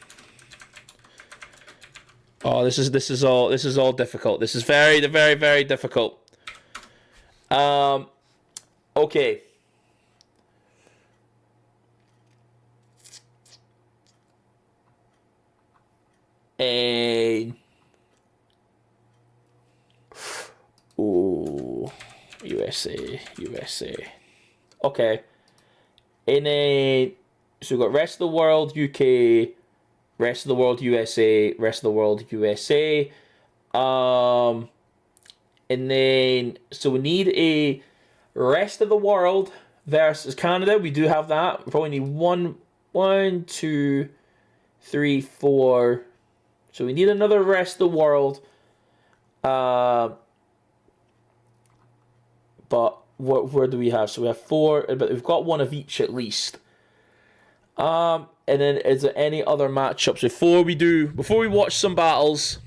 Oh, this is all difficult. This is very, very, very difficult. Okay. Ooh, USA. Okay. So we've got rest of the world, UK, rest of the world, USA, rest of the world, USA. And then, so we need a rest of the world versus Canada. We do have that. We probably need one, two, three, four. So we need another rest of the world. But where do we have? So we have four, but we've got one of each at least. And then is there any other matchups before we watch some battles,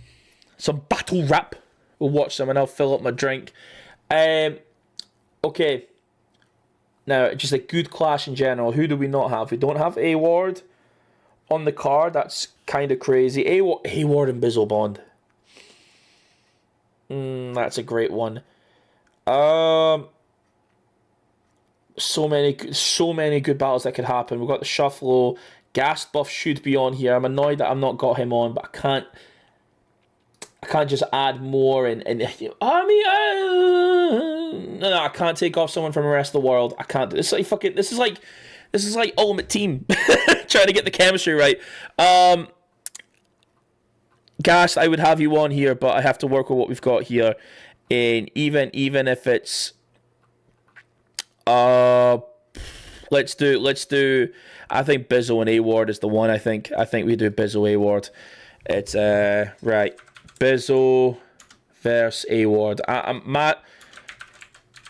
some battle rap? We'll watch them and I'll fill up my drink. Okay. Now, just a good clash in general. Who do we not have? We don't have A-Ward on the card. That's kind of crazy. A-Ward and Bizzle Bond. That's a great one. So many good battles that could happen. We've got the Shufflo. Gas Buff should be on here. I'm annoyed that I've not got him on, but I can't just add more and no, I can't take off someone from the rest of the world. I can't. This is like Ultimate Team trying to get the chemistry right. Gas, I would have you on here, but I have to work with what we've got here. And even if it's let's do I think Bizzle and A-Ward is the one. I think we do Bizzle A-Ward. It's right. Bizzle versus A-Ward. I'm Matt.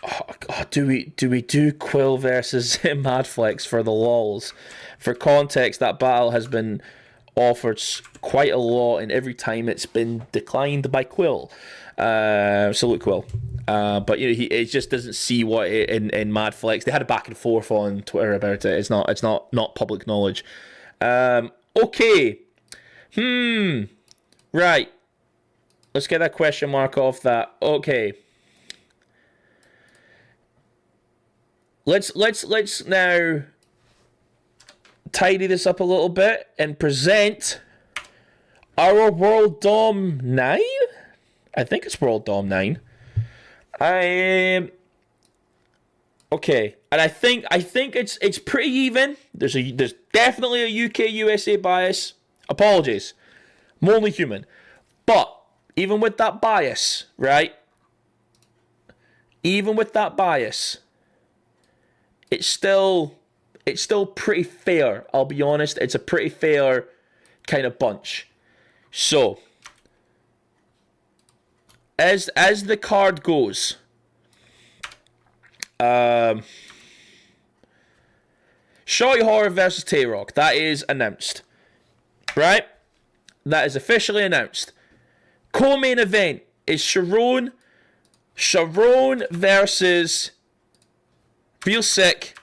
Oh, do we do Quill versus Madflex for the lols? For context, that battle has been offered quite a lot, and every time it's been declined by Quill. Salute Quill. But you know, he just doesn't see what in Madflex. They had a back and forth on Twitter about it. It's not public knowledge. Okay. Right. Let's get that question mark off that. Okay. Let's now tidy this up a little bit and present our World Dom 9. I think it's World Dom 9. Okay, and I think it's pretty even. There's definitely a UK USA bias. Apologies, I'm only human. But even with that bias, right? Even with that bias, it's still pretty fair. I'll be honest, it's a pretty fair kind of bunch. So, as the card goes, Shorty Horror versus Tay-Rock, that is announced, right? That is officially announced. Co-main event is Sharon versus Real Sick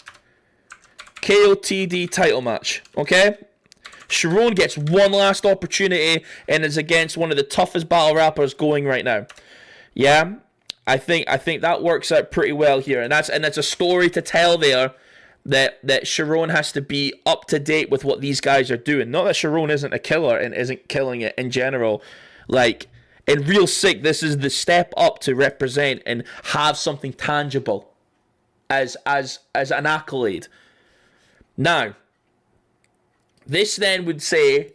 KOTD title match. Okay, Sharon gets one last opportunity and is against one of the toughest battle rappers going right now. Yeah, I think that works out pretty well here, and that's a story to tell there. That Sharon has to be up to date with what these guys are doing. Not that Sharon isn't a killer and isn't killing it in general. Like, in Real Sick, this is the step up to represent and have something tangible as an accolade. Now, this then would say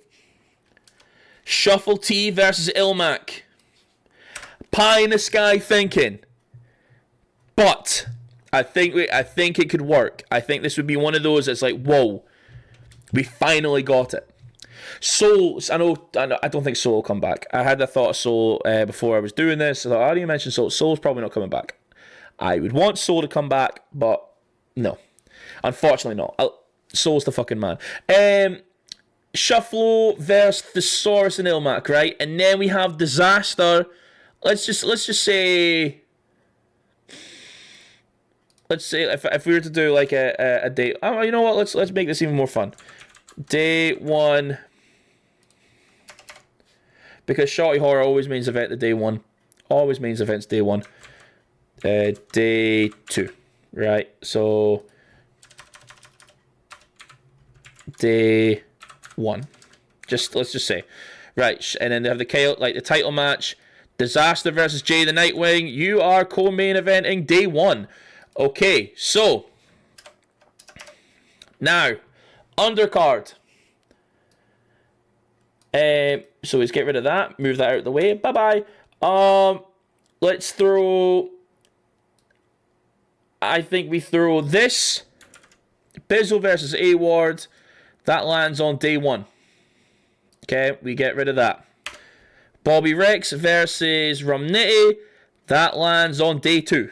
Shuffle T versus Ilmac. Pie in the sky thinking. But I think it could work. I think this would be one of those that's like, whoa, we finally got it. Soul, I don't think Soul will come back. I had the thought of Soul before I was doing this. I thought, how do you mention Soul? Soul's probably not coming back. I would want Soul to come back, but no. Unfortunately not. Soul's the fucking man. Shuffle versus Thesaurus and Ilmac, right? And then we have Disaster. Let's just say... Let's say if we were to do like a day, oh, you know what? Let's make this even more fun. Day 1, because Shorty Horror always means event the day 1, always means events day 1. Day 2, right? So day 1, let's just say, right? And then they have the title match, Disaster versus Jay the Nightwing. You are co-main eventing day 1. Okay, so now undercard. So let's get rid of that. Move that out of the way. Bye bye. Let's throw. I think we throw this. Bizzle versus A Ward. That lands on day 1. Okay, we get rid of that. Bobby Rex versus Rumnitty. That lands on day 2.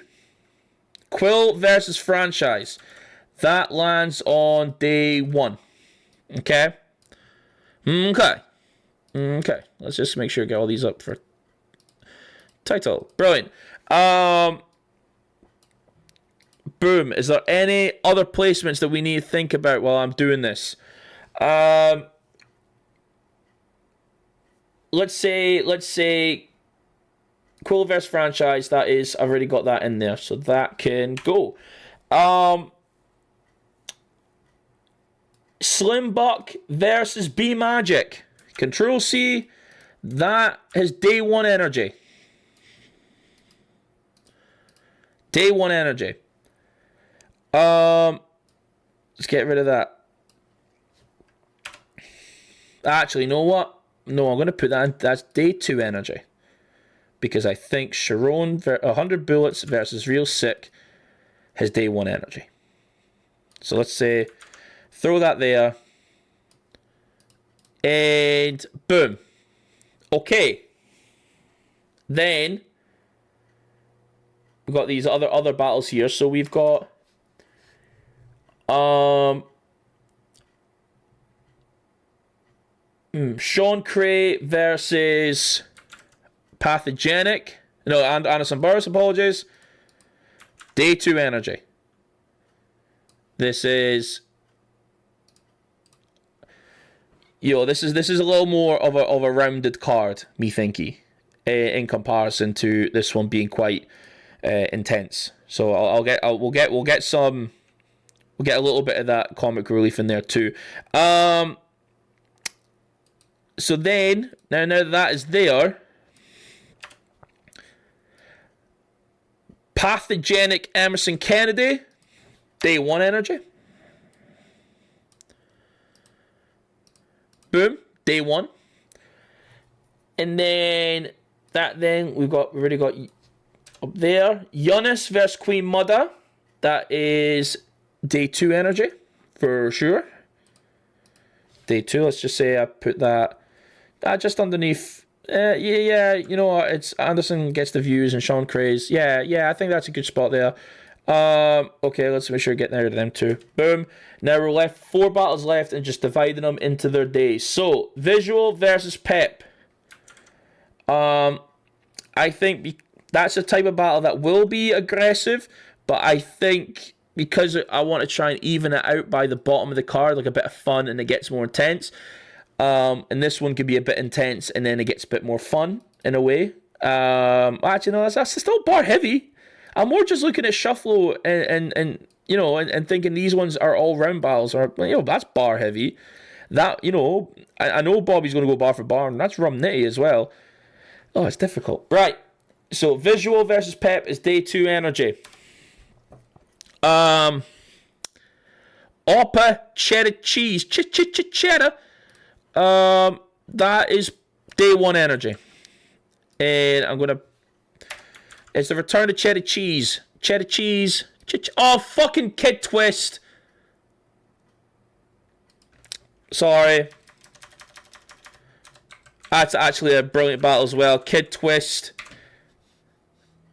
Quill versus Franchise. That lands on day 1. Okay? Okay. Let's just make sure I get all these up for title. Brilliant. Boom. Is there any other placements that we need to think about while I'm doing this? Let's say Quill versus Franchise, that is, I've already got that in there, so that can go. Slim Buck versus B Magic. Control C, that has day 1 energy. Day 1 energy. Let's get rid of that. Actually, you know what? No, I'm going to put that in. That's day 2 energy. Because I think Sharon 100 Bullets versus Real Sick has day 1 energy. So let's say, throw that there. And boom. Okay. Then we've got these other battles here. So we've got Sean Cray versus Pathogenic. No, Anderson Burris, apologies. Day 2 energy. This is... this is a little more of a rounded card, me thinky, in comparison to this one being quite intense. So we'll get a little bit of that comic relief in there too. So then now that is there, Pathogenic Emerson Kennedy, day 1 energy. Boom, day 1. And then we've already got up there, Giannis versus Queen Mother. That is day 2 energy for sure. Day 2, let's just say I put that just underneath. Yeah, you know what? It's Anderson gets the views and Sean Cray's. Yeah, I think that's a good spot there. Okay, let's make sure we get rid of them too. Boom. Now we're left 4 battles left and just dividing them into their days. So Visual versus Pep. I think that's a type of battle that will be aggressive, but I think because I want to try and even it out by the bottom of the card, like a bit of fun, and it gets more intense, And this one could be a bit intense, and then it gets a bit more fun in a way. Actually, no, that's still bar heavy. I'm more just looking at Shufflo and you know, and thinking these ones are all round battles, or, you know, that's bar heavy. That, you know, I know Bobby's going to go bar for bar, and that's Rum Nitty as well. Oh, it's difficult. Right. So, Visual versus Pep is day 2 energy. Oppa cheddar cheese. Cheddar. That is day 1 energy. And I'm going to... It's the return of cheddar cheese. Cheddar cheese. Oh, fucking Kid Twist. Sorry. That's actually a brilliant battle as well. Kid Twist.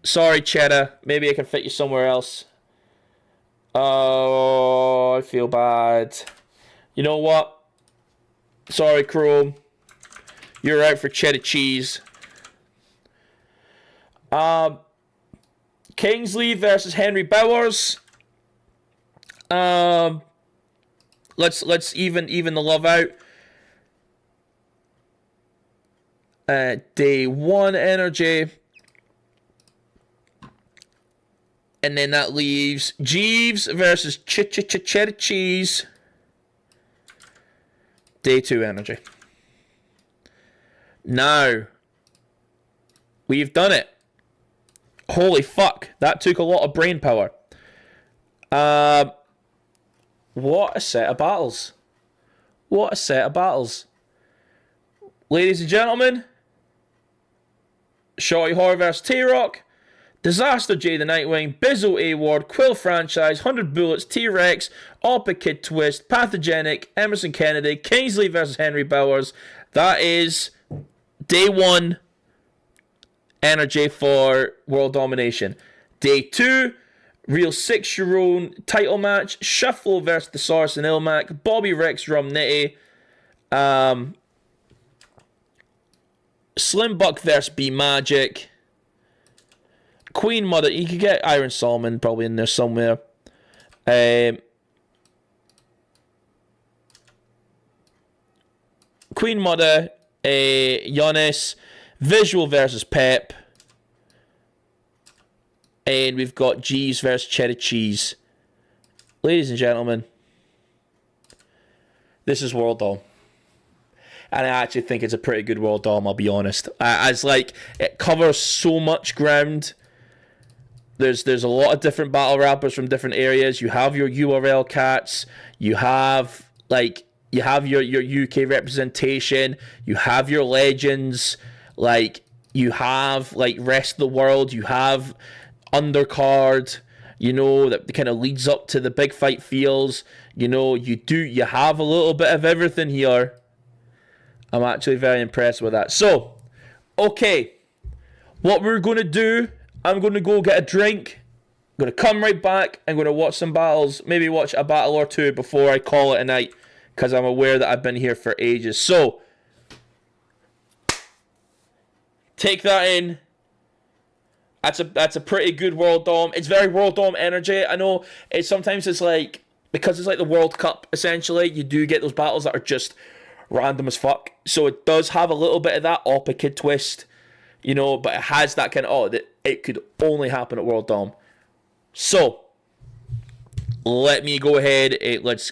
Sorry, Cheddar. Maybe I can fit you somewhere else. Oh, I feel bad. You know what? Sorry, Chrome. You're out for cheddar cheese. Kingsley versus Henry Bowers. Let's even the love out. Day 1 energy. And then that leaves Jeeves versus cheddar cheese. Day 2 energy. Now, we've done it. Holy fuck, that took a lot of brain power. What a set of battles. What a set of battles. Ladies and gentlemen, Shorty Horror vs T-Rock, Disaster J the Nightwing, Bizzle A-Ward, Quill Franchise, 100 Bullets, T-Rex, Oppa Kid Twist, Pathogenic, Emerson Kennedy, Kingsley vs Henry Bowers. That is day 1 energy for World Domination. Day 2, Real 6-year-old title match, Shufflo vs Thesaurus and Ilmac, Bobby Rex, Rum Nitty, Slim Buck vs B Magic, Queen Mother. You could get Iron Solomon probably in there somewhere. Queen Mother, Giannis, Visual versus Pep, and we've got G's versus Cheddar Cheese. Ladies and gentlemen, this is World Dom. And I actually think it's a pretty good World Dom, I'll be honest. As like, it covers so much ground. There's a lot of different battle rappers from different areas. You have your URL cats. You have your UK representation. You have your legends. Like, you have like rest of the world. You have undercard. You know, that kind of leads up to the big fight feels. You know, you have a little bit of everything here. I'm actually very impressed with that. So, okay, what we're going to do, I'm going to go get a drink. I'm going to come right back. I'm going to watch some battles, maybe watch a battle or two before I call it a night, because I'm aware that I've been here for ages. So, take that in. That's a pretty good World Dom. It's very World Dom energy. I know sometimes it's like, because it's like the World Cup, essentially, you do get those battles that are just random as fuck. So it does have a little bit of that Oppa Kid Twist, you know, but it has that kind of, it could only happen at World Dom. So, let me go ahead, let's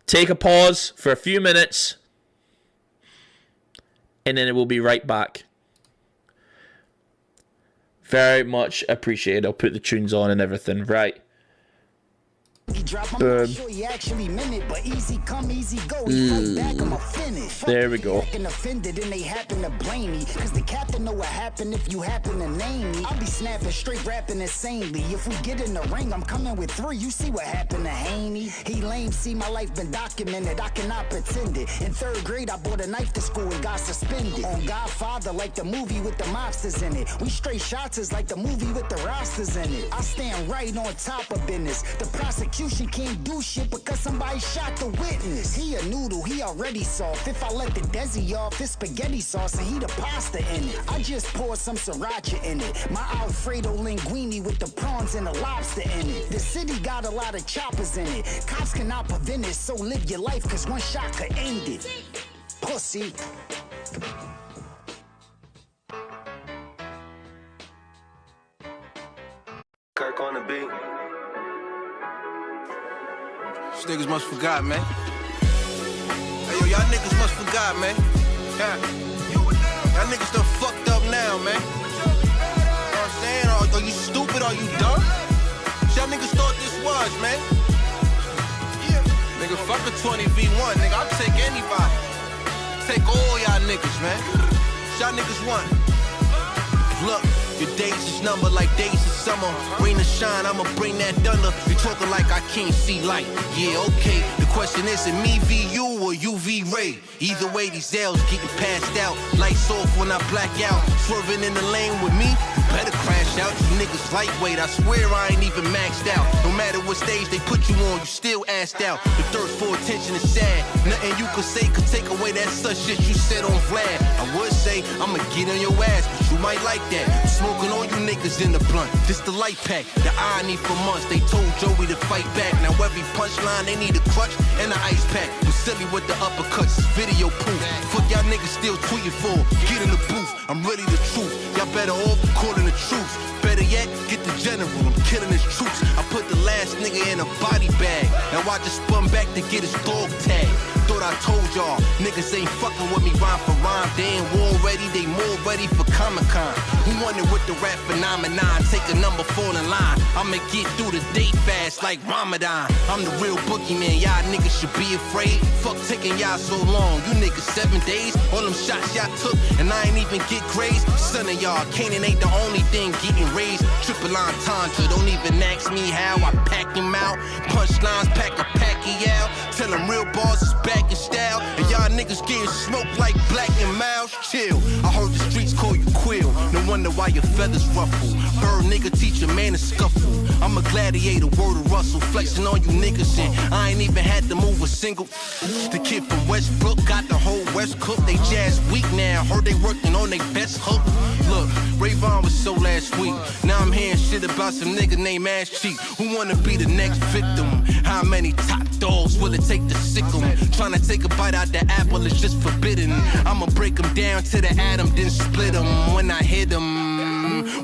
take a pause for a few minutes, and then we'll be right back. Very much appreciated. I'll put the tunes on and everything. Right. There we go. Offended and they happen to blame me, cause the captain know what happened if you happen to name me. I'll be snapping straight rapping insanely. If we get in the ring, I'm coming with 3. You see what happened to Haney? He lame, see my life been documented. I cannot pretend it. In 3rd grade, I bought a knife to school and got suspended. On Godfather, like the movie with the mobsters in it. We straight shots is like the movie with the rosters in it. I stand right on top of business. The prosecution can't do shit because somebody shot the witness. He a noodle, he already soft. If I let the desi off, it's spaghetti sauce and he the pasta in it. I just poured some sriracha in it. My Alfredo linguine with the prawns and the lobster in it. The city got a lot of choppers in it. Cops cannot prevent it, so live your life cause one shot could end it. pussy. Kirk on the beat. These niggas must forgot, man. Hey, yo, y'all niggas must forgot, man. Yeah. Y'all niggas done fucked up now, man. You know what I'm saying? Are you stupid? Are you dumb? Y'all niggas thought this was, man. Nigga, fuck a 20v1, nigga. I'll take anybody. Take all y'all niggas, man. Y'all niggas want. Look, your days is numbered like days of summer. Rain or shine, I'ma bring that thunder. You talking like I can't see light. Yeah, okay. The question is, it me v you or UV ray? Either way, these L's getting passed out. Lights off when I black out. Swerving in the lane with me, you better crash out. You niggas lightweight, I swear I ain't even maxed out. No matter what stage they put you on, you still assed out. The thirst for attention is sad. Nothing you could say could take away that such shit you said on Vlad. I would say, I'ma get on your ass, but you might like that. I'm smoking all you niggas in the blunt. This the light pack, the irony for months. They told Joey to fight back. Now every punchline, they need a crutch and an ice pack. I'm silly with the uppercuts, it's video proof. Fuck y'all niggas still tweeting for. Get in the booth, I'm really the truth. Y'all better off calling the truth. Better yet, get the general, I'm killing his troops. I put the last nigga in a body bag. Now I just spun back to get his dog tag. Thought I told y'all, niggas ain't fucking with me rhyme for rhyme. They ain't war ready, they more ready for Comic-Con. Who wanted with the rap phenomenon? Take a number 4 in line. I'ma get through the day fast like Ramadan. I'm the real boogeyman, y'all niggas should be afraid. Fuck taking y'all so long, you niggas 7 days. All them shots y'all took, and I ain't even get grazed. Son of y'all, Canaan ain't the only thing getting raised. Triple entendre, don't even ask me how I pack him out. Punchlines pack a packy out. Tell them real bars is back in style. And y'all niggas getting smoked like Black and Mouse. Chill, I heard the streets call you Quill. No wonder why your feathers ruffle. Bird nigga teach a man to scuffle. I'm a gladiator, word of Russell. Flexing on you niggas and I ain't even had to move a single. The kid from Westbrook got the whole West cooked. They jazz weak now, heard they working on their best hook. Look, Rayvon was so last week. Now I'm hearing shit about some nigga named Ass Cheek. Who wanna be the next victim? How many top dogs will it take to sick 'em? Trying to take a bite out the apple is just forbidden. I'ma break them down to the atom, then split them when I hit them.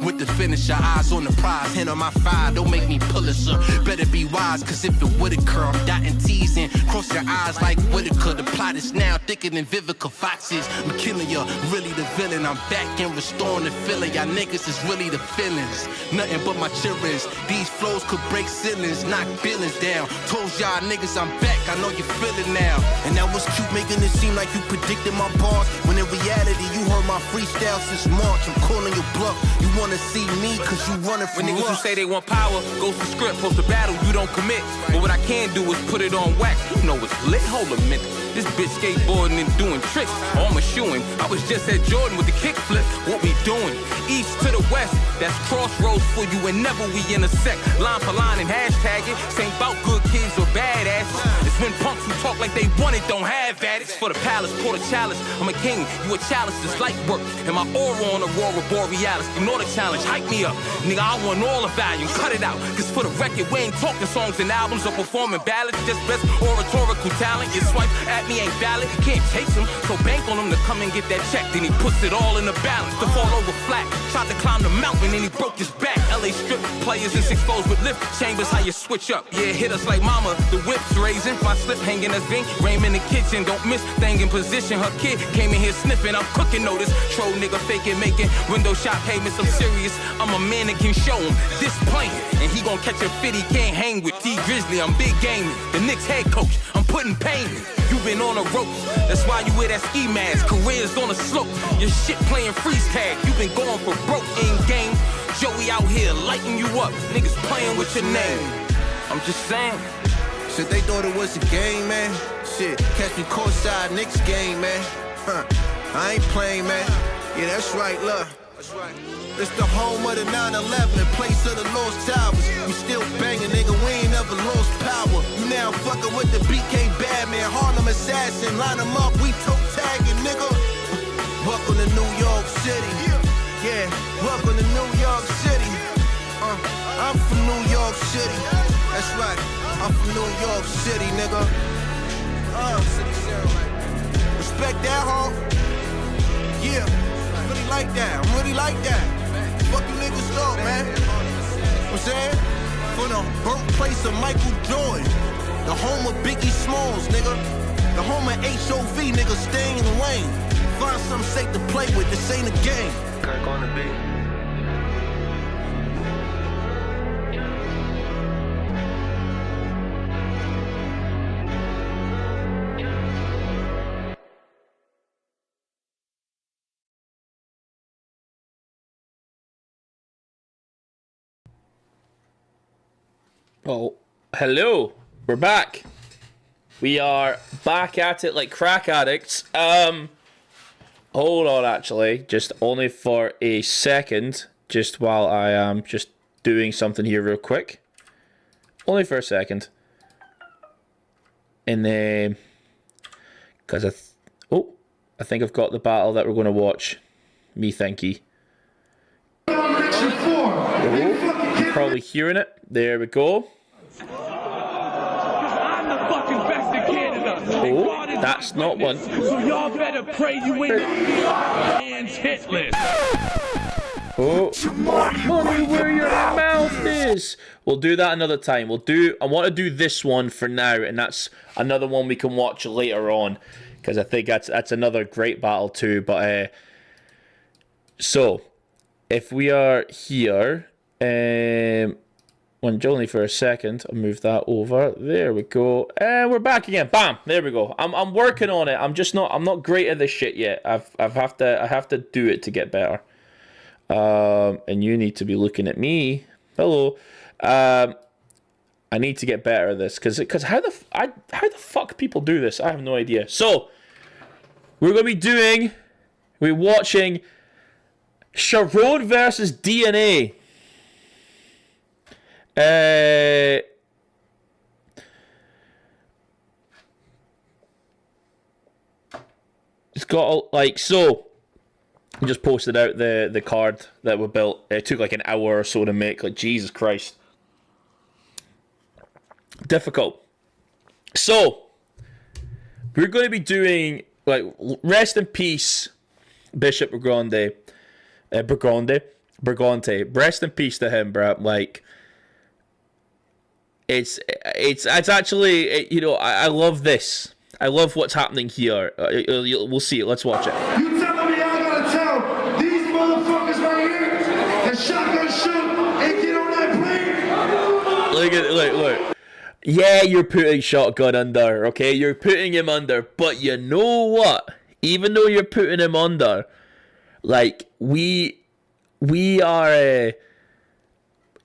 With the finisher, eyes on the prize, hand on my fire, don't make me pull it, sir. Better be wise, cause if it would occur, I'm dotting T's and cross your eyes like Whitaker. The plot is now thicker than Vivica Fox's. I'm killing ya, really the villain. I'm back and restoring the feeling. Y'all niggas is really the feelings. Nothing but my children's. These flows could break ceilings, knock buildings down. Told y'all niggas I'm back, I know you feel it now. And that was cute, making it seem like you predicted my bars, when in reality you heard my freestyle since March. I'm calling your bluff. You wanna see me cause you running from When niggas luck. who say they want power, goes to script, post a battle, you don't commit. But what I can do is put it on wax. You know it's lit, hold a minute. This bitch skateboarding and doing tricks. Oh, I'm a shooing. I was just at Jordan with the kickflip. What we doing? East to the west, that's crossroads for you and never we intersect. Line for line and hashtag it. This ain't about good kids or badasses. It's when punks who talk like they want it don't have at it. For the palace, pour the chalice. I'm a king, you a chalice, it's light work. And my aura on Aurora Borealis. Ignore the challenge, hype me up. Nigga, I want all the value, cut it out. Cause for the record, we ain't talking songs and albums or performing ballads. Just best oratorical talent. Your swipe at me ain't valid, can't chase him. So bank on him to come and get that check. Then he puts it all in the balance to fall over flat. Tried to climb the mountain and he broke his back. LA strip players and 6 foes with lift chambers, how you switch up. Yeah, hit us like mama, the whip's raising. My slip hanging as Vink, Raymond in the kitchen. Don't miss, thing in position. Her kid came in here sniffing, I'm cooking notice. Troll nigga faking, making window shop payments. I'm serious, I'm a man that can show him this playing. And he gon' catch a fit he can't hang with. D Grizzly, I'm big gaming. The Knicks head coach, I'm putting pain in. You been on a rope, that's why you wear that ski mask. Career's on a slope, your shit playing freeze tag. You been going for broke in game. Joey out here lighting you up, niggas playing with your name. I'm just saying. Shit, they thought it was a game, man. Shit, catch me courtside Knicks game, man. I ain't playing, man. Yeah, that's right, look. That's right. It's the home of the 9/11, place of the lost towers. We still banging, nigga, we ain't never lost power. You now fucking with the BK Badman, Harlem assassin. Line them up, we toe tagging, nigga. Welcome to New York City. Yeah, welcome to New York City. I'm from New York City. That's right, I'm from New York City, nigga. respect that, huh? Yeah, I'm really like that. I'm really like that. Fuck you niggas up, man. You know what I'm saying? For the birthplace of Michael Jordan, the home of Biggie Smalls, nigga. The home of HOV, nigga, Stain and Wayne. Find something safe to play with, this ain't a game. Kirk on the beat. Oh, hello. We're back. We are back at it like crack addicts. Hold on, actually. Just only for a second. Just while I am just doing something here real quick. Only for a second. And then... Because I think I've got the battle that we're going to watch. Me thinky. Oh, you're probably hearing it. There we go. Oh, that's not one. So y'all better pray you ain't hands hitless. Oh, money where your mouth is. We'll do that another time. I want to do this one for now, and that's another one we can watch later on, because I think that's another great battle too. But so if we are here, only for a second. I'll move that over. There we go. And we're back again. Bam. There we go. I'm working on it. I'm not great at this shit yet. I have to do it to get better. And you need to be looking at me. Hello. I need to get better at this because how the fuck people do this? I have no idea. So we're watching Sharon versus DNA. It's got like so. I just posted out the card that we built. It took like an hour or so to make. Like Jesus Christ, difficult. So we're going to be doing like rest in peace, Bishop Burgonde. Rest in peace to him, bro. Like. It's actually, you know, I love this. I love what's happening here. We'll see it. Let's watch it. You telling me I gotta tell these motherfuckers right here that shotgun shoot and get on that plane? Look. Yeah, you're putting Shotgun under, okay? You're putting him under. But you know what? Even though you're putting him under, like, we are...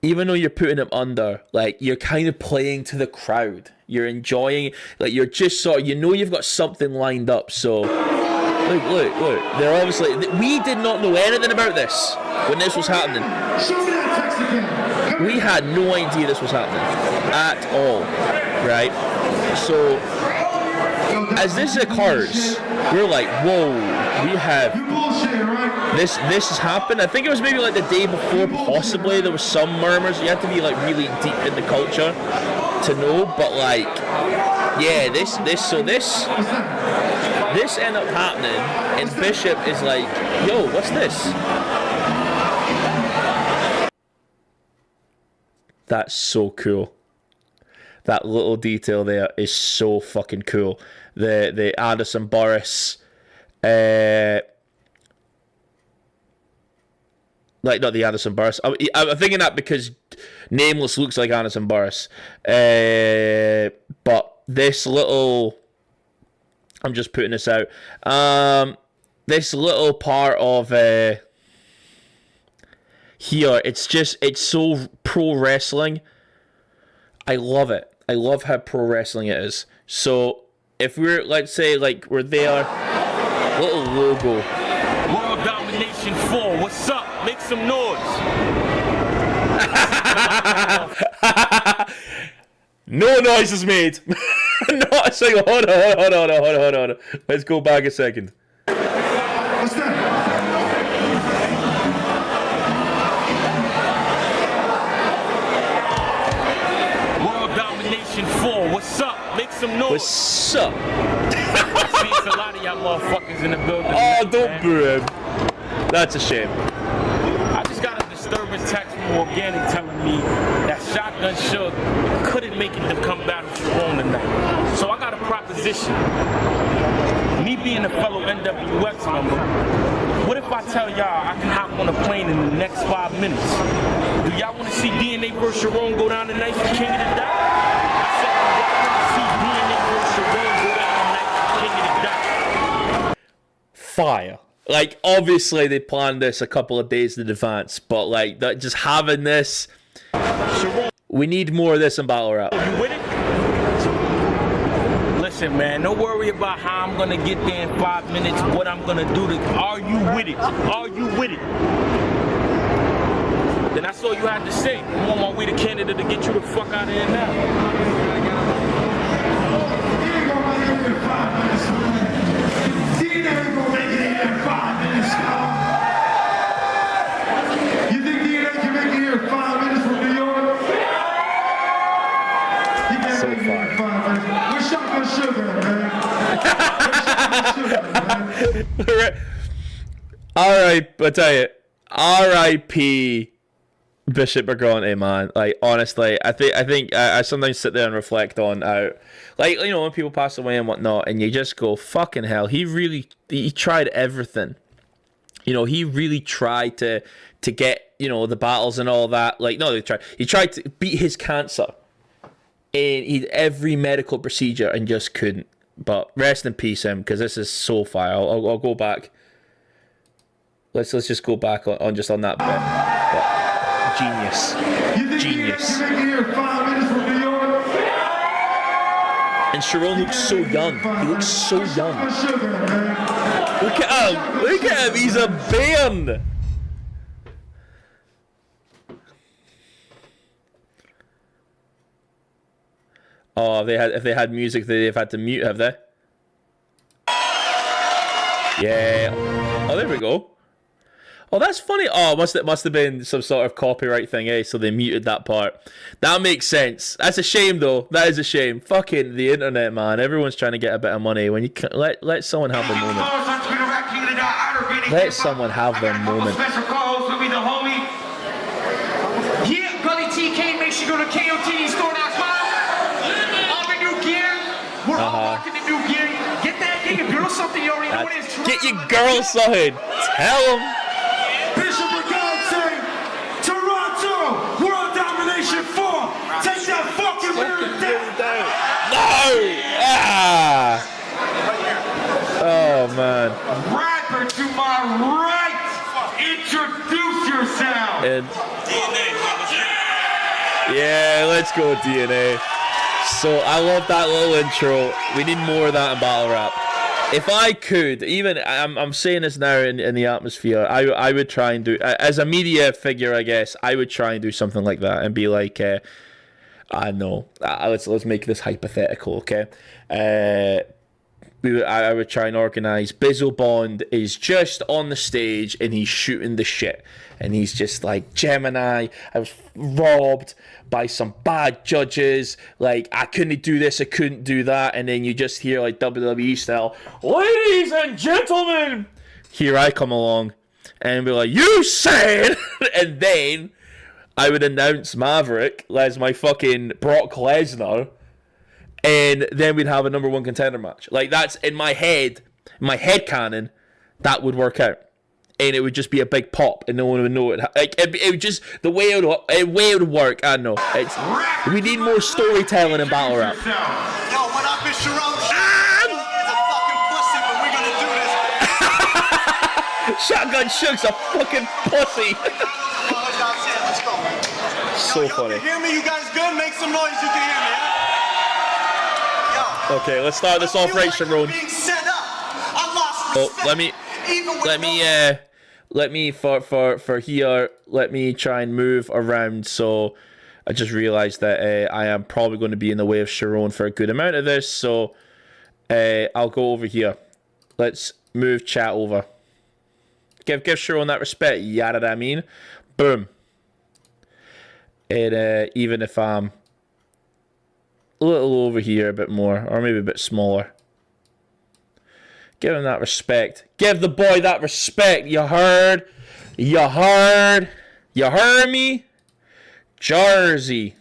even though you're putting him under, like, you're kind of playing to the crowd. You're enjoying, like, you're just sort of, you know you've got something lined up, so... Look. They're obviously... We did not know anything about this when this was happening. Show me that text again. We had no idea this was happening. At all. Right? So... as this occurs, we're like, whoa, we have... This has happened. I think it was maybe like the day before, possibly. There was some murmurs. You had to be like really deep in the culture to know. But like, yeah, this ended up happening, and Bishop is like, yo, what's this? That's so cool. That little detail there is so fucking cool. The Anderson Burris, like, not the Anderson Burris. I'm thinking that because Nameless looks like Anderson Burris. But this little... I'm just putting this out. This little part of... here, it's so pro wrestling. I love it. I love how pro wrestling it is. So, if we're, let's say, like, we're there... little logo. World Domination 4, what's up? Make some noise. No noise is made. Not a single. Hold on. Let's go back a second. What's that? World Domination 4, what's up? Make some noise. What's up? see, it's a lot of y'all motherfuckers in the building. Oh, don't boo him. That's a shame. I just got a disturbing text from Organic telling me that Shotgun Shook couldn't make it to come battle Sharon tonight. So I got a proposition. Me being a fellow NWX member, what if I tell y'all I can hop on a plane in the next 5 minutes? Do y'all want to see DNA vs. Sharon go down tonight for King of the Dot? I said, do y'all want to see DNA vs. Sharon go down tonight for King of the Dot? Fire. Like, obviously they planned this a couple of days in advance, but like that, just having this, we need more of this in Battle Rap. You with it? Listen, man, don't worry about how I'm gonna get there in 5 minutes, what I'm gonna do to. Are you with it? Are you with it? Then that's all you had to say. I'm on my way to Canada to get you the fuck out of here now. You think DNA can make it here in 5 minutes from New York? He can't make it here in 5 minutes. Where's Shotgun Sugar, man? Where's Shotgun Sugar, man? Alright, I tell you, R.I.P. Bishop Brigante, man. Like, honestly, I think I sometimes sit there and reflect on how, like, you know, when people pass away and whatnot, and you just go, fucking hell, he tried everything. You know, he really tried to get, you know, the battles and all that. Like, no, he tried to beat his cancer. And he did every medical procedure and just couldn't. But rest in peace, him, because this is so fire. I'll go back. Let's just go back on just on that bit. But genius. Genius. You make it here in 5 minutes from New York? And Sharon looks so young. He looks so young. Look at him. Look at him. He's a bairn. Oh, if they had music, they've had to mute, have they? Yeah. Oh, there we go. Oh, that's funny. Oh, it must have been some sort of copyright thing, eh? So they muted that part. That makes sense. That's a shame, though. That is a shame. Fucking the internet, man. Everyone's trying to get a bit of money. When you can, let someone have a moment. Let someone have their moment. Special calls will be the homie. Yeah, Gully TK. Make sure you go to KOTstore.com. All the new gear. We're all rocking the new gear. Get that. Get your girl something. You already know what it is. Get your girl something. Tell them. Bishop Brigante, Toronto, World Domination 4. Take that fucking mirror down. No! Ah! Oh, man. Rapper to my right, introduce yourself. And yeah, let's go DNA. So I love that little intro. We need more of that in battle rap. If I could, even I'm saying this now in the atmosphere, I would try and do, as a media figure, I guess, I would try and do something like that and be like, I know, let's make this hypothetical, okay? I would try and organise. Bizzle Bond is just on the stage and he's shooting the shit. And he's just like, Gemini, I was robbed by some bad judges. Like, I couldn't do this, I couldn't do that. And then you just hear, like, WWE style, ladies and gentlemen, here I come along. And be like, you said! And then I would announce Maverick as my fucking Brock Lesnar. And then we'd have a number one contender match. Like, that's in my head canon, that would work out. And it would just be a big pop, and no one would know it. Like, it would just, the way it would work, I don't know. We need more storytelling in battle rap. Yo, what up, it's Sharon? He's a fucking pussy, but we're gonna do this. Shotgun Shook's a fucking pussy. Let's go, man. So funny. You hear me? You guys good? Make some noise. You can hear me. Okay, let's start this off right, Sharon. Oh, let me for here, let me try and move around. So I just realized that I am probably going to be in the way of Sharon for a good amount of this. So I'll go over here. Let's move chat over. Give Sharon that respect. You know what I mean? Boom. And even if I'm a little over here a bit more, or maybe a bit smaller. Give him that respect. Give the boy that respect. You heard? You heard? You heard me? Jersey.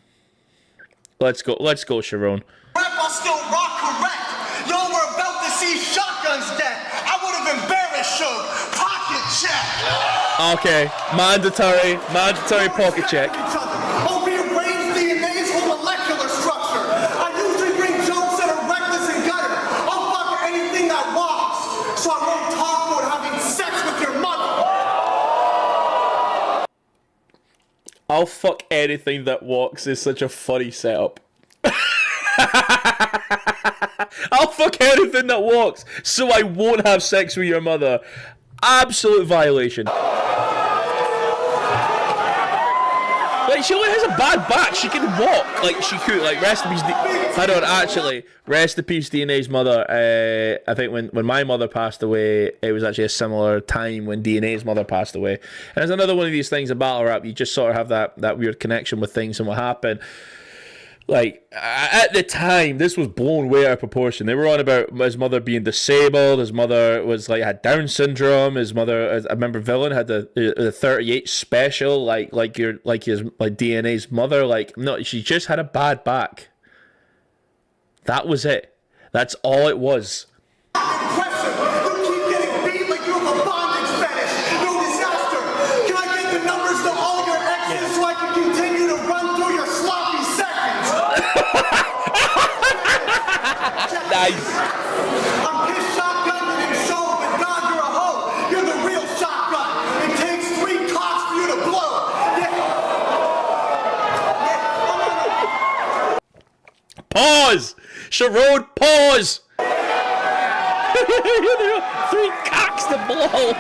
Let's go, Sharon. Rap, I still rock correct. Y'all were about to see Shotgun's death. I would have embarrassed Suge. Pocket check. Okay, mandatory pocket check. I'll rearrange DNA's whole molecular structure. I usually bring jokes that are reckless and gutter. I'll fuck anything that walks, so I won't talk about having sex with your mother. I'll fuck anything that walks is such a funny setup. I'll fuck anything that walks so I won't have sex with your mother. Absolute violation. Like, she only has a bad back. She can walk. Like, she could. Like, rest in peace. Rest in peace, DNA's mother. I think when my mother passed away, it was actually a similar time when DNA's mother passed away. And it's another one of these things in battle rap. You just sort of have that weird connection with things and what happened. Like, at the time, this was blown way out of proportion. They were on about his mother being disabled. His mother was like had Down syndrome. His mother, I remember, Villain had the 38 special, like DNA's mother. Like, no, she just had a bad back. That was it. That's all it was. Nice. I'm his shotgun and show, but God, you're a hoe. You're the real shotgun. It takes 3 cocks for you to blow. Yeah. Pause! Sharon, pause! 3 cocks to blow.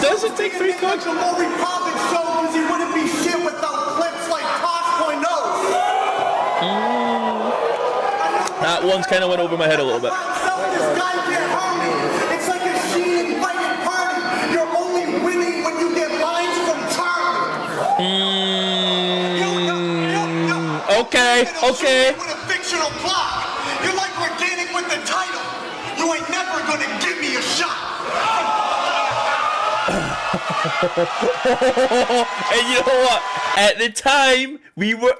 Does it take 3 cocks? The Maury Povich show because he wouldn't be shit without clips like Tosh.0. That one's kind of went over my head a little bit. This guy can't harm me. It's like a she-invited party. You're only winning when you get lines from Charlie. Okay. With a fictional plot. You're like organic with the title. You ain't never gonna give me a shot. And you know what? At the time,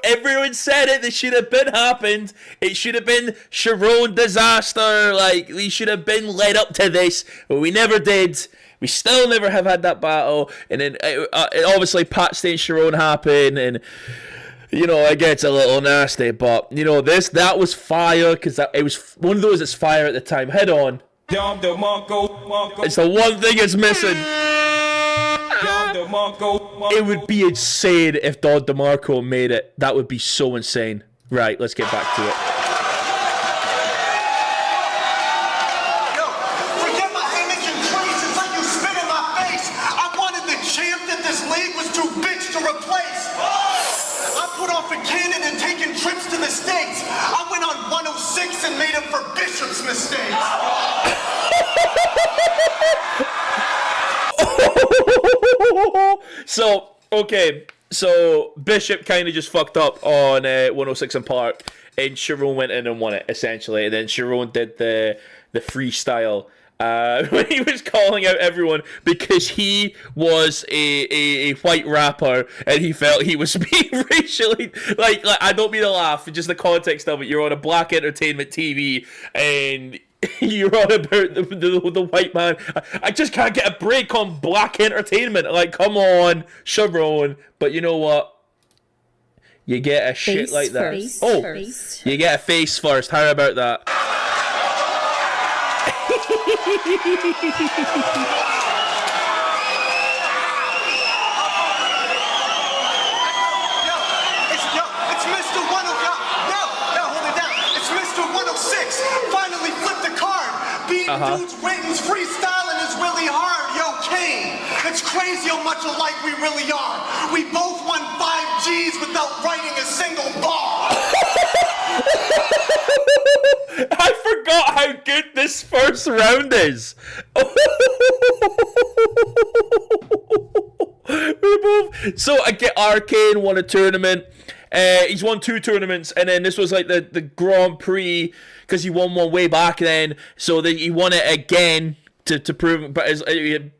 everyone said it. This should have been happened. It should have been Sharon disaster. Like, we should have been led up to this, but we never did. We still never have had that battle. And then obviously Pat Stay and Sharon happened, and you know, it gets a little nasty. But you know, that was fire because it was one of those that's fire at the time. Head on. It's the one thing it's missing. It would be insane if Don DeMarco made it. That would be so insane. Right, let's get back to it. Yo, forget my image and trace. It's like you spit in my face. I wanted the champ that this league was too bitch to replace. I put off a cannon and taken trips to the States. I went on 106 and made up for Bishop's mistakes. So Bishop kind of just fucked up on 106 in Park, and Sharon went in and won it, essentially. And then Sharon did the freestyle when he was calling out everyone because he was a white rapper and he felt he was being racially like I don't mean to laugh, just the context of it. You're on a black entertainment TV and you're on about the white man. I just can't get a break on black entertainment. Like, come on, Sharon. But you know what? You get a shit like that. You get a face first. How about that? It's Mr. 106. Hold it down. It's Mr. 106. Finally flipped the card. Beating dudes, ratings, freestyling is really hard. Yo, Kane, it's crazy how much alike we really are. We both won 5 Gs without writing a single bar. I forgot how good this first round is. We both. So I get Arcane won a tournament. He's won 2 tournaments, and then this was like the Grand Prix because he won one way back then, so he won it again to prove. But he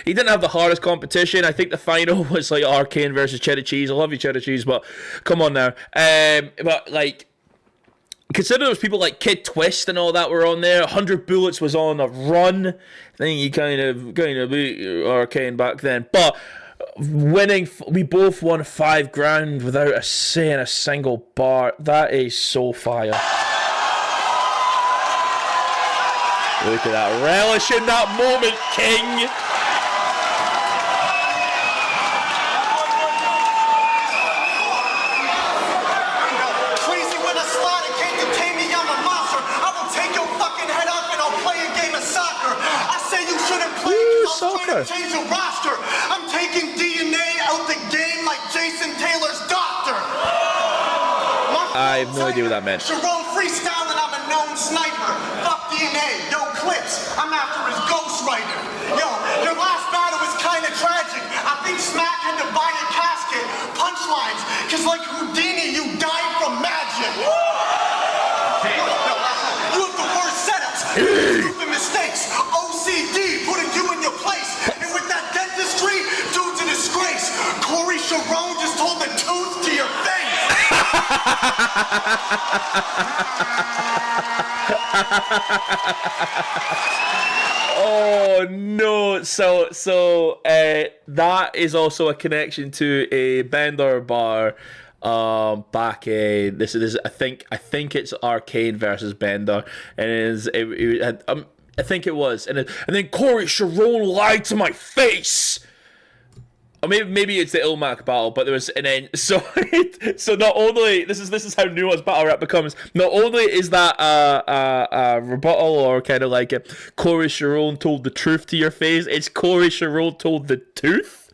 didn't have the hardest competition. I think the final was like Arcane versus Cheddar Cheese. I love you, Cheddar Cheese, but come on now. But like, consider those people like Kid Twist and all that were on there. 100 Bullets was on a run. I think he kind of beat Arcane back then, but winning, we both won $5,000 without saying a single bar. That is so fire. Look at that, relish in that moment, King. Crazy when I slide, it can't contain me, I'm a monster. I will take your fucking head off and I'll play a game of soccer. I say you shouldn't play because I'll straight up change your roster. I'm taking DNA out the game like Jason Taylor's doctor. I have no idea what that meant. Sharon freestyle and I'm a known sniper. Fuck DNA, yo Clips, I'm after his ghostwriter. Yo, your last battle was kinda tragic. I think Smack had to buy a casket. Punchlines, cause like Houdini, you died from magic. You have the worst setups, stupid mistakes, OCD, putting you in your place. And with that dentistry, dude's a disgrace. Corey Sharon just told the tooth to your face. Oh no! So that is also a connection to a Bender bar. Back this is I think it's Arcane versus Bender, and I think it was, and then Corey Sharon lied to my face. Or maybe it's the Ilmac battle, but there was, and then so not only this is how nuanced battle rap becomes. Not only is that a rebuttal or kind of like a Corey Sharon told the truth to your face, it's Corey Sharon told the tooth.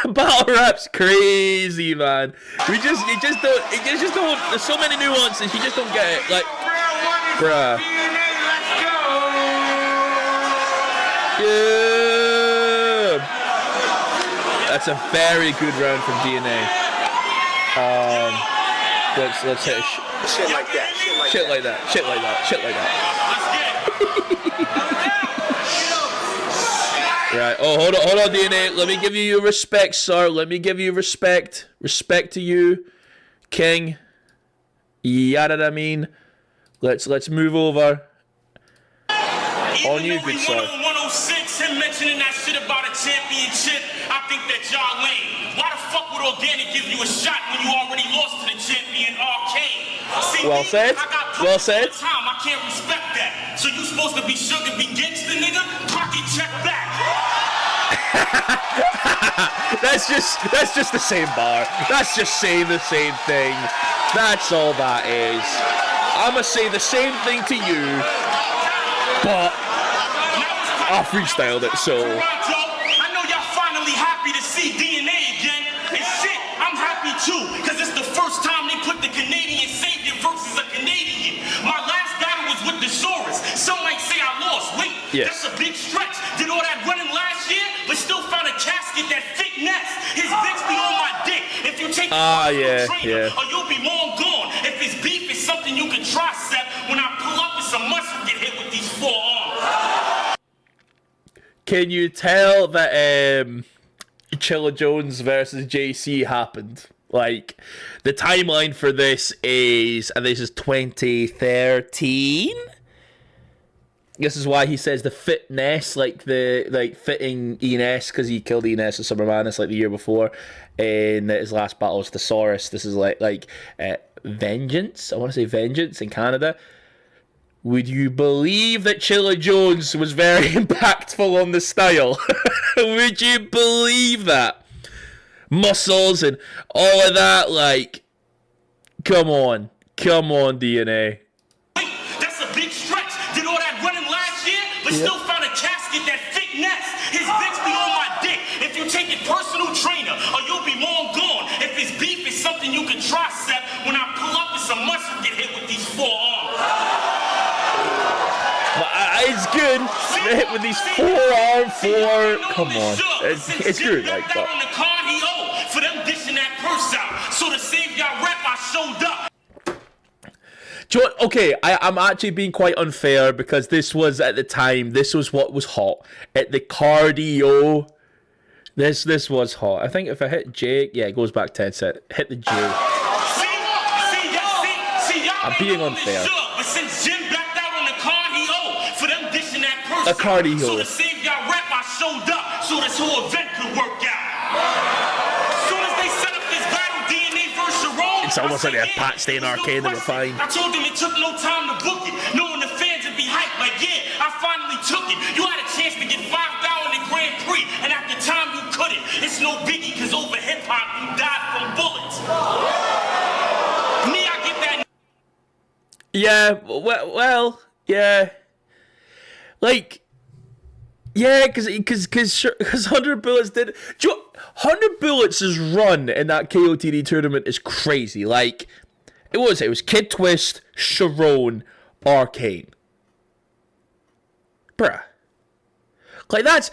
Battle rap's crazy, man. You just don't. There's so many nuances. You just don't get it. Like, bruh. Yeah. That's a very good round from DNA. Let's hit shit like that. Shit like that. Right. Oh, hold on, DNA. Let me give you your respect, sir. Let me give you respect. Respect to you, King. Yada I mean. Let's move over. On you, good sir. 106, him mentioning that shit about a championship, I think that y'all lame. Why the fuck would Organic give you a shot when you already lost to the champion Arcane? See, well said. Well said. Time, I can't respect that. So you supposed to be sugar, be gangsta, nigga? Pocket check back. That's just the same bar. That's just saying the same thing. That's all that is. I'ma say the same thing to you, but I freestyled it, so. I know y'all finally happy to see DNA again. And shit, I'm happy too, because it's the first time they put the Canadian Savior versus a Canadian. My last battle was with the Saurus. Some might say I lost. Wait, That's a big stretch. Did all that running last year, but still found a casket that fit nest. His Vicks be on my dick. If you take trainer, or you'll be long gone. If his beef is something you can tricep, when I pull up, it's a muscle get hit with these 4 arms. Can you tell that Chilla Jones versus JC happened? Like, the timeline for this is, and this is 2013. This is why he says the fitness, like fitting Enes, because he killed Enes in Summer Madness like the year before. In his last battle was Thesaurus. This is like Vengeance. I want to say Vengeance in Canada. Would you believe that Chilla Jones was very impactful on the style? Would you believe that? Muscles and all of that, like, come on, DNA. That's a big stretch. Did all that running last year, but still found a casket that fit nest. His Vicks be on my dick. If you take it personal trainer, or you'll be long gone. If his beef is something you can tricep, when I pull up, it's a muscle get hit with these 4 arms. It's good. Hit with these 4-arm, 4. Come on, it's good like that. For them dishing that purse out. So to save y'all y'all rap, I showed up. Okay, I'm actually being quite unfair because this was at the time. This was what was hot at the cardio. This was hot. I think if I hit J, yeah, it goes back 10 set. Hit the J. I'm being unfair. But since Jim backed out on the card he owed for them dishing that person. A cardio. So to save y'all rap, I showed up so this whole event could work out. Soon as they set up this battle, DNA versus Sharon. It's almost like a Pat Stay Arcade and we're fine. I told them it took no time to book it, knowing the fans would be hyped. Like, yeah, I finally took it. You had a chance to get 5,000 in Grand Prix, and at the time you couldn't. It's no biggie, cause over hip hop you died from bullets. Me, I get that. Yeah, well, yeah. Like, yeah, because 100 Bullets did. 100 Bullets' run in that KOTD tournament is crazy. Like, it was Kid Twist, Sharon, Arcane. Bruh. Like that's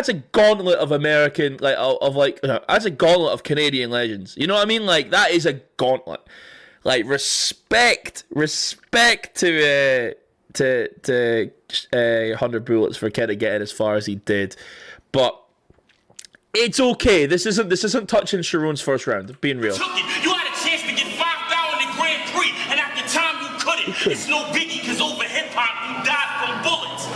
a gauntlet of American that's a gauntlet of Canadian legends. You know what I mean? Like that is a gauntlet. Like respect to 100 Bullets for kind of getting as far as he did, but it's okay. This isn't touching Sharon's first round. Being real. You had a chance to get 5,000 in Grand Prix, and at the time you couldn't. It's no biggie, cause over hip hop you died from bullets.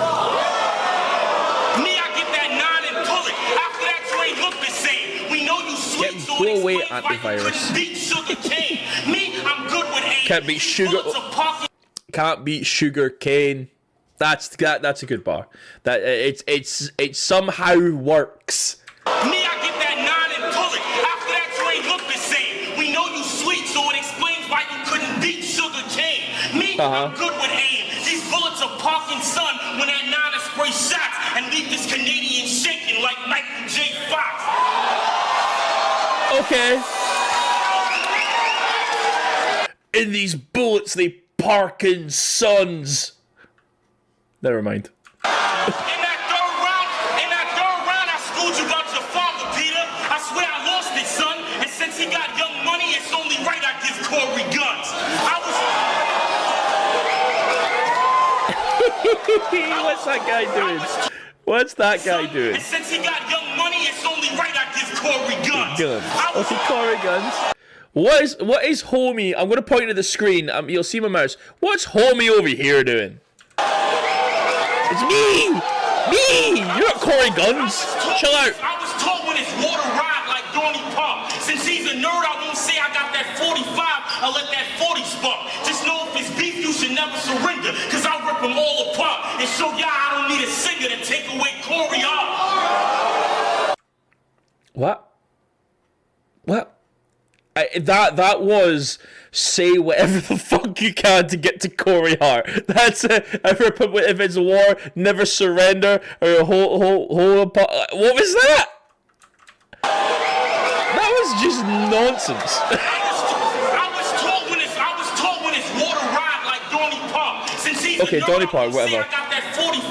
Me, I get that 9 and pull it. After that, you ain't look the same. We know you sweet, so go it away, explains why you antivirus. couldn't beat Sugar Cane. Me, I'm good with aim. Can't beat Sugar. Can't beat Sugar Cane. That's a good bar. That it somehow works. Me, I get that 9 and pull it. After that, you ain't look the same. We know you sweet, so it explains why you couldn't beat Sugar Cane. Me, I'm good with aim. These bullets are parking sun when that 9 spray shots and leave this Canadian shaking like Michael J. Fox. Okay. In these bullets, they parking suns. Never mind. In that third round, I schooled you about your father, Peter. I swear I lost it, son. And since he got young money, it's only right I give Corey guns. What's that guy doing? What's that guy doing? And since he got young money, it's only right I give Corey guns. Okay, Corey guns. What is homie? I'm gonna point to the screen. You'll see my mouse. What's homie over here doing? It's me! You're not Corey Guns. Chill out. I was told when it's water ride like Donnie Park. Since he's a nerd, I won't say I got that 45. I'll let that 40 spark. Just know if it's beef, you should never surrender. Cause I'll rip them all apart and show y'all I don't need a singer to take away Corey off. What? That was say whatever the fuck you can to get to Corey Hart. That's if it's war, never surrender or hold apart. What was that? That was just nonsense. I was told when it's water ride like Donnie Park. Since he's okay, Donnie Park, whatever. I got that 45.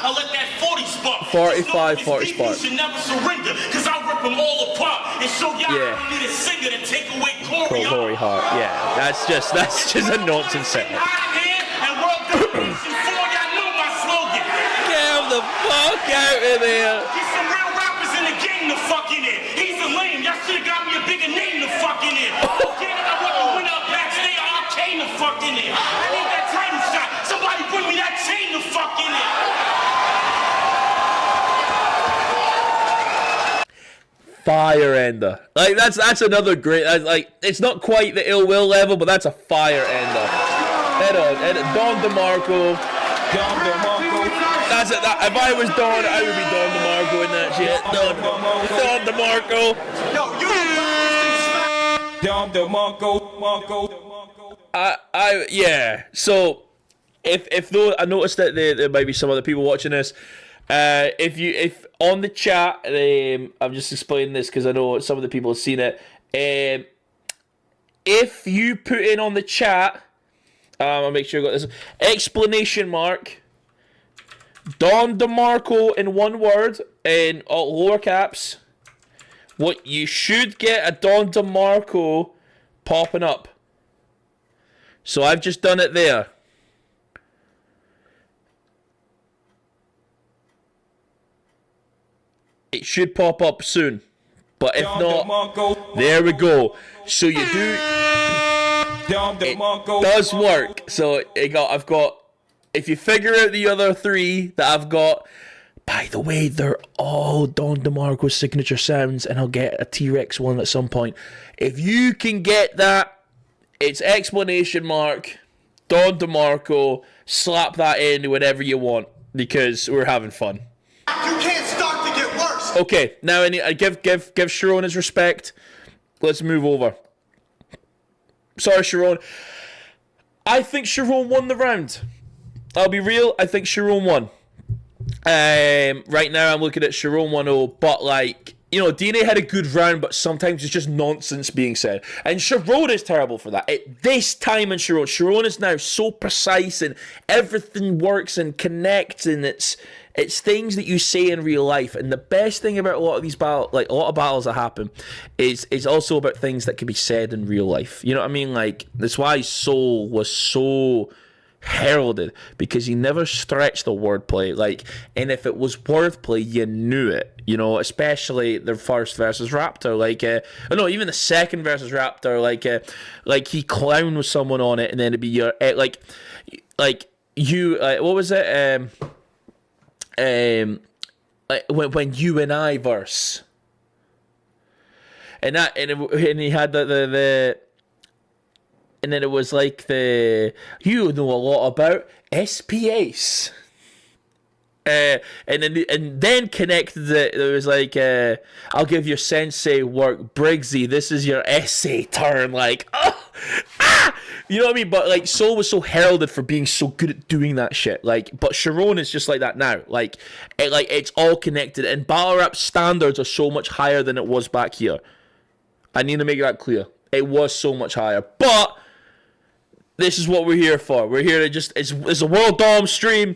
I'll let that 40 spark. 45, 40 spark. You should never surrender, cause I'll rip them all apart and show y'all I don't need a singer to take away Corey Hart. Yeah, that's just a nonsense set. Get the fuck out of there. Get some real rappers in the game to fucking in. He's a lame. Y'all should have got me a bigger name to fucking in. Okay, I want the winner of backstage arcane to fucking in. I need that title shot. Somebody bring me that chain to fucking in. Fire ender. Like that's another great. Like it's not quite the Ill Will level, but that's a fire ender. Head on. Don DeMarco. That's it. If I was Don, I would be Don DeMarco in that shit. Don DeMarco. Don DeMarco. Yeah. So if though I noticed that there might be some other people watching this. If on the chat, I'm just explaining this because I know some of the people have seen it. If you put in on the chat, I'll make sure I got this exclamation mark. Don DeMarco in one word in all lower caps. What you should get a Don DeMarco popping up. So I've just done it there. It should pop up soon. But if not, there we go. So you do... It does work. So I've got... If you figure out the other three that I've got... By the way, they're all Don DeMarco's signature sounds, and I'll get a T-Rex one at some point. If you can get that, it's exclamation mark, Don DeMarco, slap that in whatever you want, because we're having fun. You can't start to get worse. Okay, now I give Sharon his respect. Let's move over. Sorry, Sharon. I think Sharon won the round. I'll be real, I think Sharon won. Right now I'm looking at Sharon 1-0, but like, you know, DNA had a good round, but sometimes it's just nonsense being said. And Sharon is terrible for that. At this time in Sharon is now so precise and everything works and connects, and it's things that you say in real life. And the best thing about a lot of these battles, like a lot of battles that happen, is also about things that can be said in real life. You know what I mean? Like, that's why Soul was so heralded, because he never stretched the wordplay. Like, and if it was wordplay, you knew it. You know, especially the first versus Raptor. Like, even the second versus Raptor. Like he clowned with someone on it, and then it'd be your like you. What was it? Like when you and I verse, and he had the. And then it was like you know a lot about SPAs. And then connected it. It was like, I'll give your sensei work, Briggsy. This is your essay turn. Like, you know what I mean? But like, Soul was so heralded for being so good at doing that shit. Like, but Sharon is just like that now. Like it's all connected. And battle rap standards are so much higher than it was back here. I need to make that clear. It was so much higher, but. This is what we're here for. We're here to just... It's a World Dom stream.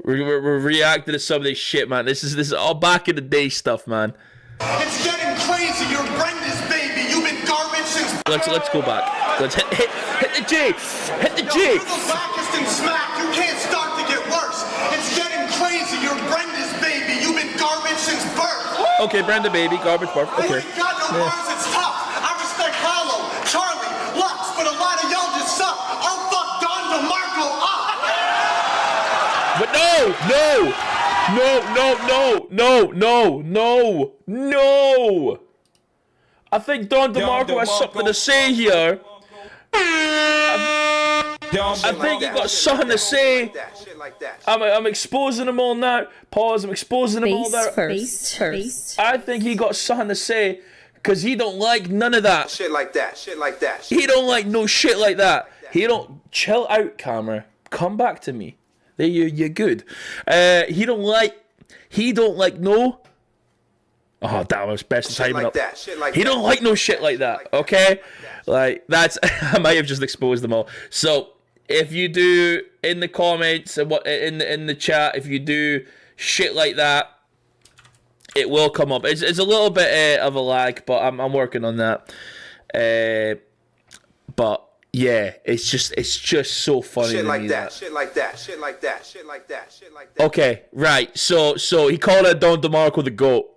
We're reacting to some of this shit, man. This is all back in the day stuff, man. It's getting crazy. You're Brenda's baby. You've been garbage since... Let's go back. Let's hit the G. Hit the G. You're the blackest and smack. You can't start to get worse. It's getting crazy. You're Brenda's baby. You've been garbage since birth. Okay, Brenda baby. Garbage birth. Okay. You ain't got no bars. It's tough. I respect Hollow, Charlie, Lux, but a lot of y'all just suck. I'll fuck Don DeMarco up. But no. I think Don DeMarco has something to say here. I think he got something to say. I'm exposing them all now. Pause. I'm exposing them all now. I think he got something to say. Because he don't like none of that. Shit like that. He don't like no shit like that. He don't... Chill out, camera. Come back to me. There you're good. He don't like no... Oh, damn, I was best timing up. He don't like no shit like that, okay? Like, that's... I might have just exposed them all. So, if you do, in the comments, in the chat, if you do shit like that, it will come up. It's a little bit of a lag, but I'm working on that. But yeah, it's just so funny. Shit like that. Okay, right. So he called out Don DeMarco the GOAT,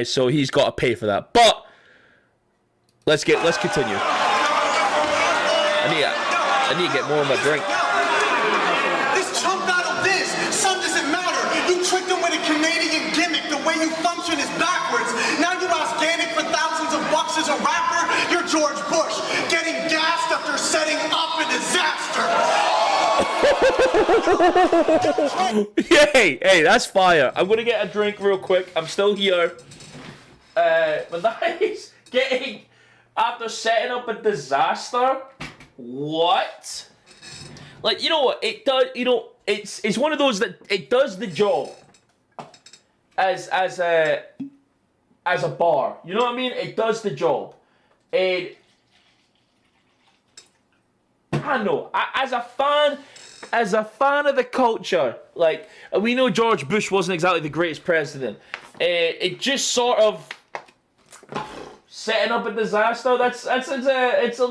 so he's got to pay for that. But let's continue. I need to get more of my drink. This chump battle this. Son doesn't matter. You tricked him with a Canadian gimmick. The way you function is backwards. Now you ask Gannick for thousands of bucks as a rapper. You're George Bush, getting gassed after setting up a disaster. Hey, that's fire. I'm gonna get a drink real quick. I'm still here. But that is getting after setting up a disaster. What? Like, you know what? It does. You know, it's one of those that it does the job as a bar. You know what I mean? It does the job. I don't know. As a fan of the culture, like, we know George Bush wasn't exactly the greatest president. It just sort of setting up a disaster. It's a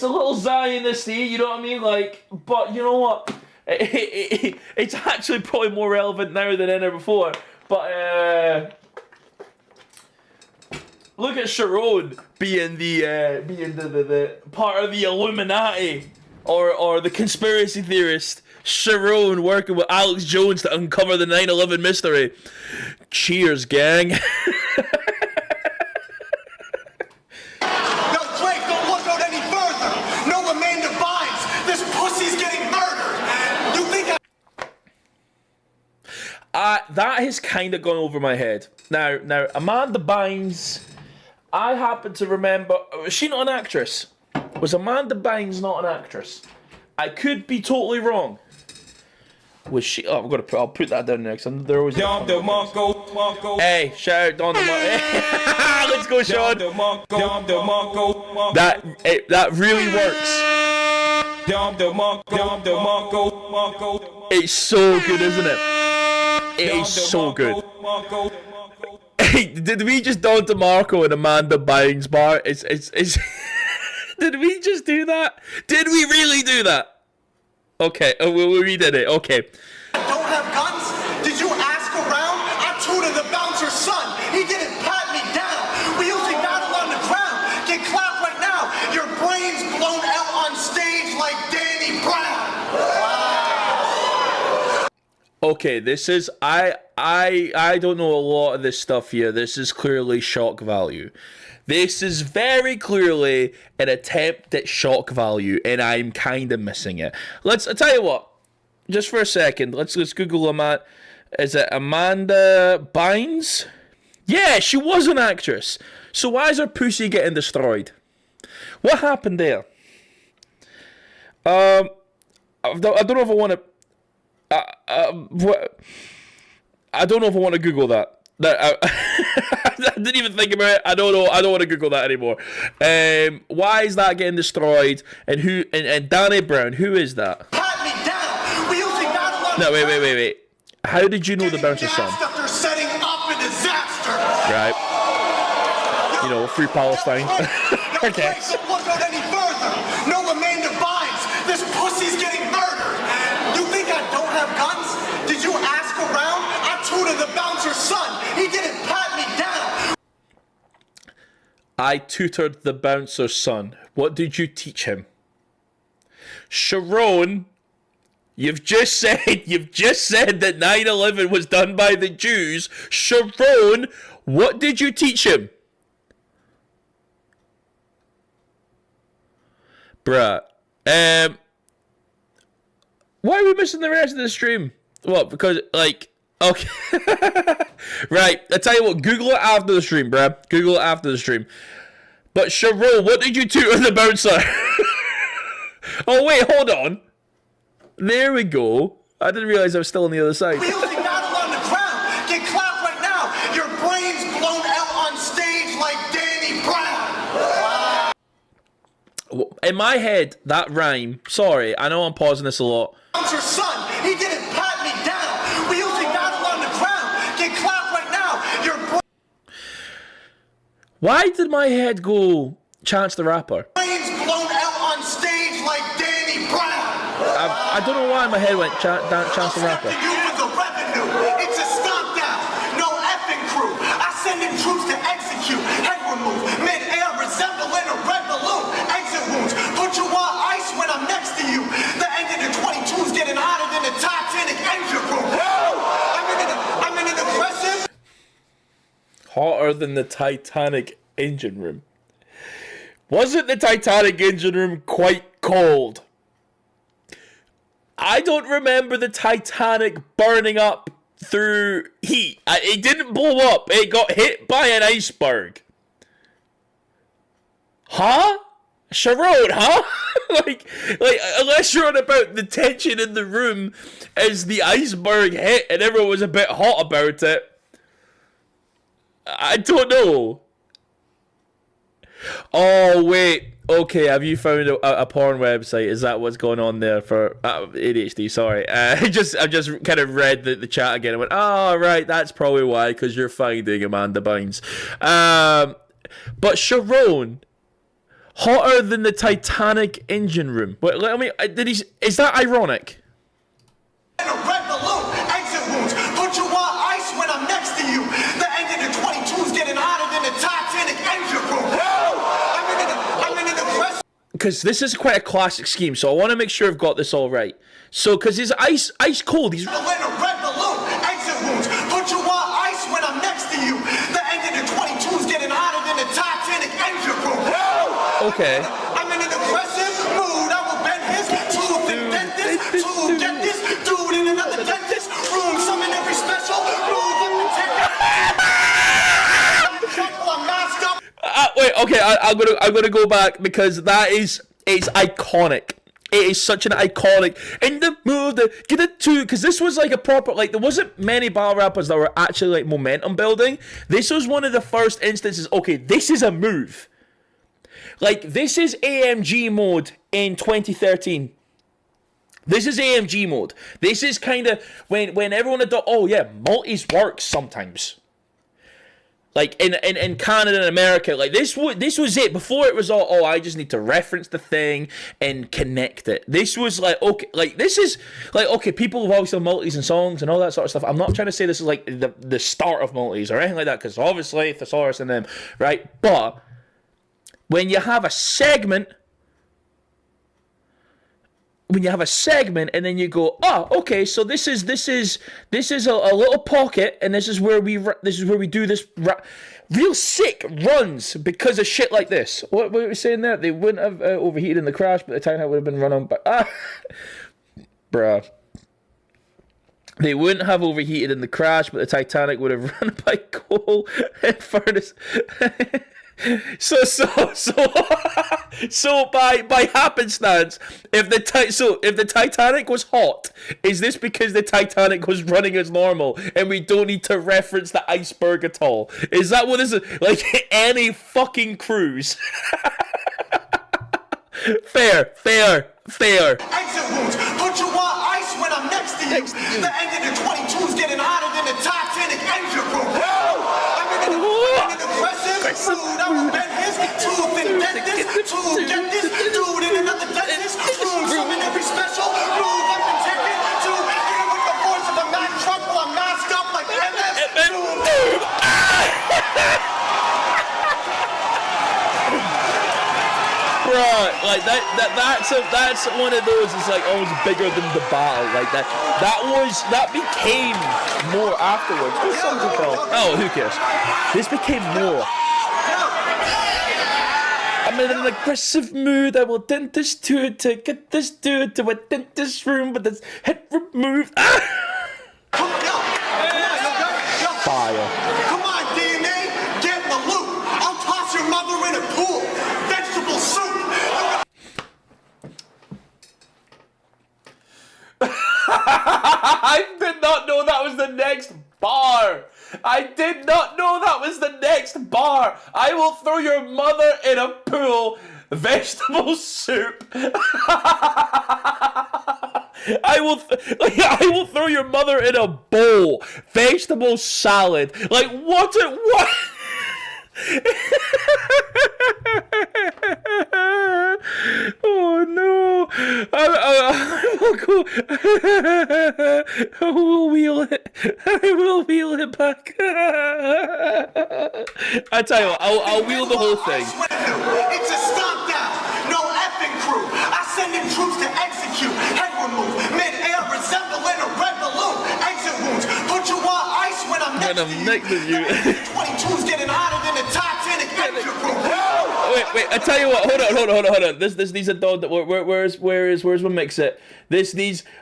little Zionist-y, you know what I mean? Like, but you know what? It's actually probably more relevant now than ever before. But look at Sharon being the part of the Illuminati or the conspiracy theorist. Sharon working with Alex Jones to uncover the 9/11 mystery. Cheers, gang. No, Drake, don't look out any further. No, Amanda Bynes. This pussy's getting murdered. You think that has kind of gone over my head. Now, Amanda Bynes, I happen to remember, was she not an actress? Was Amanda Bynes not an actress? I could be totally wrong. Was she? Oh, I'll put that down next. And there was. Dom DeMarco. Hey, shout out Don DeMarco. Let's go, Sean. Dom DeMarco. That really works. Dom DeMarco. It's so good, isn't it? It is so good. Hey, did we just Don DeMarco and Amanda Bynes bar? It's. Did we just do that? Did we really do that? Okay, we did it. Okay. don't have guns? Did you ask around? I tutored the bouncer's son. He didn't pat me down. We usually battle on the ground. Get clapped right now. Your brain's blown out on stage like Danny Brown. Okay, this is I don't know a lot of this stuff here. This is clearly shock value. This is very clearly an attempt at shock value, and I'm kind of missing it. I'll tell you what, just for a second, let's Google is it Amanda Bynes? Yeah, she was an actress. So why is her pussy getting destroyed? What happened there? I don't know if I want to. I don't know if I want to Google that. I didn't even think about it. I don't know. I don't want to Google that anymore. Why is that getting destroyed? And who? And Danny Brown. Who is that? Pat me down. We usually battle on No, wait. How did you know the bouncer's son? They're setting up a disaster. Right. You know, free Palestine. Okay. Don't look out any further. No Amanda Bynes. This pussy's getting murdered. You think I don't have guns? Did you ask around? I tutored the bouncer's son. He didn't pat me down. I tutored the bouncer's son. What did you teach him? Sharon, you've just said that 9/11 was done by the Jews. Sharon, what did you teach him? Bruh. Why are we missing the rest of the stream? What? Because, like, okay. Right. I tell you what, Google it after the stream, bruh. Google it after the stream. But Sharon, what did you tutor the bouncer? Oh, wait, hold on. There we go. I didn't realize I was still on the other side. We usually battle on the ground. Get clapped right now. Your brain's blown out on stage like Danny Brown. In my head, that rhyme, sorry, I know I'm pausing this a lot. Your son, he didn't pat me down. We usually battle on the ground. Get clapped right now. Your Why did my head go Chance the Rapper? brain's blown out on stage like Danny Brown. I don't know why my head went Chance the Rapper. You for the revenue. It's a stop down. No effing crew. I send in troops to execute. Head remove. Mid-air resembling a red balloon. Exit wounds. Put you on ice when I'm next to you. The engine of 22's getting hotter than the Titanic engine room. I'm in an aggressive. Hotter than the Titanic engine room. Wasn't the Titanic engine room quite cold? I don't remember the Titanic burning up through heat. It didn't blow up. It got hit by an iceberg. Huh? Sharon, huh? like, unless you're on about the tension in the room as the iceberg hit and everyone was a bit hot about it. I don't know. Oh wait, okay. Have you found a porn website? Is that what's going on there for ADHD? Sorry, I just kind of read the chat again and went, oh right, that's probably why, because you're finding Amanda Bynes. But Sharon, hotter than the Titanic engine room. Wait, let me. Is that ironic? In a red balloon, exit wounds. Put you on ice when I'm next to you. The engine in 22's getting hotter than the Titanic engine room. I'm in the press. Because this is quite a classic scheme, so I want to make sure I've got this all right. So, because he's ice cold, he's. In a red balloon, exit wounds. Put you on ice when I'm next to you. The engine in 22's getting hotter than the Titanic engine room. Okay. I'm in an aggressive mood. I will bend his tooth and dentist to get this dude in another dentist room. Summon every special move. I'm masked up. Wait, okay, I'm gonna go back because it's iconic. It is such an iconic in the mood to get it to, because this was like a proper, like, there wasn't many battle rappers that were actually like momentum building. This was one of the first instances. Okay, this is a move. Like, this is AMG mode in 2013. This is AMG mode. This is kind of when everyone had thought, oh yeah, multis works sometimes. Like in Canada and America, like this was it. Before it was all, oh, I just need to reference the thing and connect it. This was like, okay, like this is like, okay, people have always done multis and songs and all that sort of stuff. I'm not trying to say this is like the start of multis or anything like that, because obviously Thesaurus and them, right? But when you have a segment, and then you go, oh, okay, so this is a little pocket, and this is where we do this real sick runs because of shit like this. What were we saying there? They wouldn't have overheated in the crash, but the Titanic would have been run on by bruh. They wouldn't have overheated in the crash, but the Titanic would have run by coal and furnace. So by happenstance, if the Titanic was hot, is this because the Titanic was running as normal and we don't need to reference the iceberg at all? Is that what this is? Like any fucking cruise. Fair. Exit wounds. Put you on ice when I'm next to you. The engine in 22's getting hotter than the Titanic engine room. I'm in an aggressive mood. I will bend his tooth and dentist to get this dude in another dentist room. Summon every special move I've been taking to hit him with the voice of a Mack truck while I'm masked up like MS. Bruh, like that's one of those. It's like almost bigger than the battle. Like that became more afterwards. What song's it called? Oh, who cares? This became more. I'm in an aggressive mood. I will dentist to get this dude to a dentist room with his head removed. Fire. Come on, DNA, get in the loop. I'll toss your mother in a pool. Vegetable soup. I did not know that was the next bar. I did not know that was the next bar. I will throw your mother in a pool. Vegetable soup. I will throw your mother in a bowl. Vegetable salad. Like what? Oh no! I will wheel it. I will wheel it back. I tell you what, I'll wheel the whole thing. It's a stop down. No effing crew. I send in troops to execute. Head remove. Mid-air resembling a red balloon. Exit wounds. Put you on ice when I'm next to you. 22's getting hotter than the Titanic engine room. Wait, I tell you what, hold on. This needs a Don. Where's my mix it?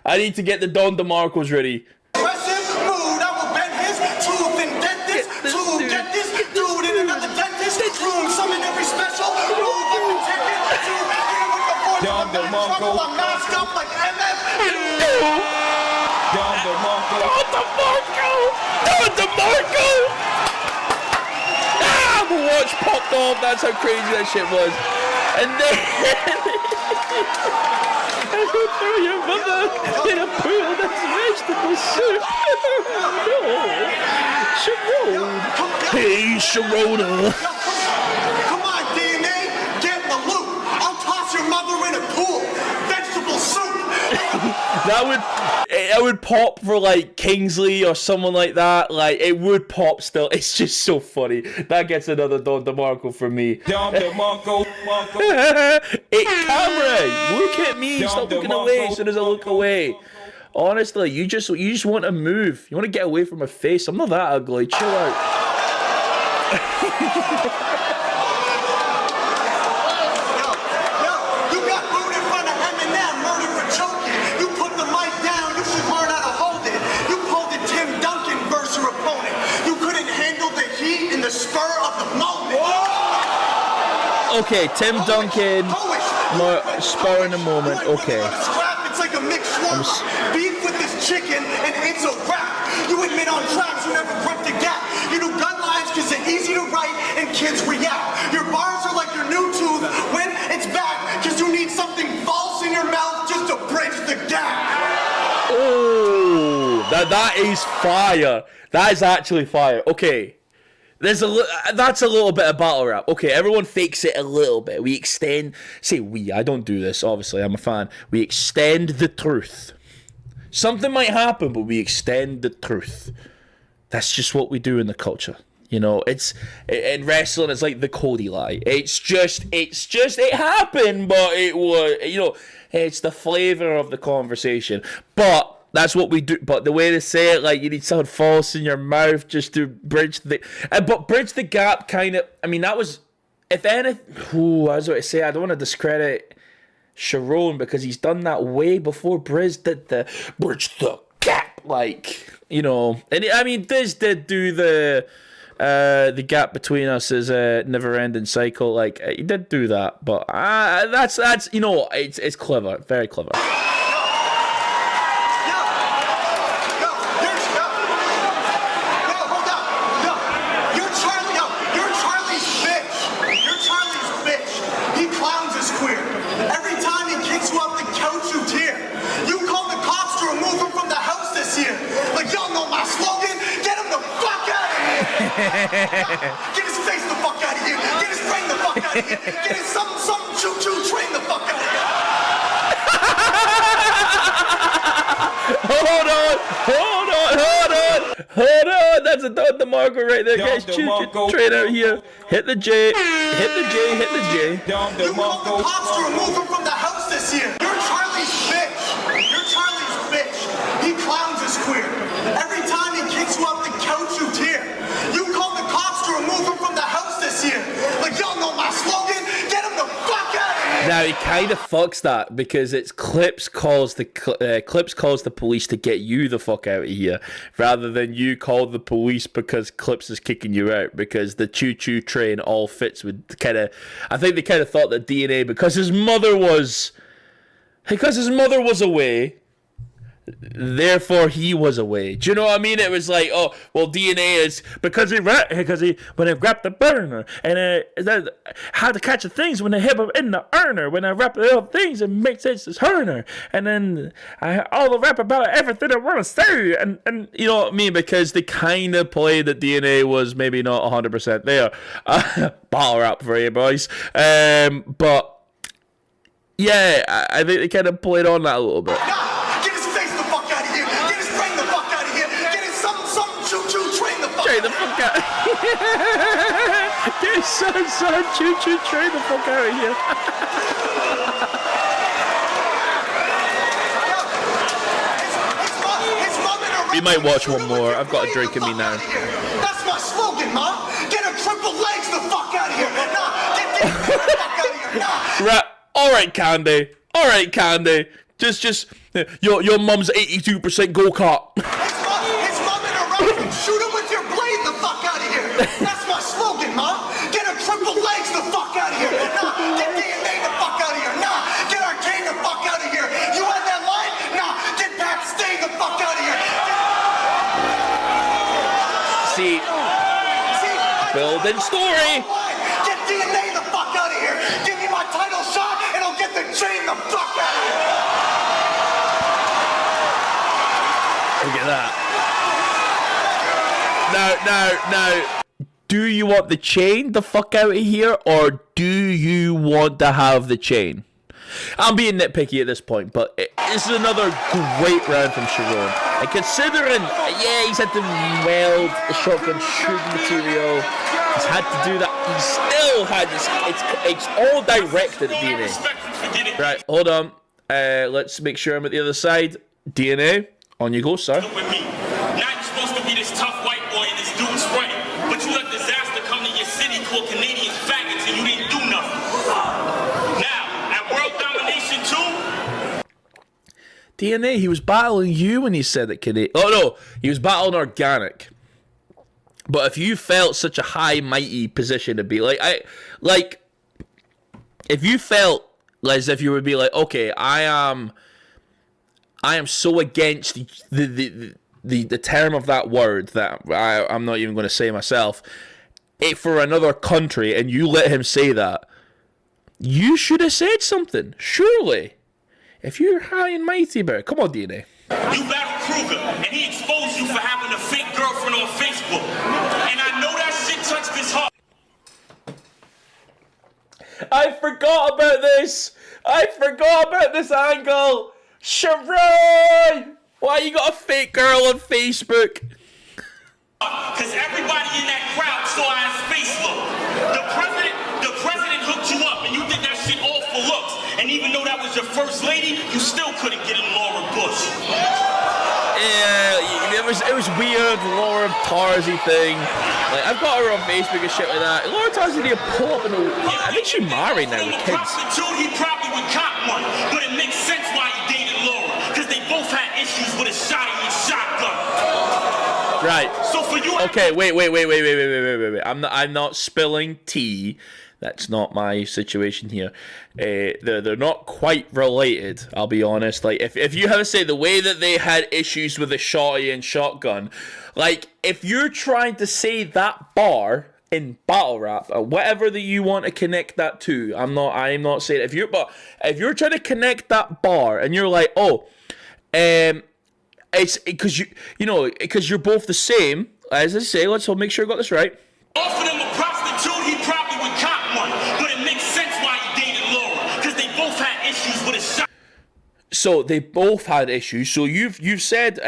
I need to get the Don DeMarcos ready. Aggressive mood, I will bend his tooth and dentist to get this dude in another dentist room. Summon every special move I've been taking to hit him with the voice of a Mack truck while I'm masked up like MS. Don DeMarco. Don DeMarco. Apple Watch popped off. That's how crazy that shit was. And then I would throw your mother in a pool that's vegetable soup. No. Sharon. Hey, Sharona. Come on, DNA, get in the loop. I'll toss your mother in a pool. Vegetable soup. That would pop for like Kingsley or someone like that. Like it would pop still. It's just so funny. That gets another Don DeMarco for me. Don DeMarco. Hey, Cameron, look at me. Stop looking away as soon as I look away. Honestly, you just want to move. You want to get away from my face. I'm not that ugly. Chill out. Okay, Tim Duncan, spur in a moment. Okay. It's like a mixed swamp. Beef with this chicken, and it's a wrap. You admit on tracks, you never break the gap. You do gun lines because they're easy to write and kids react. Your bars are like your new tooth when it's back because you need something false in your mouth just to bridge the gap. Oh, that is fire. That is actually fire. Okay. That's a little bit of battle rap. Okay, everyone fakes it a little bit. We extend, I don't do this, obviously, I'm a fan. We extend the truth. Something might happen, but we extend the truth. That's just what we do in the culture. You know, in wrestling, it's like the Cody lie. It happened, but it was, it's the flavor of the conversation. But that's what we do. But the way to say it, like, you need something false in your mouth just to bridge the... but bridge the gap kind of... I mean, that was... If anything... I was about to say, I don't want to discredit Sharon because he's done that way before Briz did the bridge the gap. Like, And, I mean, Diz did do the gap between us is a never-ending cycle. Like, he did do that. But that's it's clever. Very clever. Get his face the fuck out of here. Get his brain the fuck out of here. Get his some choo-choo train the fuck out of here. Hold on. That's a Don DeMarco right there. Guys, choo-choo train out here. Hit the J. Don DeMarco. You called the cops to remove him from the house this year. You're Charlie's bitch. He clowns as queer. Every time he kicks you off the couch, you tear. You called the cops to remove him from the house this year. Like, y'all know my slogan, get him the fuck out of here. Now he kind of fucks that because it's Clips calls the police to get you the fuck out of here, rather than you call the police because Clips is kicking you out, because the choo-choo train all fits with I think they kind of thought that DNA, because his mother was away, therefore he was away. Do you know what I mean? It was like, oh, well, DNA is because he when I grabbed the burner and how to catch the things when they hit him in the earner. When I rap the little things, it makes sense as Herner. And then all the rap about everything I want to say, and you know what I mean? Because they kind of played that DNA was maybe not 100% there. Battle rap for you boys, but yeah, I think they kind of played on that a little bit. Train the fuck out. Get son, choo-choo, train the fuck out of here. We might watch one more. I've got a drink in me now. That's my slogan, Mom. Get a triple legs the fuck out of here. Nah, get the fuck out of here. Nah. Right. All right, Candy. Just your mum's 82% go-kart. Shoot him with your blade the fuck out of here. That's my slogan, Mom. Get a triple legs the fuck out of here. Nah, get DNA the fuck out of here. Nah, get Arcane the fuck out of here. You had that line? Nah, get Pat Stay the fuck out of here. See, build Golden story. Get DNA the fuck out of here. Give me my title shot and I'll get the chain the fuck out of here. Look at that. Now, do you want the chain the fuck out of here, or do you want to have the chain? I'm being nitpicky at this point, but this is another great round from Sharon. And considering, yeah, he's had to weld the shotgun shooting material, he's had to do that, he still had this, it's all directed at DNA. Right, hold on. Let's make sure I'm at the other side. DNA, on you go, sir. Now you're supposed to be this tough white boy in this dude's frame, but you let disaster come to your city called Canadian faggots and you didn't do nothing. Now, at World Domination 2, DNA, he was battling you when he said that Canadian. Oh no, he was battling Organic. But if you felt such a high mighty position to be if you felt as if you would be like, okay, I am so against the term of that word that I'm not even going to say myself. For another country, and you let him say that, you should have said something, surely. If you're high and mighty about it, come on, DNA. you battled Kruger, and he exposed you for having a fake girlfriend on Facebook. And I know that shit touched his heart. I forgot about this. I forgot about this angle. Sharon! Why you got a fake girl on Facebook? Because everybody in that crowd saw how his face looked. The president hooked you up, and you did that shit all for looks. And even though that was your first lady, you still couldn't get in Laura Bush. Yeah, it was weird, Laura Tarzi thing. Like, I've got her on Facebook and shit like that. Laura Tarzi did pull up in a... I think she's married now with kids. He probably would cop one, but it makes sense why he dated Laura, because they both had issues with a shotty and shotgun. Right. So for you... Okay, wait. I'm not spilling tea. That's not my situation here. They're not quite related, I'll be honest. Like, if you have to say the way that they had issues with the shotty and shotgun, like, if you're trying to say that bar in battle rap, or whatever that you want to connect that to, I'm not saying if you're trying to connect that bar and you're like, it's because because you're both the same. As I say, let's make sure I got this right. Offer him a prostitute, he probably would cop one, but it makes sense why he dated Laura, because they both had issues with a shot. So they both had issues. So you've said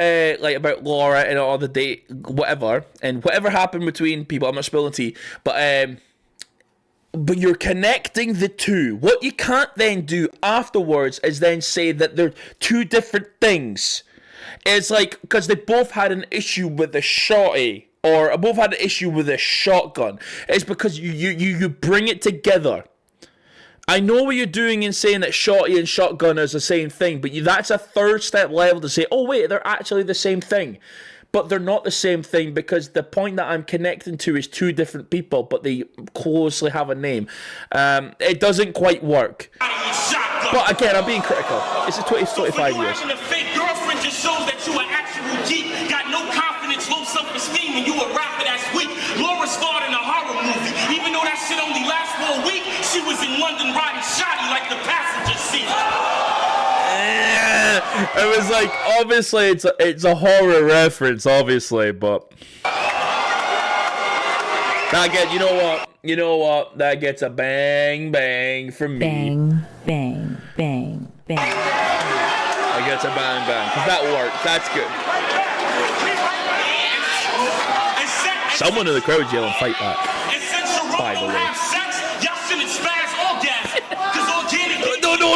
like about Laura and all the date, whatever, and whatever happened between people. I'm not spilling tea, but you're connecting the two. What you can't then do afterwards is then say that they're two different things. It's like, because they both had an issue with the shotty, or both had an issue with a shotgun. It's because you bring it together. I know what you're doing in saying that shotty and shotgun is the same thing, but that's a third step level to say, oh wait, they're actually the same thing. But they're not the same thing, because the point that I'm connecting to is two different people, but they closely have a name. It doesn't quite work. But again, I'm being critical. It's 25 years. Having a fake girlfriend just shows that you an actual geek, got no confidence, low self-esteem, and you a rapper that's weak. Laura starred in a horror movie. Even though that shit only lasts for a week, she was in London riding shoddy like the passenger seat. It was like, obviously it's a horror reference, obviously, but that gets, you know what, that gets a bang bang from me. Bang, bang, bang, bang. That gets a bang bang, because that worked. That's good. Someone in the crowd yelling "fight back." By the way.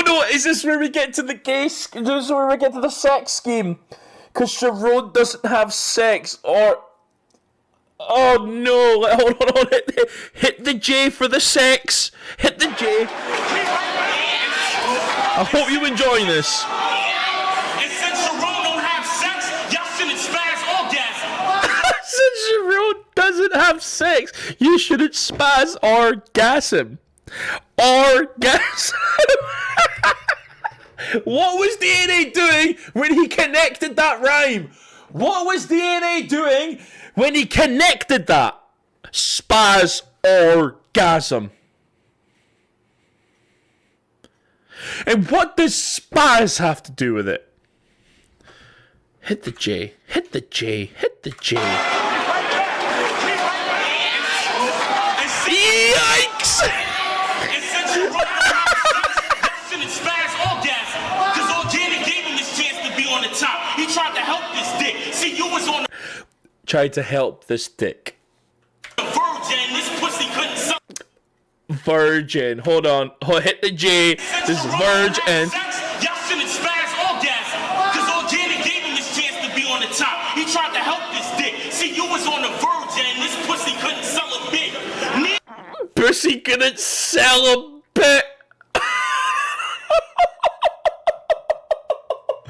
No, is this where we get to the case? Is this where we get to the sex scheme? Because Sharon doesn't have sex, or... Oh no, hold on, hit the J for the sex. Hit the J. I hope you're enjoying this. And since Sharon don't have sex, y'all shouldn't spaz orgasm. Since Sharon doesn't have sex, you shouldn't spaz orgasm. Orgasm. What was DNA doing when he connected that rhyme? What was DNA doing when he connected that? Spaz orgasm. And what does spaz have to do with it? Hit the J. Hit the J. Hit the J. Yikes! He tried to help this dick. See, you was on the Tried to help this dick. virgin. This pussy couldn't suck. Virgin. Hold on. Hit the J. This is virgin. Y'all shouldn't spaz orgasm. Because organic gave him this chance to be on the top. He tried to help this dick. See, you was on the virgin. This pussy couldn't sell a bit. Pussy couldn't sell a bit.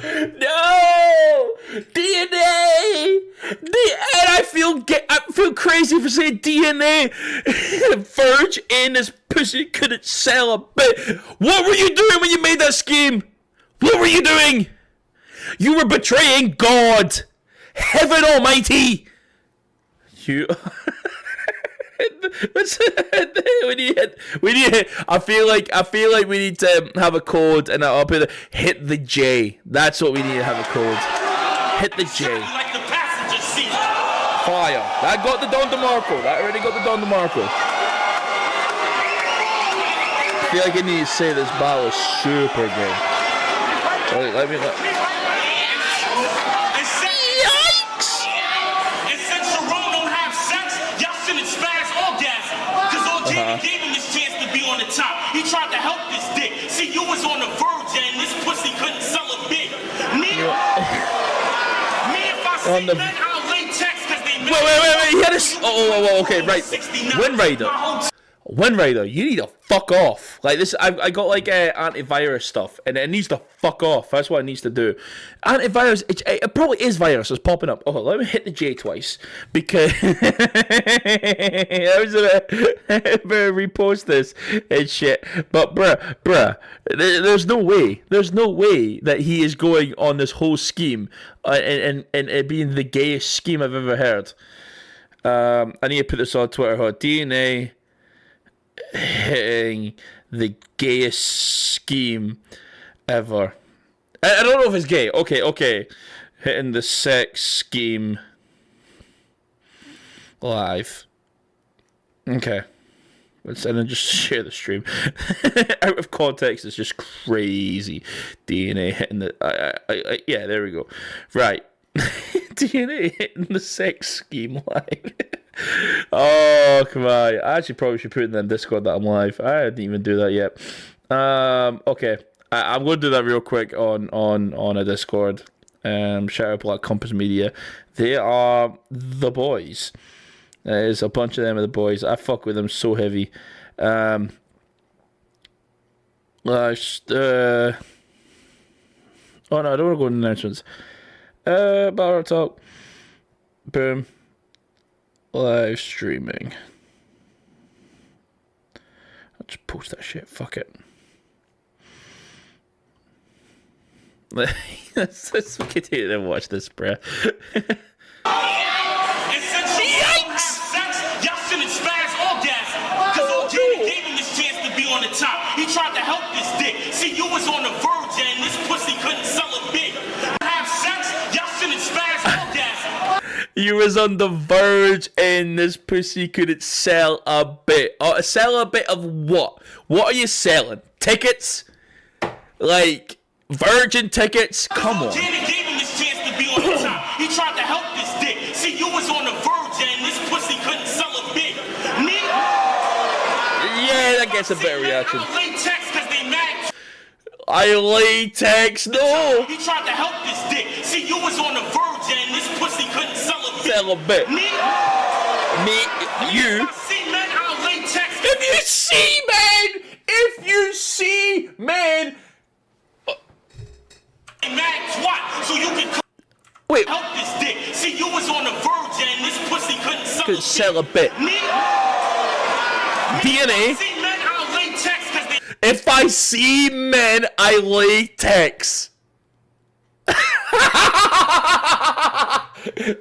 No! DNA! And I feel crazy for saying DNA. Verge in his pussy couldn't sell a bit. What were you doing when you made that scheme? What were you doing? You were betraying God. Heaven Almighty. You... I feel like we need to have a code, and I'll put it, hit the J. That's what we need to have a code. Hit the J. Fire. That got the Don DeMarco. That already got the Don DeMarco. I feel like I need to say this battle is super good. Let me. Gave him this chance to be on the top. He tried to help this dick. See, you was on the verge, and this pussy couldn't sell a bit. Me if I see men, I'll lay text because they Wait. He had a... Oh, okay, right. Wind Rider, you need to fuck off. Like this, I got like antivirus stuff, and it needs to fuck off. That's what it needs to do. Antivirus, it probably is virus. It's popping up. Oh, let me hit the J twice because I was gonna repost this and shit. But bruh, there's no way that he is going on this whole scheme and it being the gayest scheme I've ever heard. I need to put this on Twitter. DNA. Hitting the gayest scheme ever. I don't know if it's gay. Okay. Hitting the sex scheme live. Okay. And then just share the stream. Out of context, it's just crazy. DNA hitting the... yeah, there we go. Right. DNA hitting the sex scheme live. Oh, come on. I actually probably should put in the Discord that I'm live. I didn't even do that yet. Okay. I'm going to do that real quick on a Discord. Shout out Black Compass Media. They are the boys. There's a bunch of them are the boys. I fuck with them so heavy. Oh no, I don't want to go in the announcements. Bar talk. Boom. Live streaming. I'll just post that shit. Fuck it. Let's continue to watch this, bruh. On the top, he tried to help this dick. See, you was on the verge, and this pussy couldn't sell a bit. Have sex, y'all shouldn't spaz orgasm. You was on the verge, and this pussy couldn't sell a bit. Sell a bit of what? What are you selling? Tickets? Like virgin tickets? Come on. Janet gave him this chance to be on the top. He tried to help this dick. See, you was on the verge, and this pussy couldn't sell a bit. Yeah, that gets a better reaction. I latex, no. He tried to help this dick. See, you was on the verge, and this pussy couldn't sell a bit. Sell a bit. Me, you. If you see, man. Mad twat, so you can help this dick. See, you was on the verge, and this pussy couldn't sell a bit. DNA. If I see men, I latex.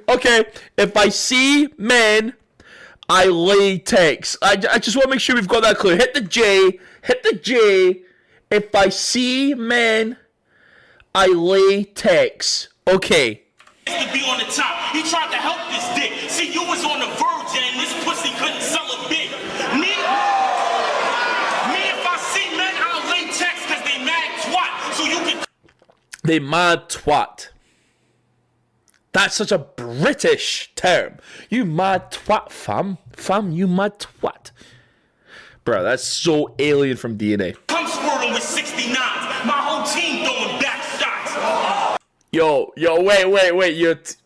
Okay, if I see men, I latex. I just want to make sure we've got that clear. Hit the J. Hit the J. If I see men, I latex. Okay. To be on the top. He tried to help this dick. See, you was on the verge and this pussy couldn't sell a big. Me, if I see men, I'll latex because they mad twat. So you can. They mad twat. That's such a British term. You mad twat, fam. Fam, you mad twat. Bro, that's so alien from DNA. Come squirting with 69s. My whole team throwing back shots. Yo, wait.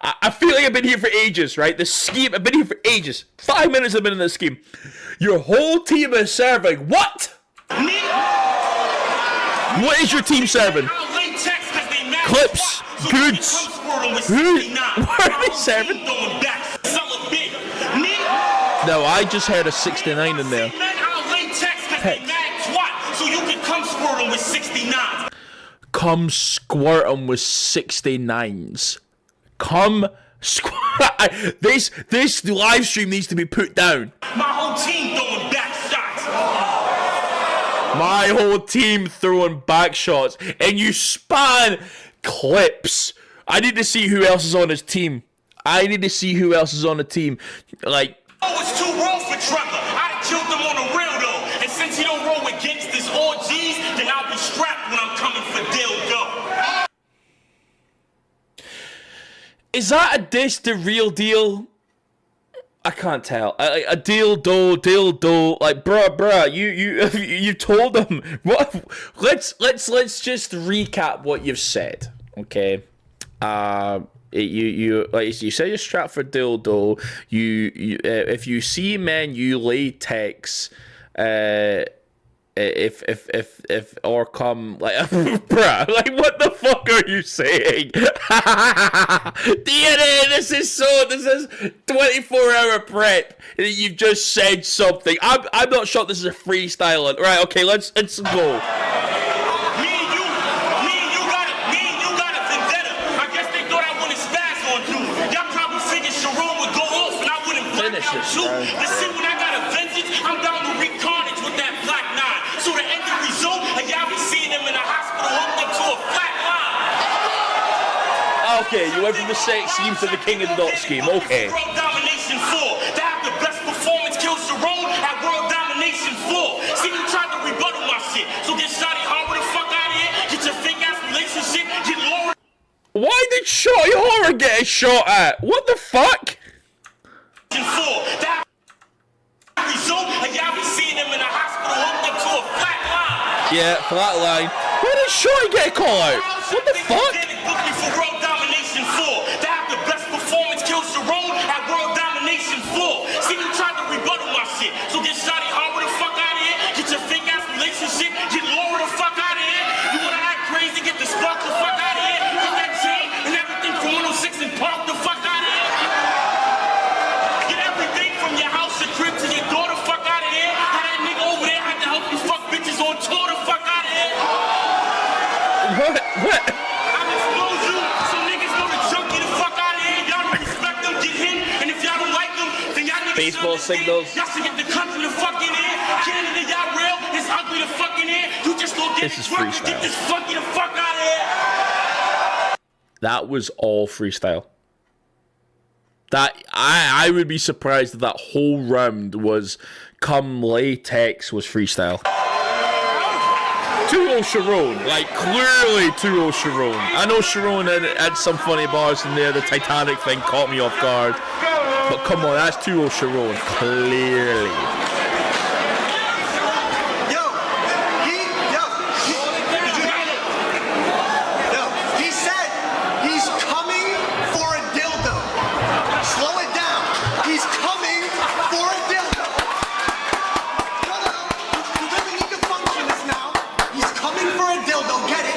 I feel like I've been here for ages, right? The scheme, I've been here for ages. 5 minutes I've been in this scheme. Your whole team is serving what? Me? What is your team serving? Clips, goods. What are they serving? No, I just had a 69 in there. So you can come squirting with 69. Come squirting with 69s. Come squirt. This live stream needs to be put down. My whole team throwing back shots. My whole team throwing back shots. And you span clips. I need to see who else is on his team. Like, Oh, it's too raw for Trevor. I'd have killed him on the real though. And since he don't roll with gangsters or G's, then I'll be strapped when I'm coming for dildo. is that a diss the real deal? I can't tell. A dildo, like bruh, you told them what? Let's just recap what you've said, okay? You say you're strapped for dildo. You if you see men, you latex. If or come like bruh, like what the fuck are you saying? DNA, this is 24-hour prep. You've just said something. I'm not sure this is a freestyling. Right, okay, let's go. Me and you got a vendetta. I guess they thought I wanted spaz on you. Y'all probably figured Sharon would go off and I wouldn't finish it too. But see, when I got a vengeance, I'm down to wreak carnage with that black nine. So the end result, and y'all be seeing them in the hospital hooked up to a flat line. Okay, you went from the sex scheme to the king of the dot scheme. Okay. World Domination 4. To have the best performance kill Sharon at World Domination 4. See, you tried to rebuttal my shit. So get Shotty Horror the fuck out of here. Get your fake ass relationship. Get Laura. Why did Shotty Horror get a shot at? What the fuck? Result, and y'all be seeing them in the hospital hooked up to a flat line. Yeah, flat line. Why did Shotty get a call out? What the fuck? Booked me for World Domination 4. To have the best performance kill Sharon at World Domination 4. See, you tried to rebuttal my shit. So get Shotty Horror the fuck out of here. Get your fake ass relationship. Get Laura the fuck out of here. You wanna act crazy? Get the spark the fuck out of here. Get that chain and everything from 106 and park the fuck out of here. Get everything from your house and crib to your door the fuck out of here. Had that nigga over there had to help you fuck bitches on tour the fuck out of here. What? I'll expose you so niggas know the junkie the fuck out of here. Y'all don't respect them, get him. And if y'all don't like them, then y'all niggas baseball signals. Y'all should get the country the fuck in here. Canada, y'all real. It's ugly the fuck in here. You just don't get This is drunk and freestyle. get this funky the fuck out of here. That was all freestyle. That I would be surprised if that whole round was come latex was freestyle. 2-0 Sharon, like clearly 2-0 Sharon. I know Sharon had some funny bars in there. The Titanic thing caught me off guard, but come on, that's 2-0 Sharon, clearly. He said he's coming for a dildo. Slow it down. He's coming for a dildo. You really need to function this now. He's coming for a dildo. Get it?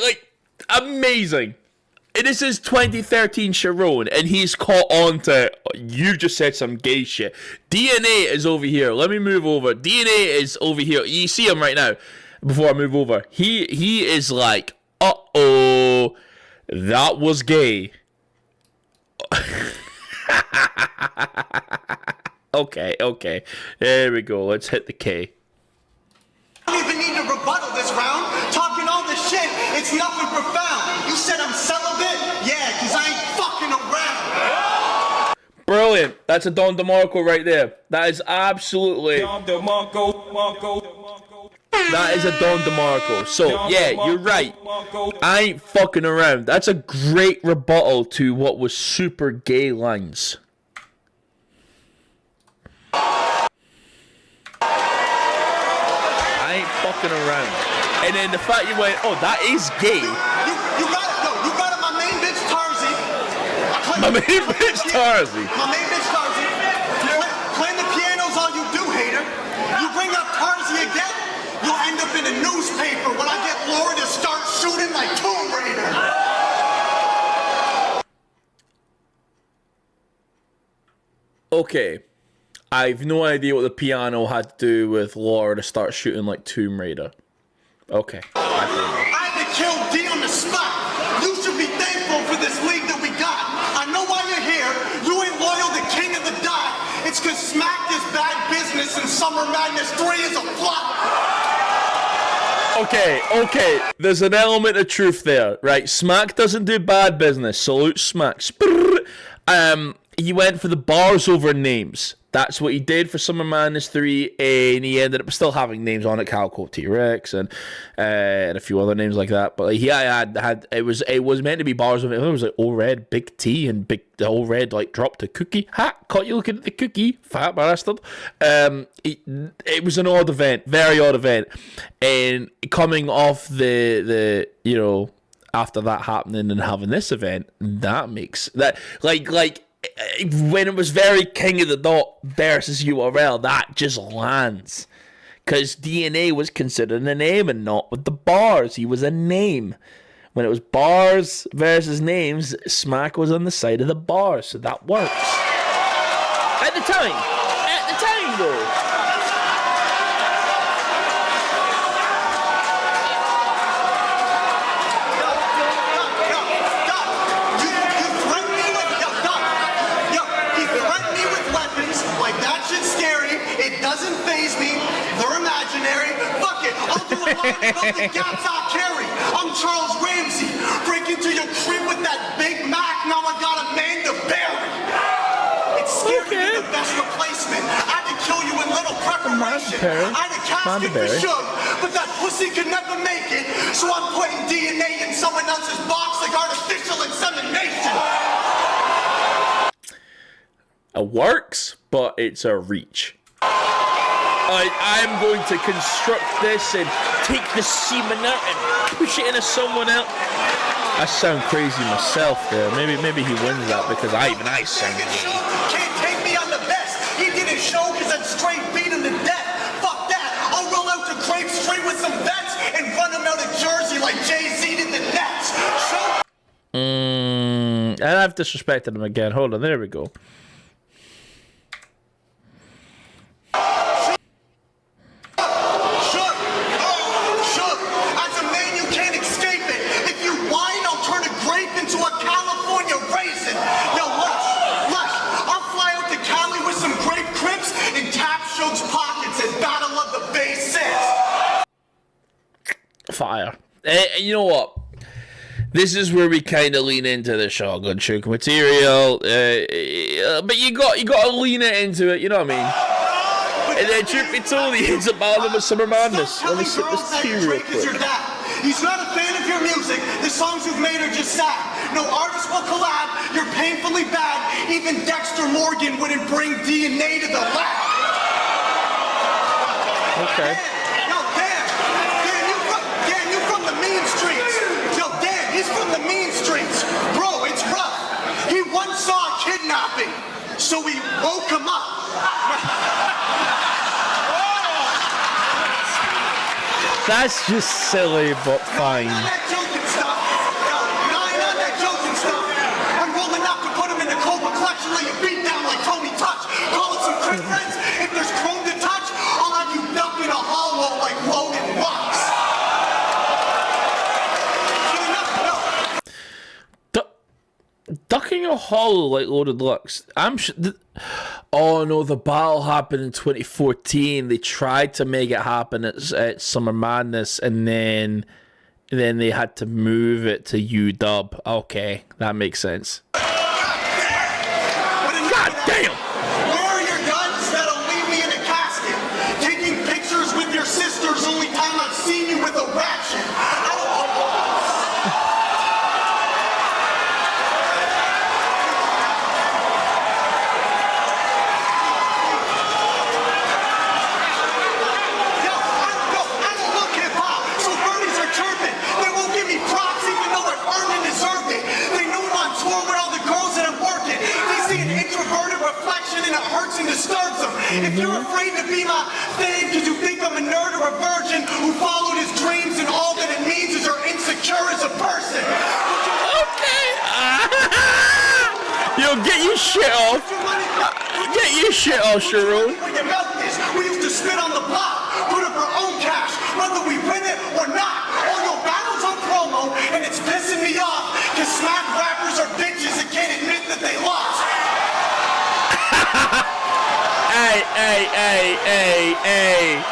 Like, amazing. This is 2013 Sharon, and he's caught on to, you just said some gay shit. DNA is over here. Let me move over. DNA is over here. You see him right now. Before I move over, he is like, uh-oh, that was gay. Okay. There we go. Let's hit the K. I don't even need to rebuttal this round. Talking all this shit, it's nothing profound. You said I'm celibate? Yeah, because I ain't fucking around. Brilliant. That's a Don DeMarco right there. That is absolutely... Don DeMarco. That is a Don DeMarco. So, yeah, you're right. I ain't fucking around. That's a great rebuttal to what was super gay lines. I ain't fucking around. And then the fact you went, oh, that is gay. You got it. No, you got it. My main bitch Tarzi. My main bitch Tarzi. My main bitch Tarzi. Playing the piano's all you do, hater. You bring up Tarzi again, you'll end up in a newspaper when I get Laura to start shooting like Tomb Raider. Okay. I've no idea what the piano had to do with Laura to start shooting like Tomb Raider. Okay. I had to kill D on the spot. You should be thankful for this league that we got. I know why you're here. You ain't loyal to King of the Dot. It's cause Smack is bad business and Summer Madness 3 is a flop. Okay. There's an element of truth there, right? Smack doesn't do bad business. Salute Smack. He went for the bars over names. That's what he did for Summer Madness 3, and he ended up still having names on it, Calco T-Rex and a few other names like that. But he had it was meant to be bars of it. It was like O Red, Big T, and the O Red like dropped a cookie. Ha! Caught you looking at the cookie, fat bastard. It was an odd event, very odd event, and coming off the you know, after that happening and having this event, that makes that like. When it was very King of the Dot versus URL, that just lands. Because DNA was considered a name and not with the bars. He was a name. When it was bars versus names, Smack was on the side of the bars. So that works. At the time though. Doesn't faze me. They're imaginary. Fuck it. I'll do a line about the gaps I carry. I'm Charles Ramsey. Break into your crib with that Big Mac. Now I got a man to bury. It's scary to be the best replacement. I had to kill you in little preparation. I had a casket for Suge, but that pussy could never make it. So I'm putting DNA in someone else's box like artificial insemination. It works, but it's a reach. I'm going to construct this and take the semen out and push it into someone else. I sound crazy myself there. Maybe he wins that because I sound crazy. Can't take me on the best. He didn't show because I'd straight beat him to death. Fuck that. I'll roll out to Grape Street with some vets and run him out of Jersey like Jay-Z did the Nets. And I've disrespected him again. Hold on, there we go. Fire. You know what? This is where we kind of lean into the shotgun choke material, but you got to lean it into it. You know what I mean? And then truth be told, it's about them with Summer Madness. Let me sip this tea real quick. He's not a fan of your music. The songs you've made are just sad. No artist will collab. You're painfully bad. Even Dexter Morgan wouldn't bring DNA to the lab. Okay. He's from the mean streets. Bro, it's rough. He once saw a kidnapping, so we woke him up. That's just silly, but fine. I'm rolling up to put him in the Cobra collection, let you beat down like Tony Touch. Call it some quick friends. If there's chrome to touch, I'll have you duck in a hollow like Logan Rocks. Ducking a of hollow like Loaded Lux. I'm sure. Oh no, the battle happened in 2014. They tried to make it happen at Summer Madness, and then they had to move it to UW. Okay, that makes sense. God damn! Where are your guns that'll leave me in a casket? Taking pictures with your sisters, only time I've seen you with a ratchet. If you're afraid to be my fan because you think I'm a nerd or a virgin who followed his dreams and all that it means is you're insecure as a person. Okay. Yo, get your shit off. Get your shit off, Sharon. We used to spit on the block, put up our own cash, whether we win it or not. All your battles on promo, and it's pissing me off because smack rappers are bitches that can't admit that they lost. Hey.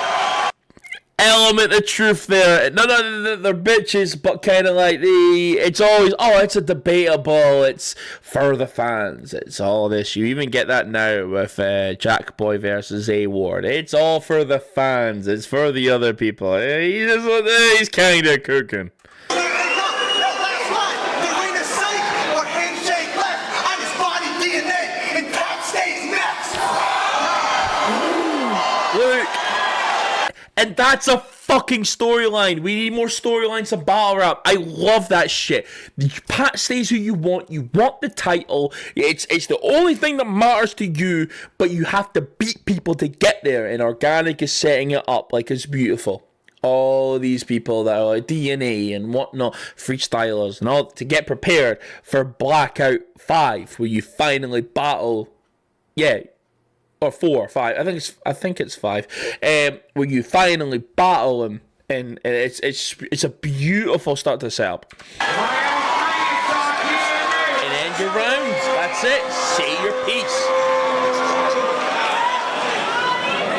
Element of truth there. No, they're bitches, but kind of like it's always, it's a debatable, it's for the fans, it's all this. You even get that now with Jack Boy versus A Ward. It's all for the fans, it's for the other people. He's kind of cooking. And that's a fucking storyline. We need more storylines than battle rap. I love that shit. Pat stays who you want. You want the title. It's the only thing that matters to you, but you have to beat people to get there. And Organic is setting it up like it's beautiful. All these people that are like DNA and whatnot, freestylers and all, to get prepared for Blackout 5, where you finally battle. Yeah. Or 4 or 5. I think it's 5. Where you finally battle him, and it's a beautiful start to the setup. And end your rounds. That's it. Say your piece.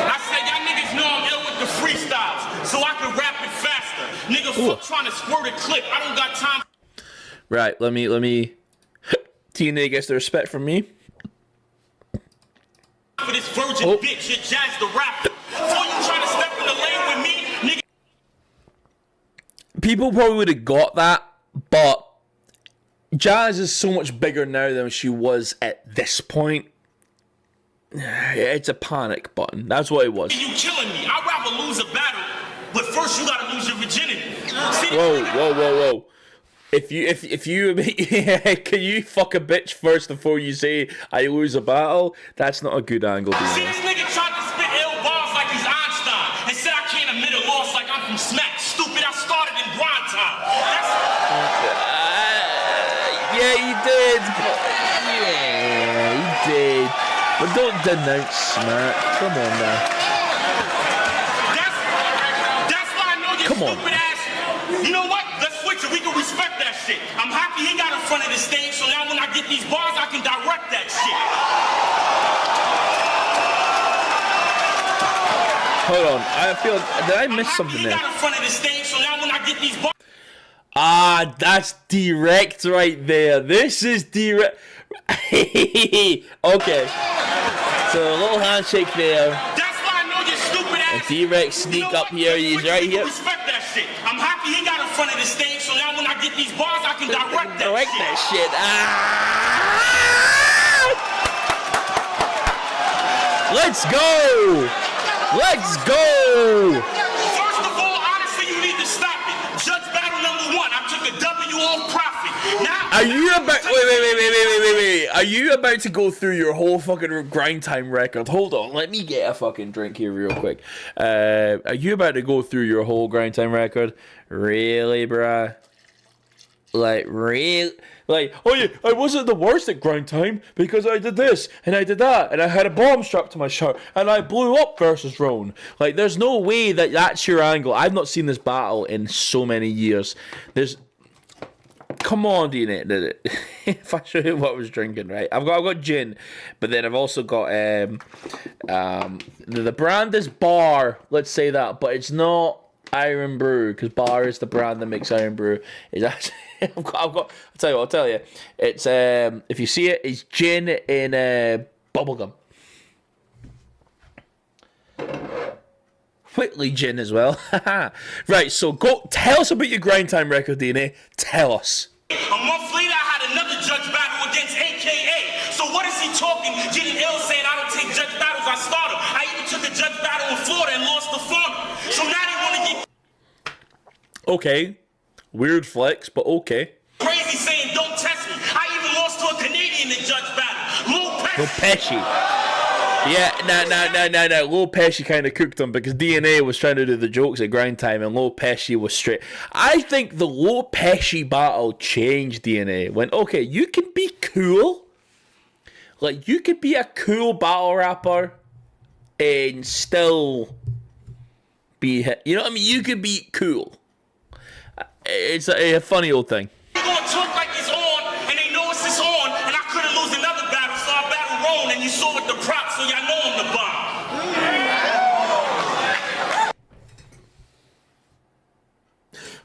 I said y'all niggas know I'm ill with the freestyles, so I can rap it faster. Nigga, fuck trying to squirt a clip. I don't got time. Right. Let me. TNA gets the respect from me. For this virgin bitch, you're Jazz the rapper. Before you try to step in the lane with me, nigga. People probably would have got that, but Jazz is so much bigger now than she was at this point. It's a panic button. That's what it was. You killing me. I'd rather lose a battle, but first you gotta lose your virginity. See? Whoa. If you can you fuck a bitch first before you say I lose a battle? That's not a good angle. See, this nigga tried to spit ill bars like he's Einstein and said I can't admit a loss like I'm from Smack. Stupid, I started in grind time. Yeah, he did. But don't denounce Smack. Come on now. That's why I know you're stupid ass. You know what? Let's switch it. We can respect that shit. I'm happy he got in front of the stage, so now when I get these bars, I can direct that shit. Hold on. I feel. Did I miss something there? He got in front of the stage, so now when I get these bars. That's direct right there. This is direct. Okay. So a little handshake there. That's why I know you're stupid ass. A direct sneak up here. He's right here. Respect that shit. I'm happy he got in front of the stage, so now when I get these bars, I can direct that shit. Let's go. Let's go. First of all, honestly, you need to stop it. Judge battle number 1. I took a W off profit. Now, are you about? Wait. Are you about to go through your whole fucking grind time record? Hold on, let me get a fucking drink here real quick. Are you about to go through your whole grind time record? Really, bruh? Like, really? Like, oh yeah, I wasn't the worst at grind time because I did this and I did that and I had a bomb strapped to my shirt and I blew up versus Roan. Like, there's no way that that's your angle. I've not seen this battle in so many years. come on, DNA. If I show you what I was drinking, right? I've got gin, but then I've also got the brand is Bar. Let's say that, but it's not Iron Brew, because Bar is the brand that makes Iron Brew. It's actually I'll tell you. It's if you see it, it's gin in bubblegum. Whitley gin as well. Right, so go tell us about your grind time record, DNA. Tell us. A month later, I had another judge battle against AKA. So what is he talking? Getting ill, saying I don't take judge battles, I start them. I even took a judge battle in Florida and lost the farm. So now they want to get okay. Weird flex, but okay. crazy, saying don't test me. I even lost to a Canadian in judge battle. Lil Pesci. Yeah, no. Lil Pesci kind of cooked him because DNA was trying to do the jokes at grind time and Lil Pesci was straight. I think the Lil Pesci battle changed DNA. When, okay, you can be cool. Like, you could be a cool battle rapper and still be hit. You know what I mean? You could be cool. It's a funny old thing. You're going to talk like it's on, and they know it's on, and I couldn't lose another battle, so I battled Roan, and you saw with the props, so y'all know I'm the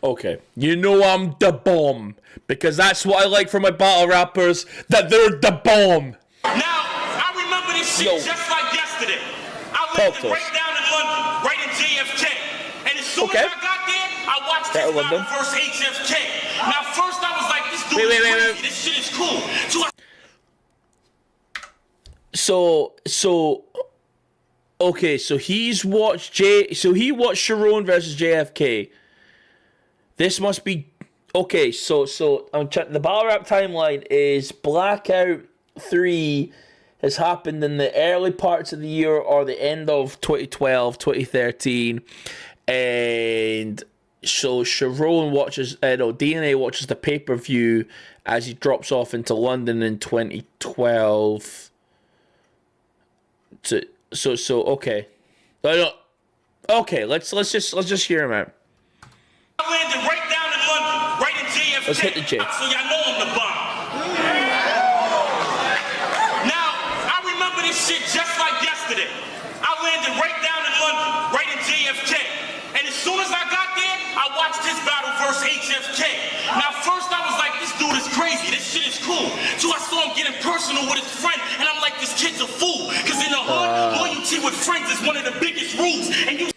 bomb. Okay, you know I'm the bomb, because that's what I like from my battle rappers, that they're the bomb. Now, I remember this shit just like yesterday. I lived right down in London, right in JFK, and as soon as I got there, I watched this battle versus HFK. Now, first I was like, this dude is crazy, this shit is cool. Okay, so he watched Sharon versus JFK. This must be okay. So I'm checking the battle rap timeline. Is Blackout 3 has happened in the early parts of the year or the end of 2012, 2013, and so Sharon watches. DNA watches the pay-per-view as he drops off into London in 2012. So okay. Okay, let's just hear him out. I landed right down in London, right in JFK. Let's hit the J. So y'all know I'm the bomb. Now, I remember this shit just like yesterday. I landed right down in London, right in JFK. And as soon as I got there, I watched his battle versus HFK. Now, first I was like, this dude is crazy. This shit is cool. So I saw him getting personal with his friend, and I'm like, this kid's a fool. Because in the hood, loyalty with friends is one of the biggest rules. And you.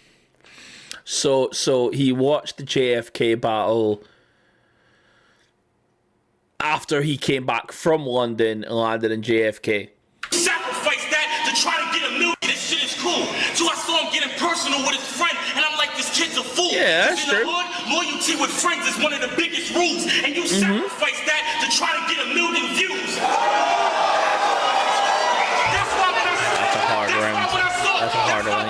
So he watched the JFK battle after he came back from London and landed in JFK. Sacrifice that to try to get a million. This shit is cool. So I saw him getting personal with his friend, and I'm like, this kid's a fool. Yeah, that's true. In the hood, loyalty with friends is one of the biggest rules, and you sacrifice that to try to get a million views. That's why when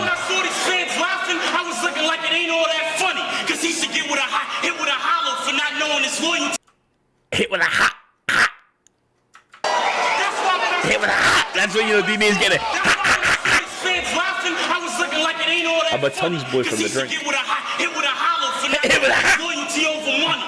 I saw these fans laughing, I was looking like it ain't all that funny. Cause he should get hit with a hollow for not knowing his loyalty. Hit with a hot. Hit with a hot. That's what DNA is getting. Fans laughing, I was looking like it ain't all that I'm a Tony's boy from the drink. Hit with a hollow for not knowing his loyalty over money.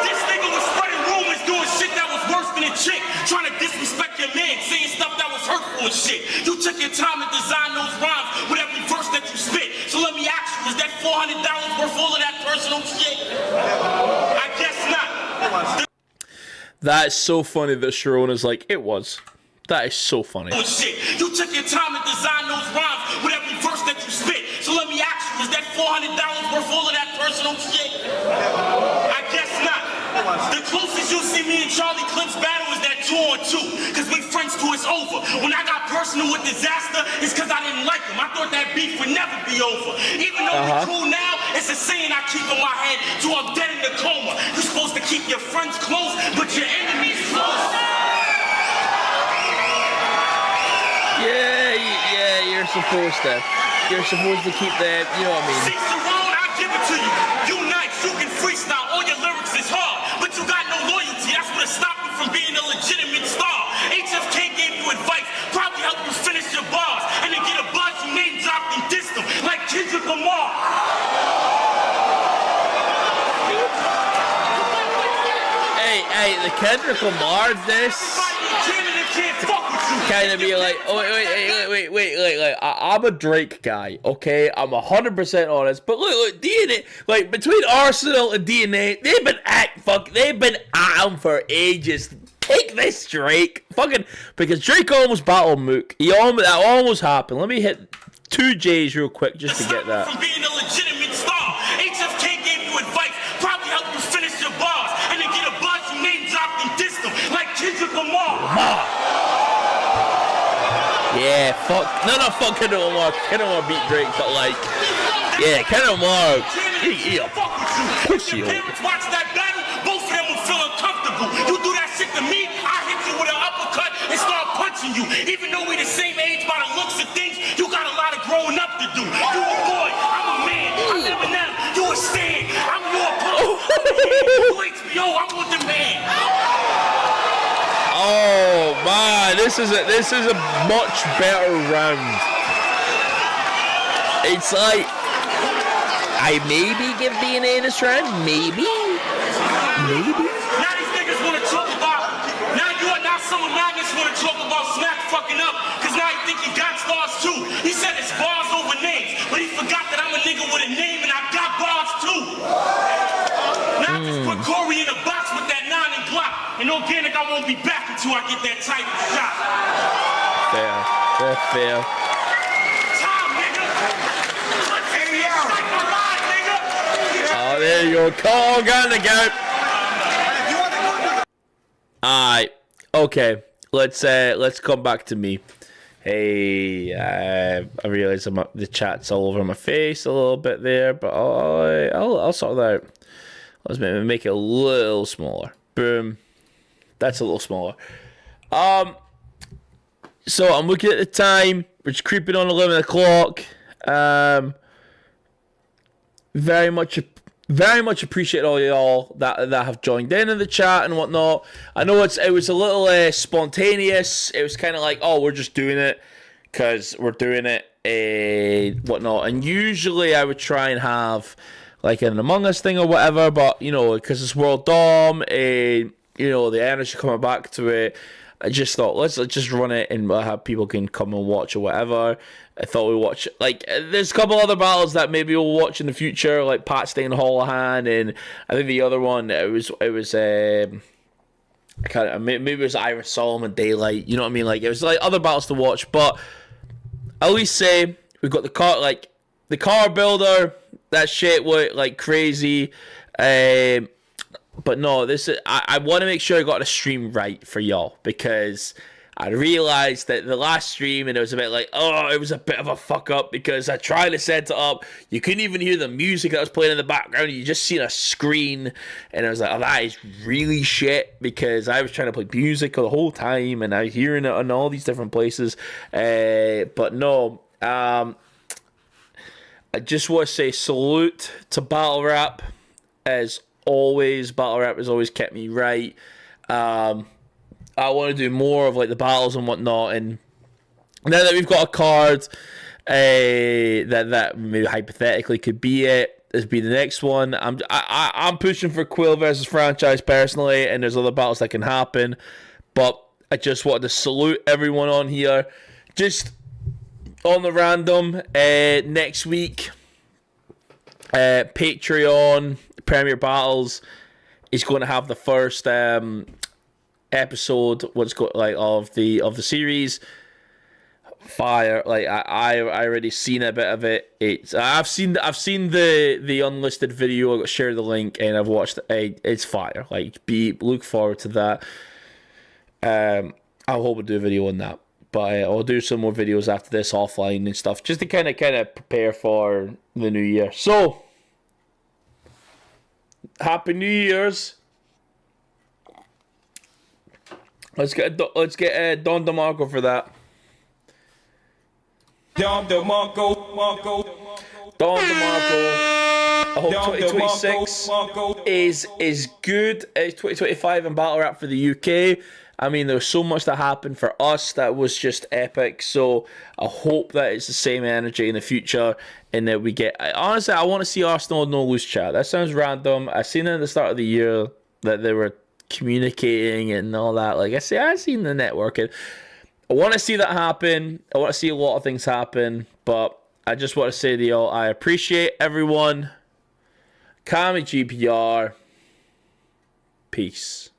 This nigga was spreading rumors, doing shit that was worse than a chick, trying to disrespect your man, saying stuff that was hurtful and shit. You took your time to design those rhymes with every verse that you spit. So let me ask you, is that $400 worth all of that personal shit? I guess not. That's so funny that Sharon is like, it was. That is so funny. Shit. You took your time to design those rhymes with every verse that you spit. So let me ask you, is that $400 worth all of that personal shit? I guess not. The closest you'll see me and Charlie Clips battle is that 2-on-2, because we friends till it's over. When I got personal with Disaster, it's because I didn't like him. I thought that beef would never be over. Even though we're cool now, it's a saying I keep in my head till I'm dead in the coma. You're supposed to keep your friends close, but your enemies close. Yeah, you're supposed to. You're supposed to keep that, you know what I mean. See, Sharon, I give it to you. You nice, you can freestyle, all your lyrics is hard, but you got no loyalty. That's what stopped you from being a legitimate star. HFK gave you advice, probably helped you finish your bars, and to get a buzz, you name dropped and dissed them, like Kendrick Lamar. the Kendrick Lamar this kind of be like, oh wait, I'm a Drake guy, okay? I'm 100% honest, but look, DNA, like between Arsenal and DNA, they've been at him for ages. Take this, Drake, fucking, because Drake almost battled Mook. That almost happened. Let me hit 2 J's real quick just to get that. From being a legitimate star, HFK gave you advice, probably helped you finish your bars, and then get a bunch of name dropped and dissed them like Kendrick Lamar. Yeah, fuck. No, fuck Kendrick Lamar. Kendrick Lamar beat Drake, but like, yeah, Kendrick Lamar. Yeah, pussy. Parents watch that battle, both of them will feel uncomfortable. You do that shit to me, I hit you with an uppercut and start punching you. Even though we the same age by the looks of things, you got a lot of growing up to do. You a boy, I'm a man. I'm never now. You a Stan, I'm your opponent. You HBO, I'm with the man. Oh man, this is a much better round. It's like I maybe give DNA this round, maybe. Now these niggas wanna talk about. Now some of Magnus wanna talk about Smack fucking up, cause now he think he got stars too. He said it's bars over names, but he forgot that I'm a nigga with a name and I got bars too. Now just put Corey in a box with that 9 and block. And organic, I won't be back until I get that title shot. Fair. That's fair. Time, nigga. Oh, there you go. Call gun to go. Alright. Okay. Let's come back to me. Hey, I realize the chat's all over my face a little bit there, but I'll sort that out. Let's make it a little smaller. Boom. That's a little smaller. So I'm looking at the time. We're just creeping on 11 o'clock. Very much appreciate all y'all that have joined in the chat and whatnot. I know it was a little spontaneous. It was kind of like, oh, we're just doing it because we're doing it, whatnot. And usually I would try and have like an Among Us thing or whatever, but because it's World Dom, the energy coming back to it, I just thought let's just run it and have people can come and watch or whatever. I thought we'd watch like there's a couple other battles that maybe we'll watch in the future, like Pat Stain Holohan, and I think the other one maybe it was Iris Solomon Daylight. You know what I mean? Like it was like other battles to watch, but at least say we've got the car builder. That shit was like crazy. But no, I want to make sure I got the stream right for y'all, because I realized that the last stream, and it was a bit like, it was a bit of a fuck up because I tried to set it up. You couldn't even hear the music that was playing in the background. You just seen a screen, and I was like, oh, that is really shit, because I was trying to play music the whole time, and I was hearing it in all these different places. But no, I just want to say salute to Battle Rap. As always, Battle Rap has always kept me right. I want to do more of like the battles and whatnot, and now that we've got a card that maybe hypothetically could be it, this be the next one. I'm pushing for Quill versus Franchise personally, and there's other battles that can happen, but I just wanted to salute everyone on here. Just on the random, next week, Patreon Premier Battles is going to have the first episode of the series. Fire! Like I already seen a bit of it. I've seen the unlisted video. I got shared the link and I've watched it. It's fire. Like look forward to that. I hope we'll do a video on that. But I'll do some more videos after this offline and stuff, just to kind of prepare for the new year. So, Happy New Year's! Let's get Don DeMarco for that. Don DeMarco. I hope 2026 is good as 2025 in Battle Rap for the UK. I mean, there was so much that happened for us that was just epic. So I hope that it's the same energy in the future, and that we get. Honestly, I want to see Arsenal no lose chat. That sounds random. I seen it at the start of the year that they were communicating and all that. Like I say, I've seen the networking. I want to see that happen. I want to see a lot of things happen, but I just want to say to y'all, I appreciate everyone. CammyGBR. Peace.